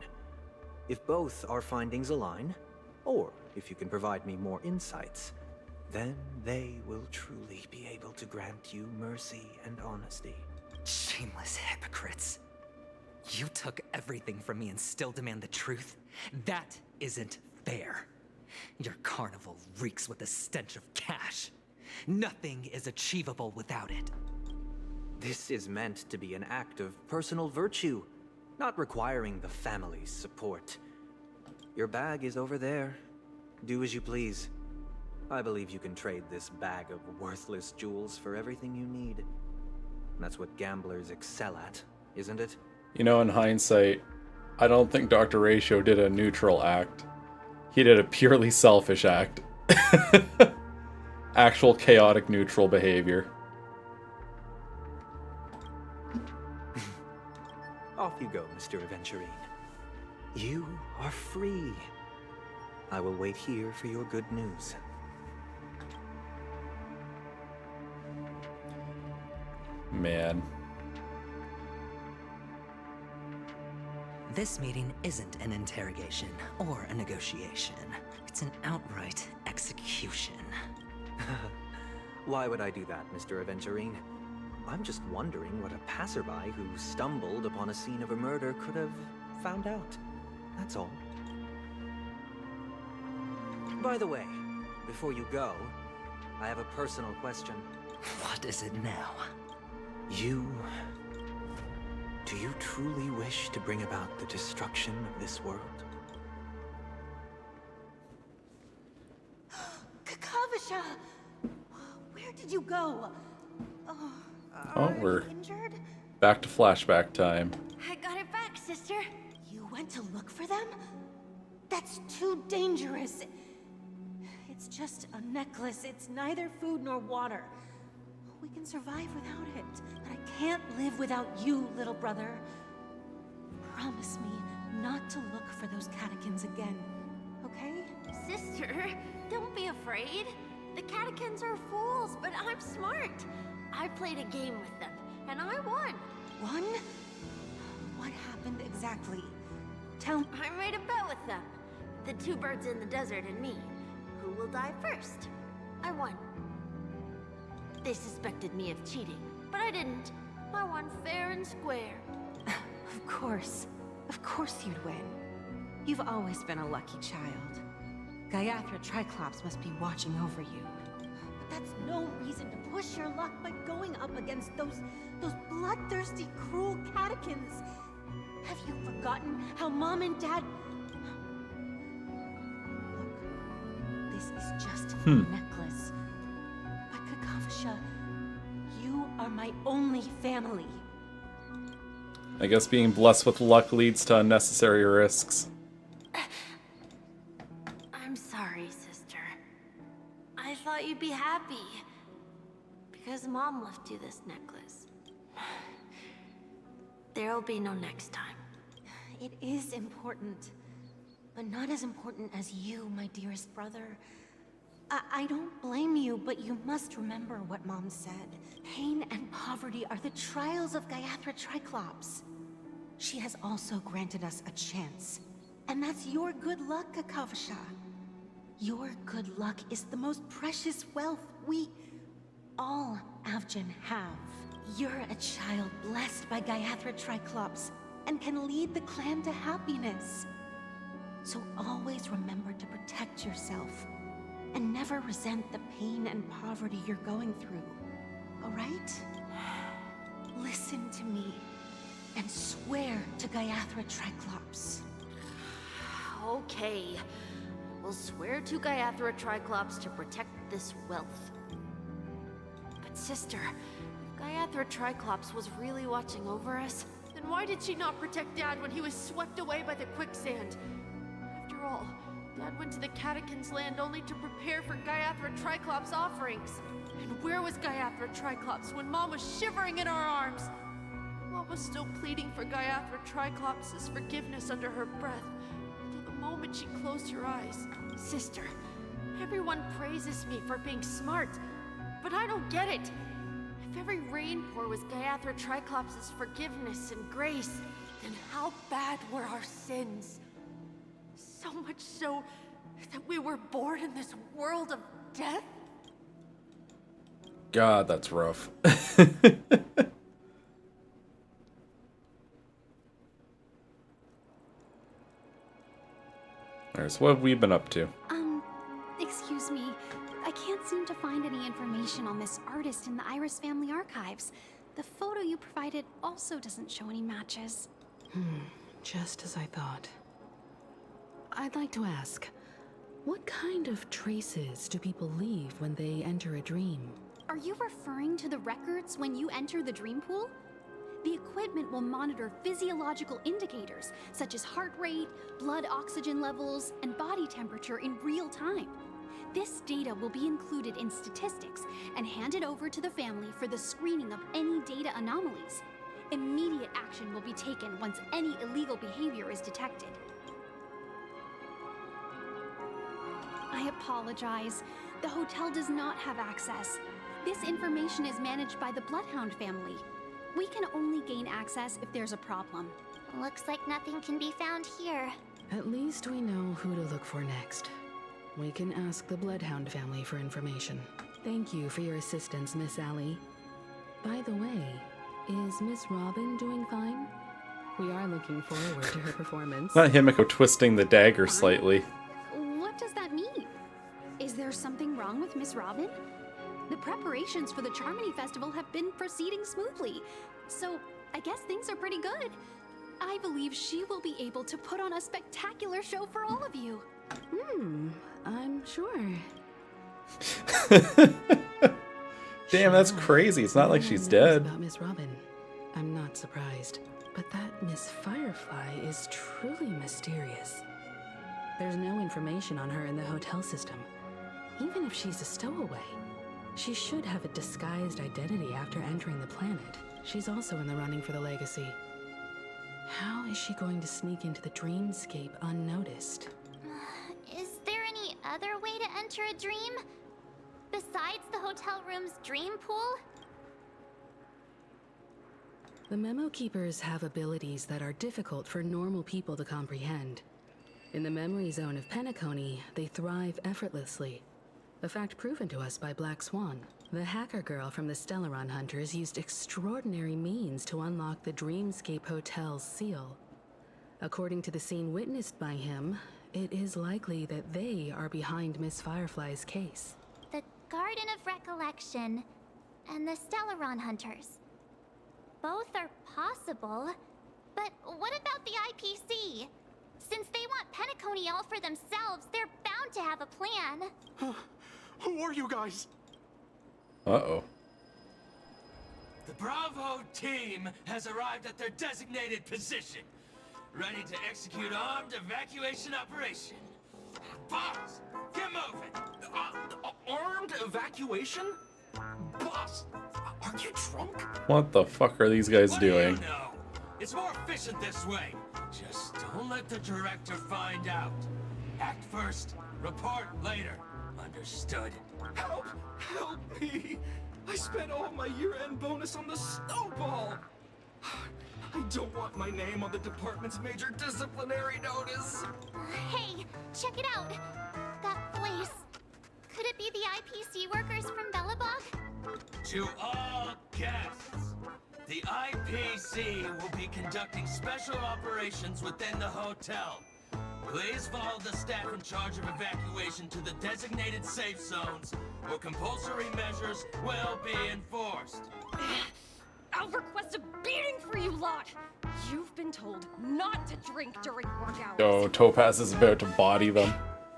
If both our findings align, or if you can provide me more insights, then they will truly be able to grant you mercy and honesty. Shameless hypocrites. You took everything from me and still demand the truth? That isn't fair. Your carnival reeks with the stench of cash. Nothing is achievable without it. This is meant to be an act of personal virtue, not requiring the family's support. Your bag is over there. Do as you please. I believe you can trade this bag of worthless jewels for everything you need. That's what gamblers excel at, isn't it? You know, in hindsight, I don't think Dr. Ratio did a neutral act. He did a purely selfish act. Actual chaotic neutral behavior. Off you go, Mr. Aventurine. You are free. I will wait here for your good news. Man. This meeting isn't an interrogation or a negotiation. It's an outright execution. Why would I do that, Mr. Aventurine? I'm just wondering what a passerby who stumbled upon a scene of a murder could have found out. That's all. By the way, before you go, I have a personal question. What is it now? Do you truly wish to bring about the destruction of this world? Kakavisha! Where did you go? Oh, we're back to flashback time. I got it back, sister. You went to look for them? That's too dangerous. It's just a necklace. It's neither food nor water. We can survive without it, but I can't live without you, little brother. Promise me not to look for those catechins again, okay? Sister, don't be afraid. The catechins are fools, but I'm smart. I played a game with them, and I won. Won? What happened exactly? Tell me. I made a bet with them. The two birds in the desert and me. Who will die first? I won. They suspected me of cheating, but I didn't. I won fair and square. Of course. Of course you'd win. You've always been a lucky child. Gaiathra Triclops must be watching over you. But that's no reason to push your luck by going up against those bloodthirsty, cruel catechins. Have you forgotten how Mom and Dad... Look, this is just a necklace. But Kakavasha, you are my only family. I guess being blessed with luck leads to unnecessary risks. I'm sorry, sister. I thought you'd be happy. Because Mom left you this necklace. There'll be no next time. It is important. But not as important as you, my dearest brother. I don't blame you, but you must remember what Mom said. Pain and poverty are the trials of Gaiathra Triclops. She has also granted us a chance. And that's your good luck, Kakavasha. Your good luck is the most precious wealth we all Avgin have. You're a child blessed by Gaiathra Triclops and can lead the clan to happiness. So always remember to protect yourself and never resent the pain and poverty you're going through. All right? Listen to me and swear to Gaiathra Triclops. Okay. We'll swear to Gaiathra Triclops to protect this wealth. But sister, if Gaiathra Triclops was really watching over us, then why did she not protect Dad when he was swept away by the quicksand? After all, Dad went to the Catechins' land only to prepare for Gaiathra Triclops' offerings. And where was Gaiathra Triclops when Mom was shivering in our arms? Mom was still pleading for Gaiathra Triclops' forgiveness under her breath, until the moment she closed her eyes. Sister, everyone praises me for being smart, but I don't get it. If every rainpour was Gaiathra Triclops' forgiveness and grace, then how bad were our sins? So much so that we were born in this world of death? God, that's rough. Alright, so what have we been up to? Excuse me. I can't seem to find any information on this artist in the Iris family archives. The photo you provided also doesn't show any matches. Just as I thought. I'd like to ask, what kind of traces do people leave when they enter a dream? Are you referring to the records when you enter the dream pool? The equipment will monitor physiological indicators, such as heart rate, blood oxygen levels, and body temperature in real time. This data will be included in statistics and handed over to the family for the screening of any data anomalies. Immediate action will be taken once any illegal behavior is detected. I apologize. The hotel does not have access. This information is managed by the Bloodhound family. We can only gain access if there's a problem. Looks like nothing can be found here. At least we know who to look for next. We can ask the Bloodhound family for information. Thank you for your assistance, Miss Allie. By the way, is Miss Robin doing fine? We are looking forward to her performance. Not Himiko twisting the dagger slightly. What does that mean? Miss Robin. The preparations for the Charmony Festival have been proceeding smoothly, so I guess things are pretty good. I believe she will be able to put on a spectacular show for all of you. I'm sure. Damn, that's crazy. It's not like she's dead. About Miss Robin, I'm not surprised. But that Miss Firefly is truly mysterious. There's no information on her in the hotel system. Even if she's a stowaway, she should have a disguised identity after entering the planet. She's also in the running for the legacy. How is she going to sneak into the dreamscape unnoticed? Is there any other way to enter a dream? Besides the hotel room's dream pool? The Memo Keepers have abilities that are difficult for normal people to comprehend. In the memory zone of Penacony, they thrive effortlessly. A fact proven to us by Black Swan. The hacker girl from the Stellaron Hunters used extraordinary means to unlock the Dreamscape Hotel's seal. According to the scene witnessed by him, it is likely that they are behind Miss Firefly's case. The Garden of Recollection and the Stellaron Hunters. Both are possible, but what about the IPC? Since they want Penacony all for themselves, they're bound to have a plan. Who are you guys? Uh-oh. The Bravo team has arrived at their designated position, ready to execute armed evacuation operation. Boss, get moving! Armed evacuation? Boss, are you drunk? What the fuck are these guys doing? No, it's more efficient this way. Just don't let the director find out. Act first, report later. Understood? Help! Help me! I spent all my year-end bonus on the snowball! I don't want my name on the department's major disciplinary notice! Hey, check it out! That voice. Could it be the IPC workers from Belobog? To all guests, the IPC will be conducting special operations within the hotel. Please follow the staff in charge of evacuation to the designated safe zones, or compulsory measures will be enforced. I'll request a beating for you lot! You've been told not to drink during work hours. Oh, Topaz is about to body them.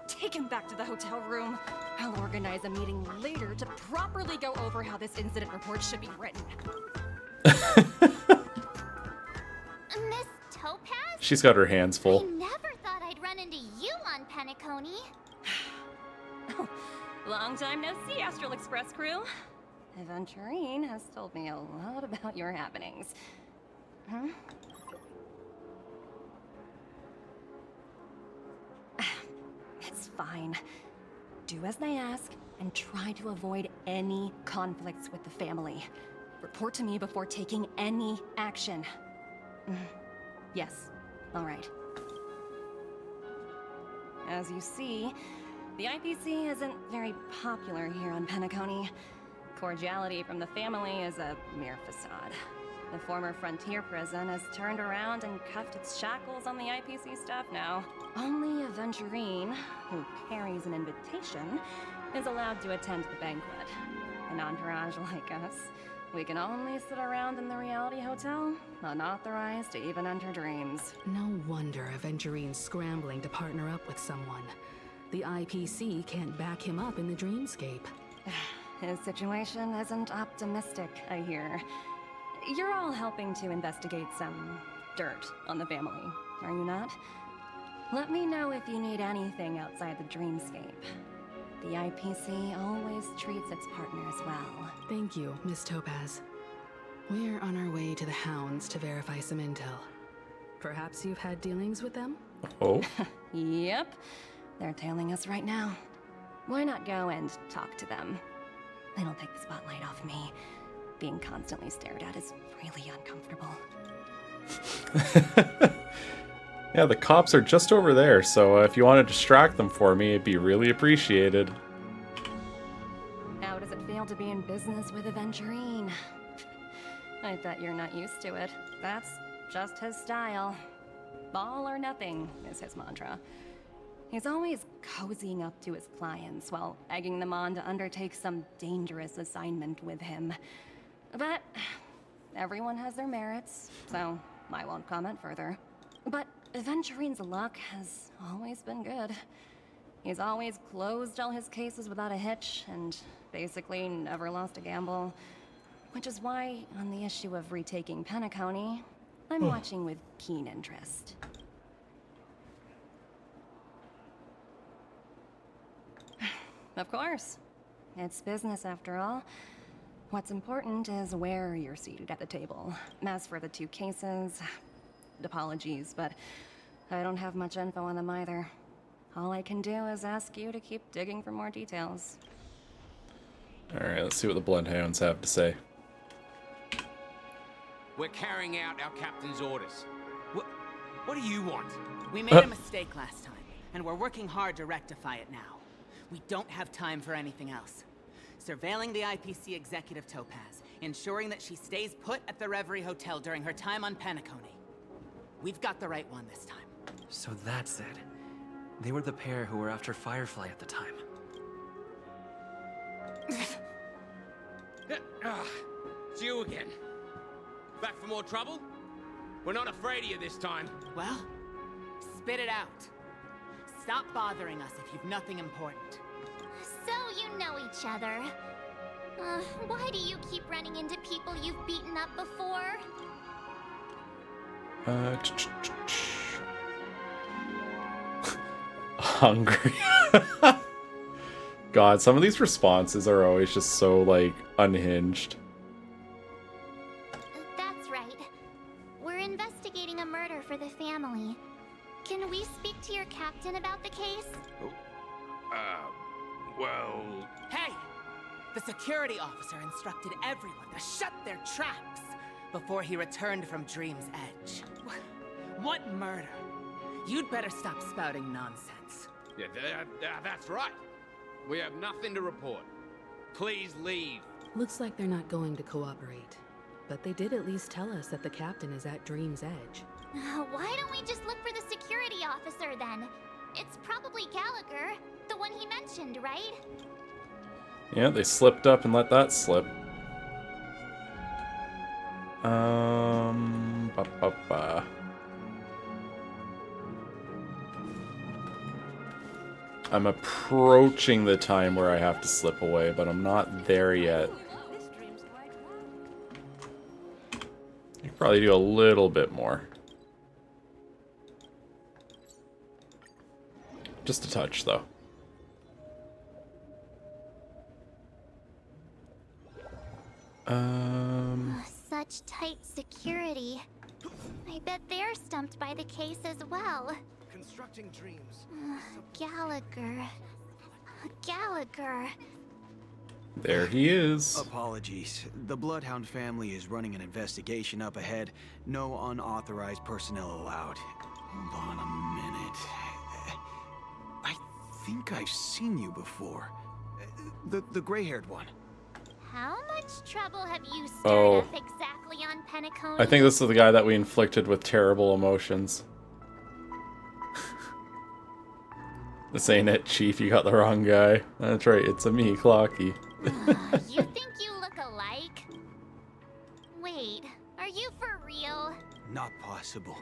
Take him back to the hotel room. I'll organize a meeting later to properly go over how this incident report should be written. Miss Topaz? She's got her hands full. I never thought I'd run into you on Penacony. Long time no see, Astral Express crew. Aventurine has told me a lot about your happenings. Huh? It's fine. Do as they ask, and try to avoid any conflicts with the family. Report to me before taking any action. Yes, all right. As you see, the IPC isn't very popular here on Penacony. Cordiality from the family is a mere facade. The former frontier prison has turned around and cuffed its shackles on the IPC staff now. Only Aventurine, who carries an invitation, is allowed to attend the banquet. An entourage like us, we can only sit around in the reality hotel, unauthorized to even enter dreams. No wonder Aventurine's scrambling to partner up with someone. The IPC can't back him up in the dreamscape. His situation isn't optimistic, I hear. You're all helping to investigate some dirt on the family, are you not? Let me know if you need anything outside the dreamscape. The IPC always treats its partners well. Thank you, Miss Topaz. We're on our way to the Hounds to verify some intel. Perhaps you've had dealings with them? Oh? Yep. They're tailing us right now. Why not go and talk to them? It'll take the spotlight off me. Being constantly stared at is really uncomfortable. Yeah, the cops are just over there, so if you want to distract them for me, it'd be really appreciated. How does it feel to be in business with Aventurine? I bet you're not used to it. That's just his style. All or nothing is his mantra. He's always cozying up to his clients while egging them on to undertake some dangerous assignment with him. But everyone has their merits, so I won't comment further. But Aventurine's luck has always been good. He's always closed all his cases without a hitch, and basically never lost a gamble. Which is why, on the issue of retaking Penacony, I'm watching with keen interest. Of course. It's business after all. What's important is where you're seated at the table. As for the 2 cases, apologies, but I don't have much info on them either. All I can do is ask you to keep digging for more details. Alright, let's see what the Bloodhounds have to say. We're carrying out our captain's orders. What do you want? We made a mistake last time, and we're working hard to rectify it now. We don't have time for anything else. Surveilling the IPC executive Topaz, ensuring that she stays put at the Reverie Hotel during her time on Penacony. We've got the right one this time. So that's it. They were the pair who were after Firefly at the time. It's you again. Back for more trouble? We're not afraid of you this time. Well, spit it out. Stop bothering us if you've nothing important. So you know each other. Why do you keep running into people you've beaten up before? Hungry. God, some of these responses are always just so, like, unhinged. That's right. We're investigating a murder for the family. Can we speak to your captain about the case? Well... Hey! The security officer instructed everyone to shut their traps before he returned from Dream's Edge. What murder? You'd better stop spouting nonsense. Yeah, that's right. We have nothing to report. Please leave. Looks like they're not going to cooperate. But they did at least tell us that the captain is at Dream's Edge. Why don't we just look for the security officer then? It's probably Gallagher, the one he mentioned, right? Yeah, they slipped up and let that slip. I'm approaching the time where I have to slip away, but I'm not there yet. You could probably do a little bit more. Just a touch, though. Such tight security. I bet they're stumped by the case as well. Constructing dreams. Gallagher. Gallagher. There he is. Apologies. The Bloodhound family is running an investigation up ahead. No unauthorized personnel allowed. Hold on a minute. I think I've seen you before. The gray-haired one. How much trouble have you stirred up exactly on Penacony? I think this is the guy that we inflicted with terrible emotions. This ain't it, Chief. You got the wrong guy. That's right. It's me, Clocky. You think you look alike? Wait, are you for real? Not possible.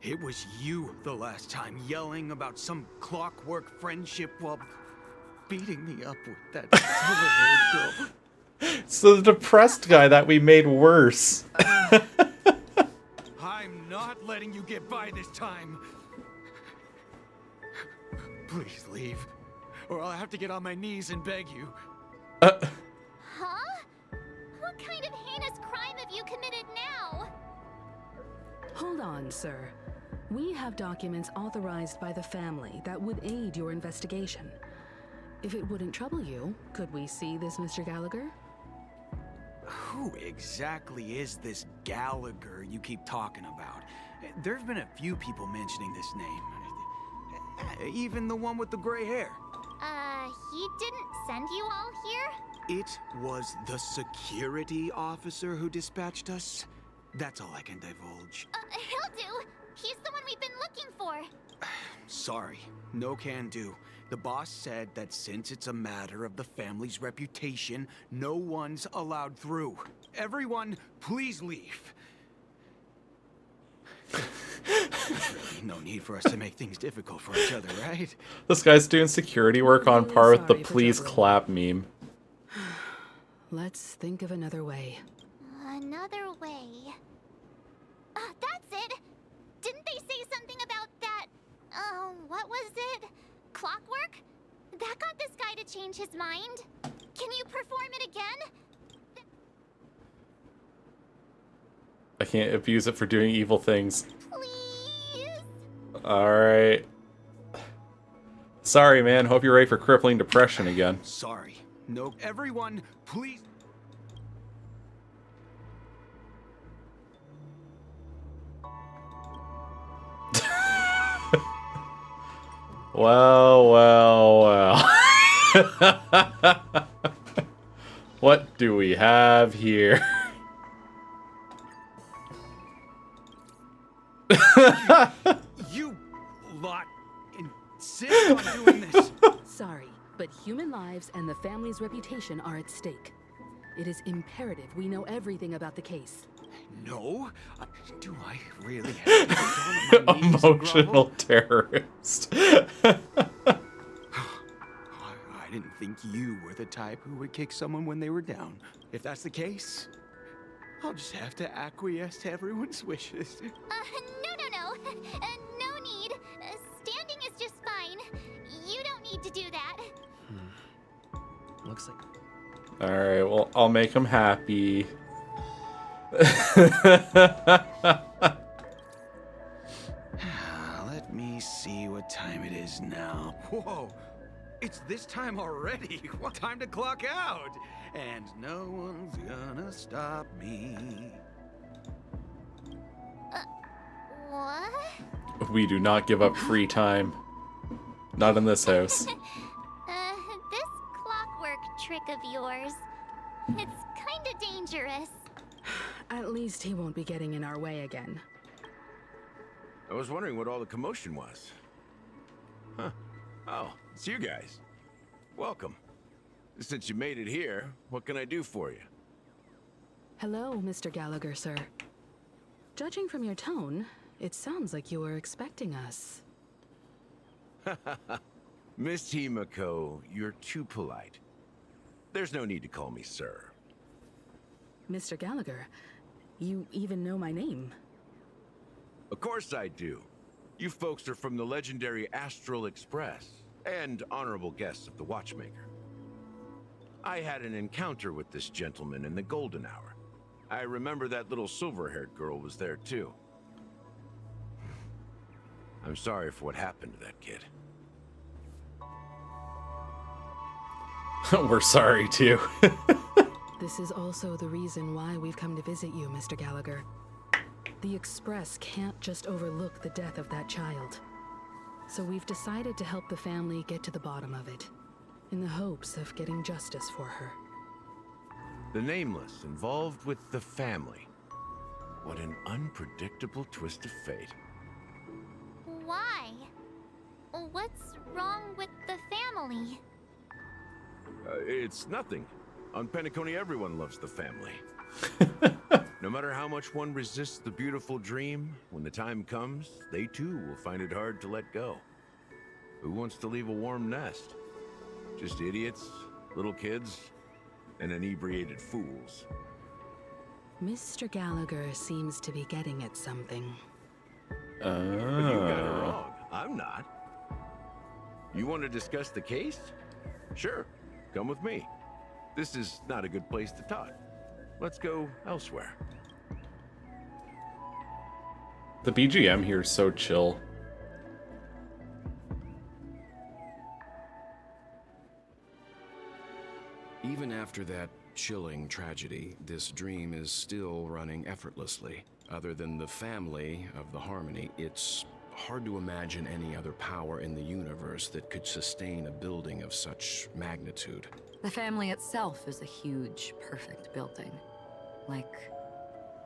It was you the last time, yelling about some clockwork friendship while beating me up with that silver-haired girl. It's the depressed guy that we made worse. I'm not letting you get by this time. Please leave, or I'll have to get on my knees and beg you. Huh? What kind of heinous crime have you committed now? Hold on, sir. We have documents authorized by the family that would aid your investigation. If it wouldn't trouble you, could we see this Mr. Gallagher? Who exactly is this Gallagher you keep talking about? There's been a few people mentioning this name. Even the one with the gray hair. He didn't send you all here? It was the security officer who dispatched us. That's all I can divulge. He'll do. He's the one we've been looking for. Sorry, no can do. The boss said that since it's a matter of the family's reputation, no one's allowed through. Everyone, please leave. No need for us to make things difficult for each other, right? This guy's doing security work on par with the please clap meme. Let's think of another way. Another way. That's it! Didn't they say something about that? What was it? Clockwork? That got this guy to change his mind. Can you perform it again? I can't abuse it for doing evil things. Please? Alright. Sorry, man. Hope you're ready for crippling depression again. Sorry. No, everyone, please. Well, well, well. What do we have here? You lot insist on doing this. Sorry, but human lives and the family's reputation are at stake. It is imperative we know everything about the case. No? Do I really have to get down on my knees and grovel? Emotional terrorist. I didn't think you were the type who would kick someone when they were down. If that's the case, I'll just have to acquiesce to everyone's wishes. No. No need. Standing is just fine. You don't need to do that. Looks like... Alright, well, I'll make him happy. Let me see what time it is now. Whoa! It's this time already. What time to clock out? And no one's gonna stop me. What? We do not give up free time. Not in this house. This clockwork trick of yours, it's kinda dangerous. At least he won't be getting in our way again. I was wondering what all the commotion was. Huh. Oh, it's you guys. Welcome. Since you made it here, what can I do for you? Hello, Mr. Gallagher, sir. Judging from your tone, it sounds like you were expecting us. Miss Himiko, you're too polite. There's no need to call me sir. Mr. Gallagher, you even know my name. Of course I do. You folks are from the legendary Astral Express, and honorable guests of the Watchmaker. I had an encounter with this gentleman in the Golden Hour. I remember that little silver-haired girl was there too. I'm sorry for what happened to that kid. We're sorry too. This is also the reason why we've come to visit you, Mr. Gallagher. The Express can't just overlook the death of that child. So we've decided to help the family get to the bottom of it, in the hopes of getting justice for her. The Nameless involved with the family. What an unpredictable twist of fate. Why? What's wrong with the family? It's nothing. On Penacony, everyone loves the family. No matter how much one resists the beautiful dream, when the time comes, they too will find it hard to let go. Who wants to leave a warm nest? Just idiots, little kids, and inebriated fools. Mr. Gallagher seems to be getting at something. But you got it wrong. I'm not. You want to discuss the case? Sure, come with me. This is not a good place to talk. Let's go elsewhere. The BGM here is so chill. Even after that chilling tragedy, this dream is still running effortlessly. Other than the family of the Harmony, it's hard to imagine any other power in the universe that could sustain a building of such magnitude. The family itself is a huge, perfect building. Like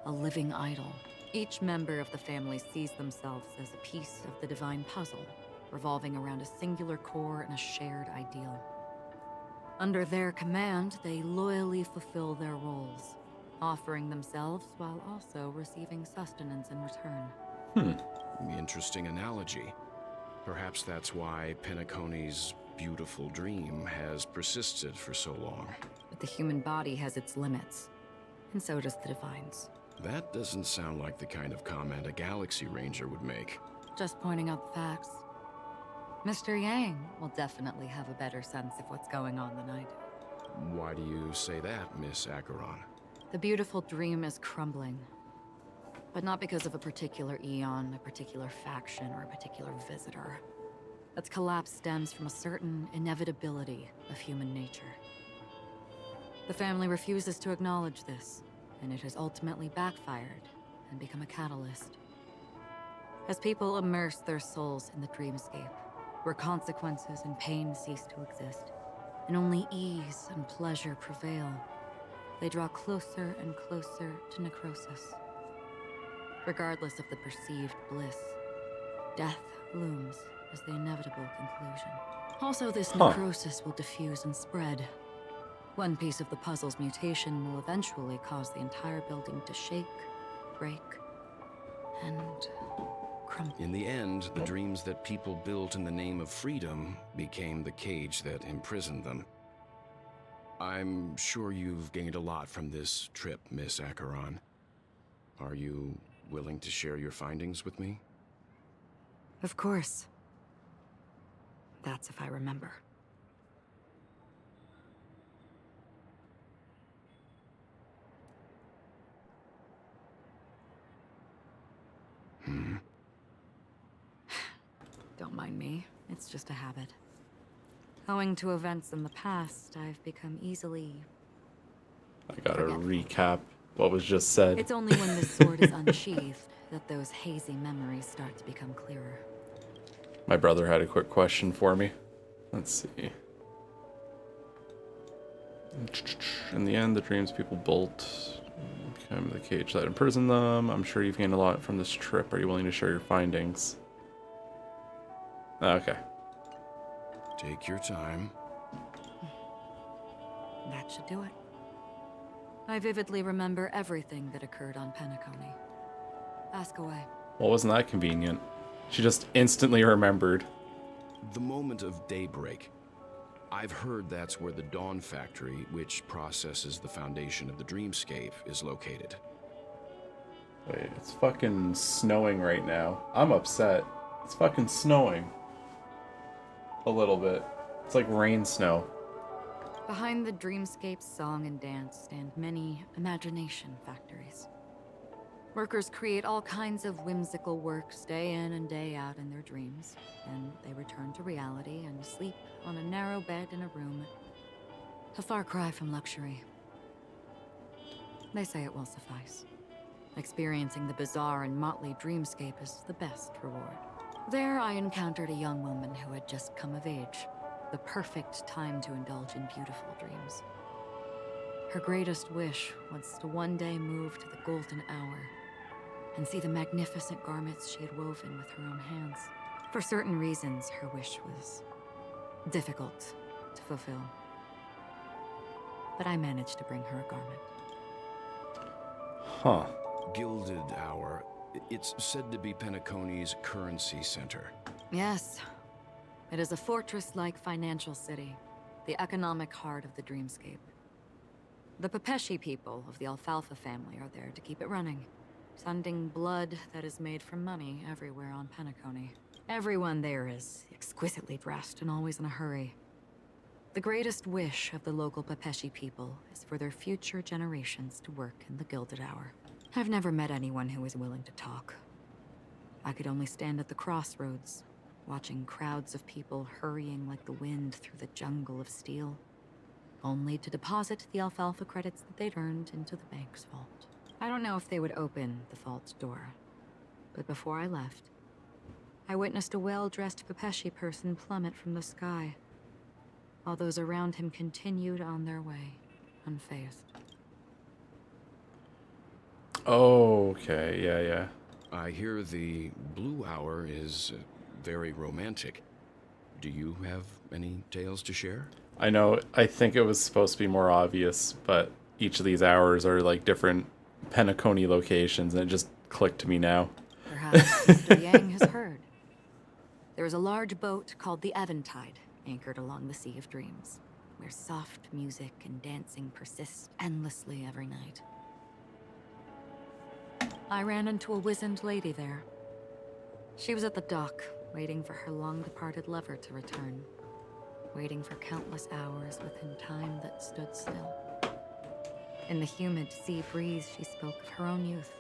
a living idol. Each member of the family sees themselves as a piece of the divine puzzle, revolving around a singular core and a shared ideal. Under their command, they loyally fulfill their roles, offering themselves while also receiving sustenance in return. Interesting analogy. Perhaps that's why Penacony's beautiful dream has persisted for so long. But the human body has its limits, and so does the Divine's. That doesn't sound like the kind of comment a Galaxy Ranger would make. Just pointing out the facts. Mr. Yang will definitely have a better sense of what's going on than I do. Why do you say that, Miss Acheron? The beautiful dream is crumbling. But not because of a particular eon, a particular faction, or a particular visitor. Its collapse stems from a certain inevitability of human nature. The family refuses to acknowledge this, and it has ultimately backfired and become a catalyst. As people immerse their souls in the dreamscape, where consequences and pain cease to exist, and only ease and pleasure prevail, they draw closer and closer to necrosis. Regardless of the perceived bliss, death looms as the inevitable conclusion. Also, this necrosis will diffuse and spread. One piece of the puzzle's mutation will eventually cause the entire building to shake, break, and crumble. In the end, the dreams that people built in the name of freedom became the cage that imprisoned them. I'm sure you've gained a lot from this trip, Miss Acheron. Are you willing to share your findings with me? Of course. That's if I remember. Don't mind me. It's just a habit. Owing to events in the past, I've become easily... I gotta recap what was just said. It's only when the sword is unsheathed that those hazy memories start to become clearer. My brother had a quick question for me. Let's see. In the end, the dreams people built become the cage that imprisoned them. I'm sure you've gained a lot from this trip. Are you willing to share your findings? Okay. Take your time. That should do it. I vividly remember everything that occurred on Penacony. Ask away. Well, wasn't that convenient? She just instantly remembered. The moment of daybreak. I've heard that's where the Dawn Factory, which processes the foundation of the dreamscape, is located. Wait, it's fucking snowing right now. I'm upset. It's fucking snowing. A little bit. It's like rain snow. Behind the dreamscape's song and dance stand many imagination factories. Workers create all kinds of whimsical works day in and day out in their dreams. Then they return to reality and sleep on a narrow bed in a room. A far cry from luxury. They say it will suffice. Experiencing the bizarre and motley dreamscape is the best reward. There I encountered a young woman who had just come of age. The perfect time to indulge in beautiful dreams. Her greatest wish was to one day move to the golden hour and see the magnificent garments she had woven with her own hands. For certain reasons, her wish was difficult to fulfill. But I managed to bring her a garment. Huh. Gilded Hour. It's said to be Penacony's currency center. Yes. It is a fortress-like financial city, the economic heart of the dreamscape. The Pepeshi people of the Alfalfa family are there to keep it running, sending blood that is made from money everywhere on Penacony. Everyone there is exquisitely dressed and always in a hurry. The greatest wish of the local Pepeshi people is for their future generations to work in the Gilded Hour. I've never met anyone who is willing to talk. I could only stand at the crossroads, watching crowds of people hurrying like the wind through the jungle of steel, only to deposit the alfalfa credits that they'd earned into the bank's vault. I don't know if they would open the vault door, but before I left, I witnessed a well-dressed Pepeshi person plummet from the sky, while those around him continued on their way, unfazed. Oh, okay. Yeah, yeah. I hear the Blue Hour is very romantic. Do you have any tales to share? I know, I think it was supposed to be more obvious, but each of these hours are like different Penacony locations, and it just clicked to me now. Perhaps Mr. Yang has heard. There is a large boat called the Eventide, anchored along the Sea of Dreams, where soft music and dancing persist endlessly every night. I ran into a wizened lady there. She was at the dock, waiting for her long-departed lover to return, waiting for countless hours within time that stood still. In the humid sea breeze, she spoke of her own youth.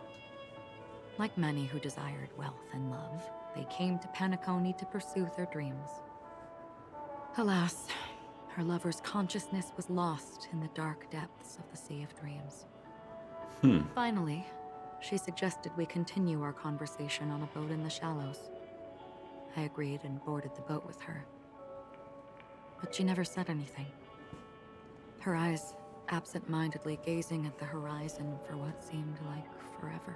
Like many who desired wealth and love, they came to Penacony to pursue their dreams. Alas, her lover's consciousness was lost in the dark depths of the Sea of Dreams. Finally, she suggested we continue our conversation on a boat in the shallows. I agreed and boarded the boat with her. But she never said anything. Her eyes absent-mindedly gazing at the horizon for what seemed like forever.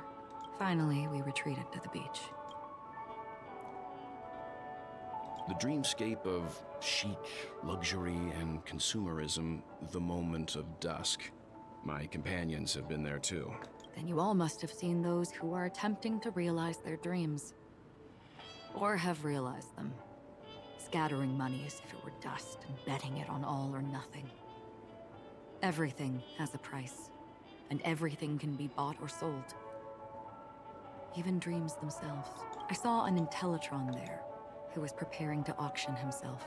Finally, we retreated to the beach. The dreamscape of chic, luxury, and consumerism, the moment of dusk. My companions have been there too. Then you all must have seen those who are attempting to realize their dreams. Or have realized them. Scattering money as if it were dust and betting it on all or nothing. Everything has a price, and everything can be bought or sold. Even dreams themselves. I saw an Intellitron there, who was preparing to auction himself.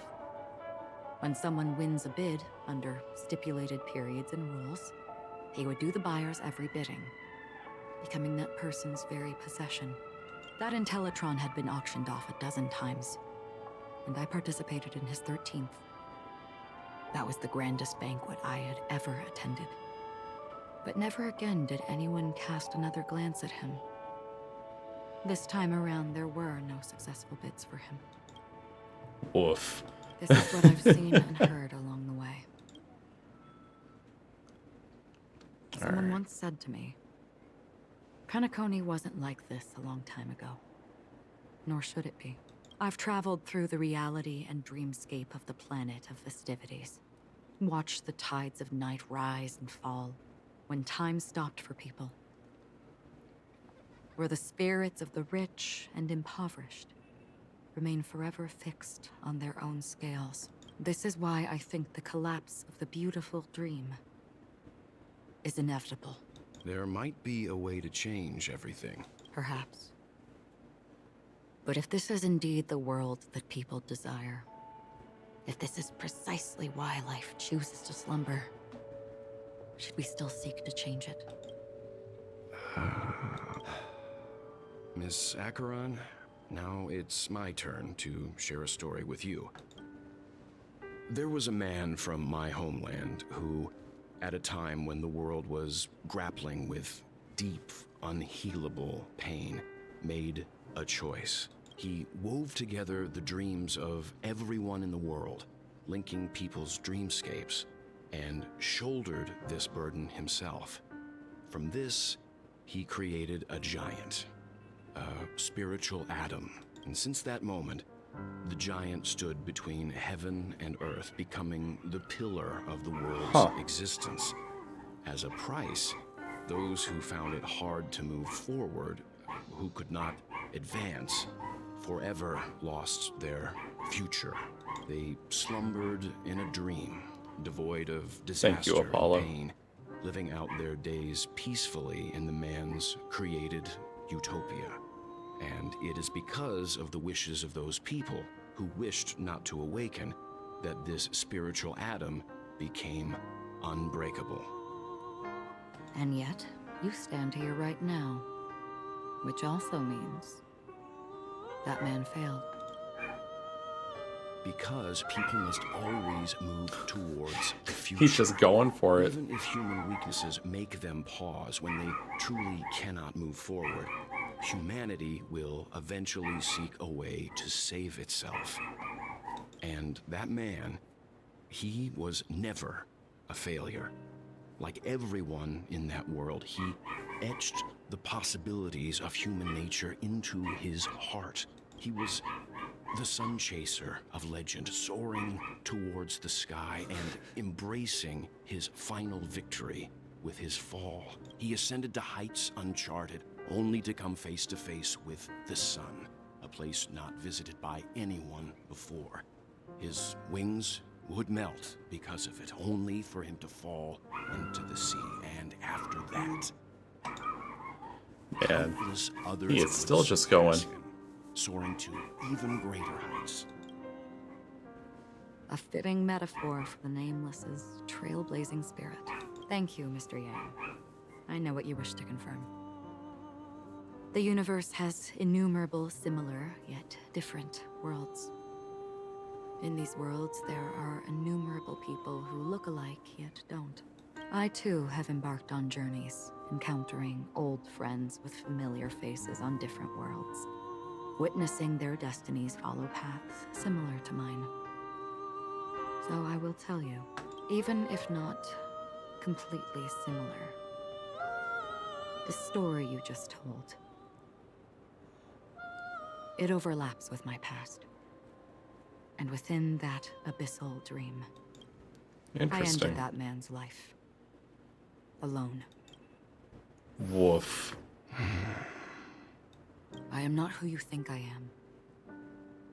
When someone wins a bid under stipulated periods and rules, he would do the buyer's every bidding, becoming that person's very possession. That Intellitron had been auctioned off 12 times, and I participated in his 13th. That was the grandest banquet I had ever attended. But never again did anyone cast another glance at him. This time around, there were no successful bids for him. Woof. This is what I've seen and heard along the way. Someone once said to me, Penacony wasn't like this a long time ago. Nor should it be. I've traveled through the reality and dreamscape of the planet of festivities. Watched the tides of night rise and fall when time stopped for people. Where the spirits of the rich and impoverished remain forever fixed on their own scales. This is why I think the collapse of the beautiful dream is inevitable. There might be a way to change everything. Perhaps. But if this is indeed the world that people desire, if this is precisely why life chooses to slumber, should we still seek to change it? Miss Acheron, now it's my turn to share a story with you. There was a man from my homeland who, at a time when the world was grappling with deep, unhealable pain, made a choice. He wove together the dreams of everyone in the world, linking people's dreamscapes, and shouldered this burden himself. From this, he created a giant, a spiritual atom. And since that moment, the giant stood between heaven and earth, becoming the pillar of the world's existence. As a price, those who found it hard to move forward, who could not advance, forever lost their future. They slumbered in a dream, devoid of disaster and pain, living out their days peacefully in the man's created utopia. And it is because of the wishes of those people who wished not to awaken that this spiritual atom became unbreakable. And yet, you stand here right now, which also means that man failed. Because people must always move towards the future. He's just going for it. Even if human weaknesses make them pause when they truly cannot move forward, humanity will eventually seek a way to save itself. And that man, he was never a failure. Like everyone in that world, he etched the possibilities of human nature into his heart. He was the sun chaser of legend, soaring towards the sky and embracing his final victory with his fall. He ascended to heights uncharted, only to come face to face with the sun, a place not visited by anyone before. His wings would melt because of it, only for him to fall into the sea. And after that, Man, countless others he is still just going. soaring to even greater heights. A fitting metaphor for the Nameless's trailblazing spirit. Thank you, Mr. Yang. I know what you wish to confirm. The universe has innumerable similar, yet different worlds. In these worlds, there are innumerable people who look alike, yet don't. I, too, have embarked on journeys, encountering old friends with familiar faces on different worlds, witnessing their destinies follow paths similar to mine. So I will tell you, even if not completely similar, the story you just told, it overlaps with my past. And within that abyssal dream, I Interesting. ended that man's life. Alone. Woof. I am not who you think I am.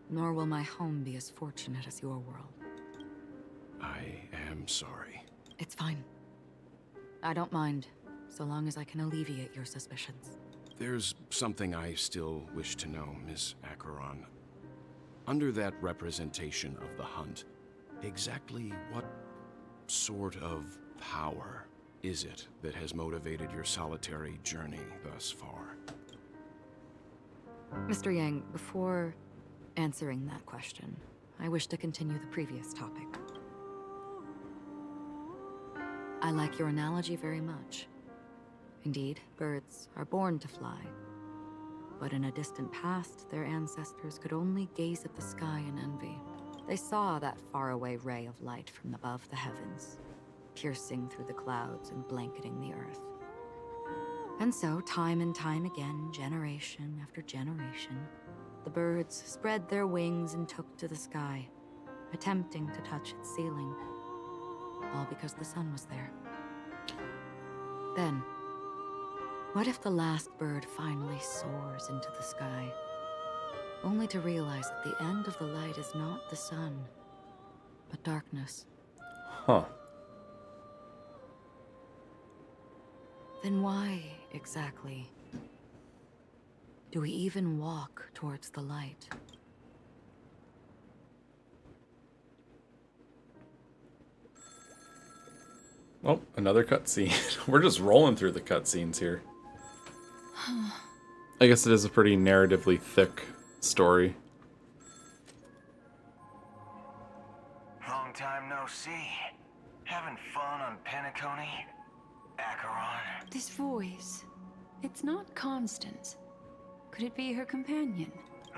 Nor will my home be as fortunate as your world. I am sorry. It's fine. I don't mind, so long as I can alleviate your suspicions. There's something I still wish to know, Miss Acheron. Under that representation of the hunt, exactly what sort of power is it that has motivated your solitary journey thus far? Mr. Yang, before answering that question, I wish to continue the previous topic. I like your analogy very much. Indeed, birds are born to fly. But in a distant past, their ancestors could only gaze at the sky in envy. They saw that faraway ray of light from above the heavens, piercing through the clouds and blanketing the earth. And so, time and time again, generation after generation, the birds spread their wings and took to the sky, attempting to touch its ceiling, all because the sun was there. Then, what if the last bird finally soars into the sky, only to realize that the end of the light is not the sun, but darkness? Huh. Then why, exactly, do we even walk towards the light? Oh, another cutscene. We're just rolling through the cutscenes here. I guess it is a pretty narratively thick story. Long time no see. Having fun on Penacony? Acheron? This voice, it's not Constance. Could it be her companion?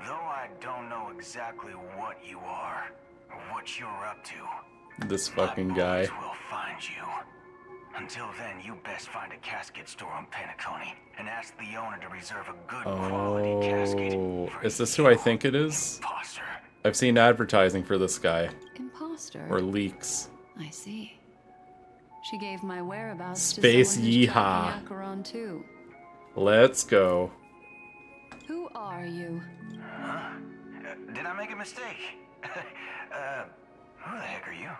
Though I don't know exactly what you are, or what you're up to, This fucking guy. will find you. Until then, you best find a casket store on Penacony and ask the owner to reserve a good quality casket. Oh, is this who I think it is? Imposter. I've seen advertising for this guy. Imposter? Or leaks. I see. She gave my whereabouts Space to someone who's yeehaw. tracking Acheron too. Let's go. Who are you? Huh? Did I make a mistake? Who the heck are you?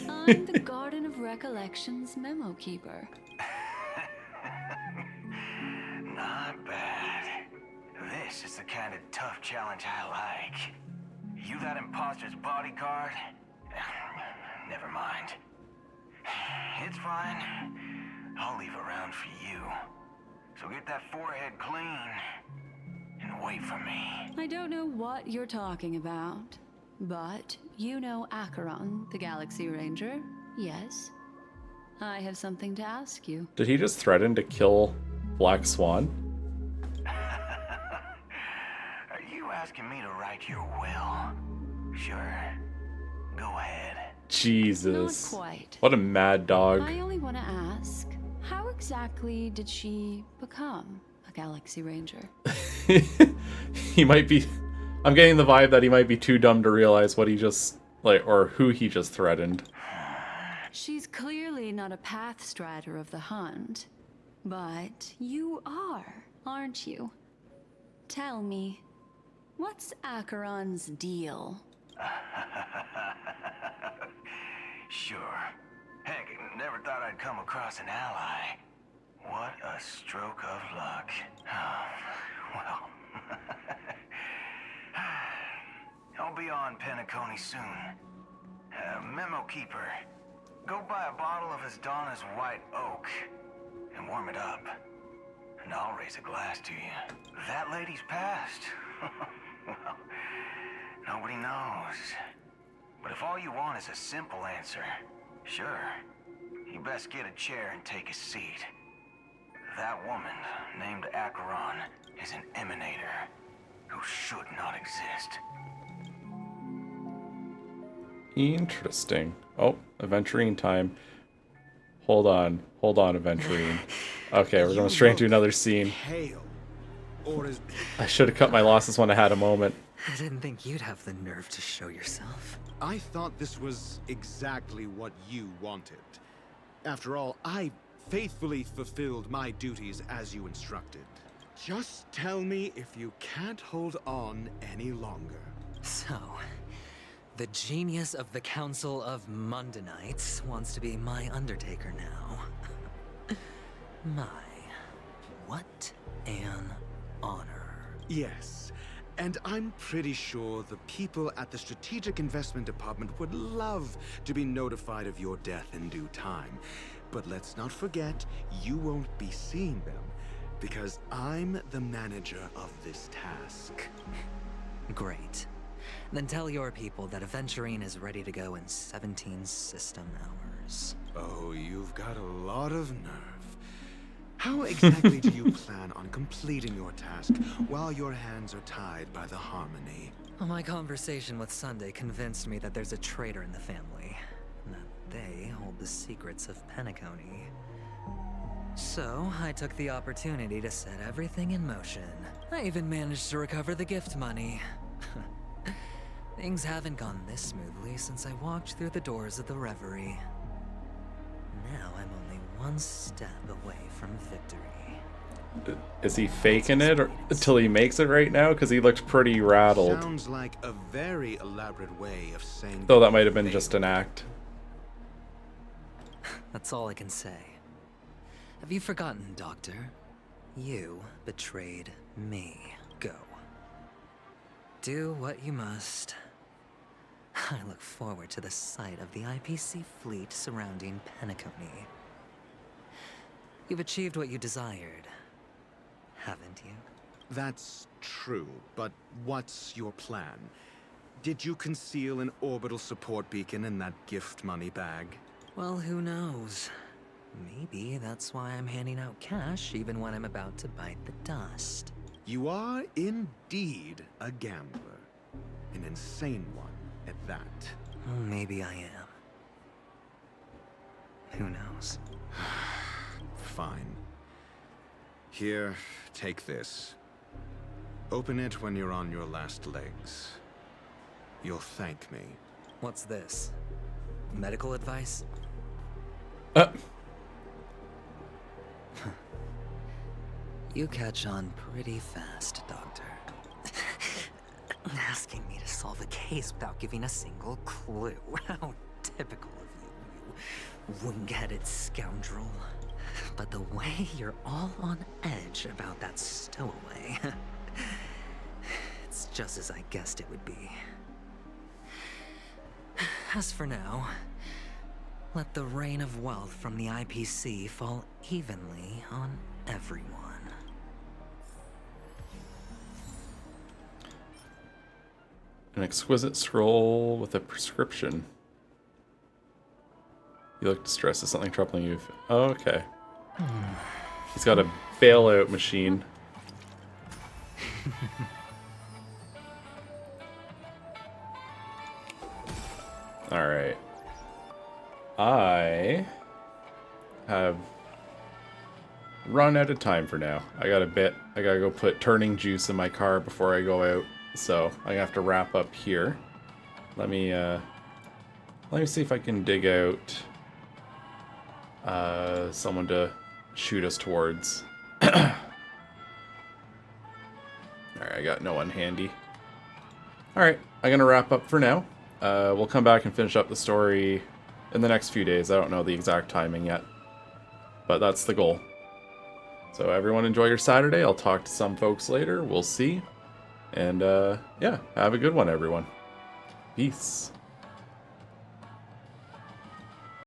I'm the Garden of Recollections memo keeper. Not bad. This is the kind of tough challenge I like. You that imposter's bodyguard? Never mind. It's fine. I'll leave a round for you. So get that forehead clean and wait for me. I don't know what you're talking about, but you know Acheron, the Galaxy Ranger, yes? I have something to ask you. Did he just threaten to kill Black Swan? Are you asking me to write your will? Sure. Go ahead. Jesus. Not quite. What a mad dog. I only want to ask, how exactly exactly did she become a Galaxy Ranger? He might be... I'm getting the vibe that he might be too dumb to realize what he just... like, or who he just threatened. She's clearly not a path strider of the hunt. But you are, aren't you? Tell me, what's Acheron's deal? Sure. Heck, never thought I'd come across an ally. What a stroke of luck. Well... I'll be on Penacony soon. Memo Keeper, go buy a bottle of Donna's White Oak and warm it up. And I'll raise a glass to you. That lady's passed. Well, nobody knows. But if all you want is a simple answer, sure, you best get a chair and take a seat. That woman, named Acheron, is an emanator who should not exist. Interesting. Oh, Aventurine time. Hold on, Aventurine. Okay, we're going straight into another scene. I should have cut my losses when I had a moment. I didn't think you'd have the nerve to show yourself. I thought this was exactly what you wanted. After all, I faithfully fulfilled my duties as you instructed. Just tell me if you can't hold on any longer. So, the genius of the Council of Mundanites wants to be my Undertaker now. What an honor. Yes, and I'm pretty sure the people at the Strategic Investment Department would love to be notified of your death in due time. But let's not forget, you won't be seeing them, because I'm the manager of this task. Great. Then tell your people that Aventurine is ready to go in 17 system hours. Oh, you've got a lot of nerve. How exactly do you plan on completing your task while your hands are tied by the Harmony? Well, my conversation with Sunday convinced me that there's a traitor in the family, and that they hold the secrets of Penacony. So, I took the opportunity to set everything in motion. I even managed to recover the gift money. Things haven't gone this smoothly since I walked through the doors of the Reverie. Now I'm only one step away from victory. Is he faking it until he makes it right now? Because he looked pretty rattled. Sounds like a very elaborate way of saying... Though that might have been just an act. That's all I can say. Have you forgotten, Doctor? You betrayed me. Go. Do what you must. I look forward to the sight of the IPC fleet surrounding Penacony. You've achieved what you desired, haven't you? That's true, but what's your plan? Did you conceal an orbital support beacon in that gift money bag? Well, who knows? Maybe that's why I'm handing out cash even when I'm about to bite the dust. You are indeed a gambler. An insane one at that. Maybe I am. Who knows? Fine. Here, take this. Open it when you're on your last legs. You'll thank me. What's this? Medical advice? You catch on pretty fast, Doctor. Asking me to solve a case without giving a single clue. How typical of you, you wing-headed scoundrel. But the way you're all on edge about that stowaway... it's just as I guessed it would be. As for now, let the rain of wealth from the IPC fall evenly on everyone. An exquisite scroll with a prescription. You look distressed. Is something troubling you? Oh, okay. He's got a bailout machine. Alright. I have run out of time for now. I gotta go put turning juice in my car before I go out. So I have to wrap up here. Let me see if I can dig out someone to shoot us towards. Alright, I got no one handy. Alright, I'm gonna wrap up for now. We'll come back and finish up the story in the next few days. I don't know the exact timing yet, but that's the goal. So everyone enjoy your Saturday. I'll talk to some folks later. We'll see. And yeah, have a good one, everyone. Peace.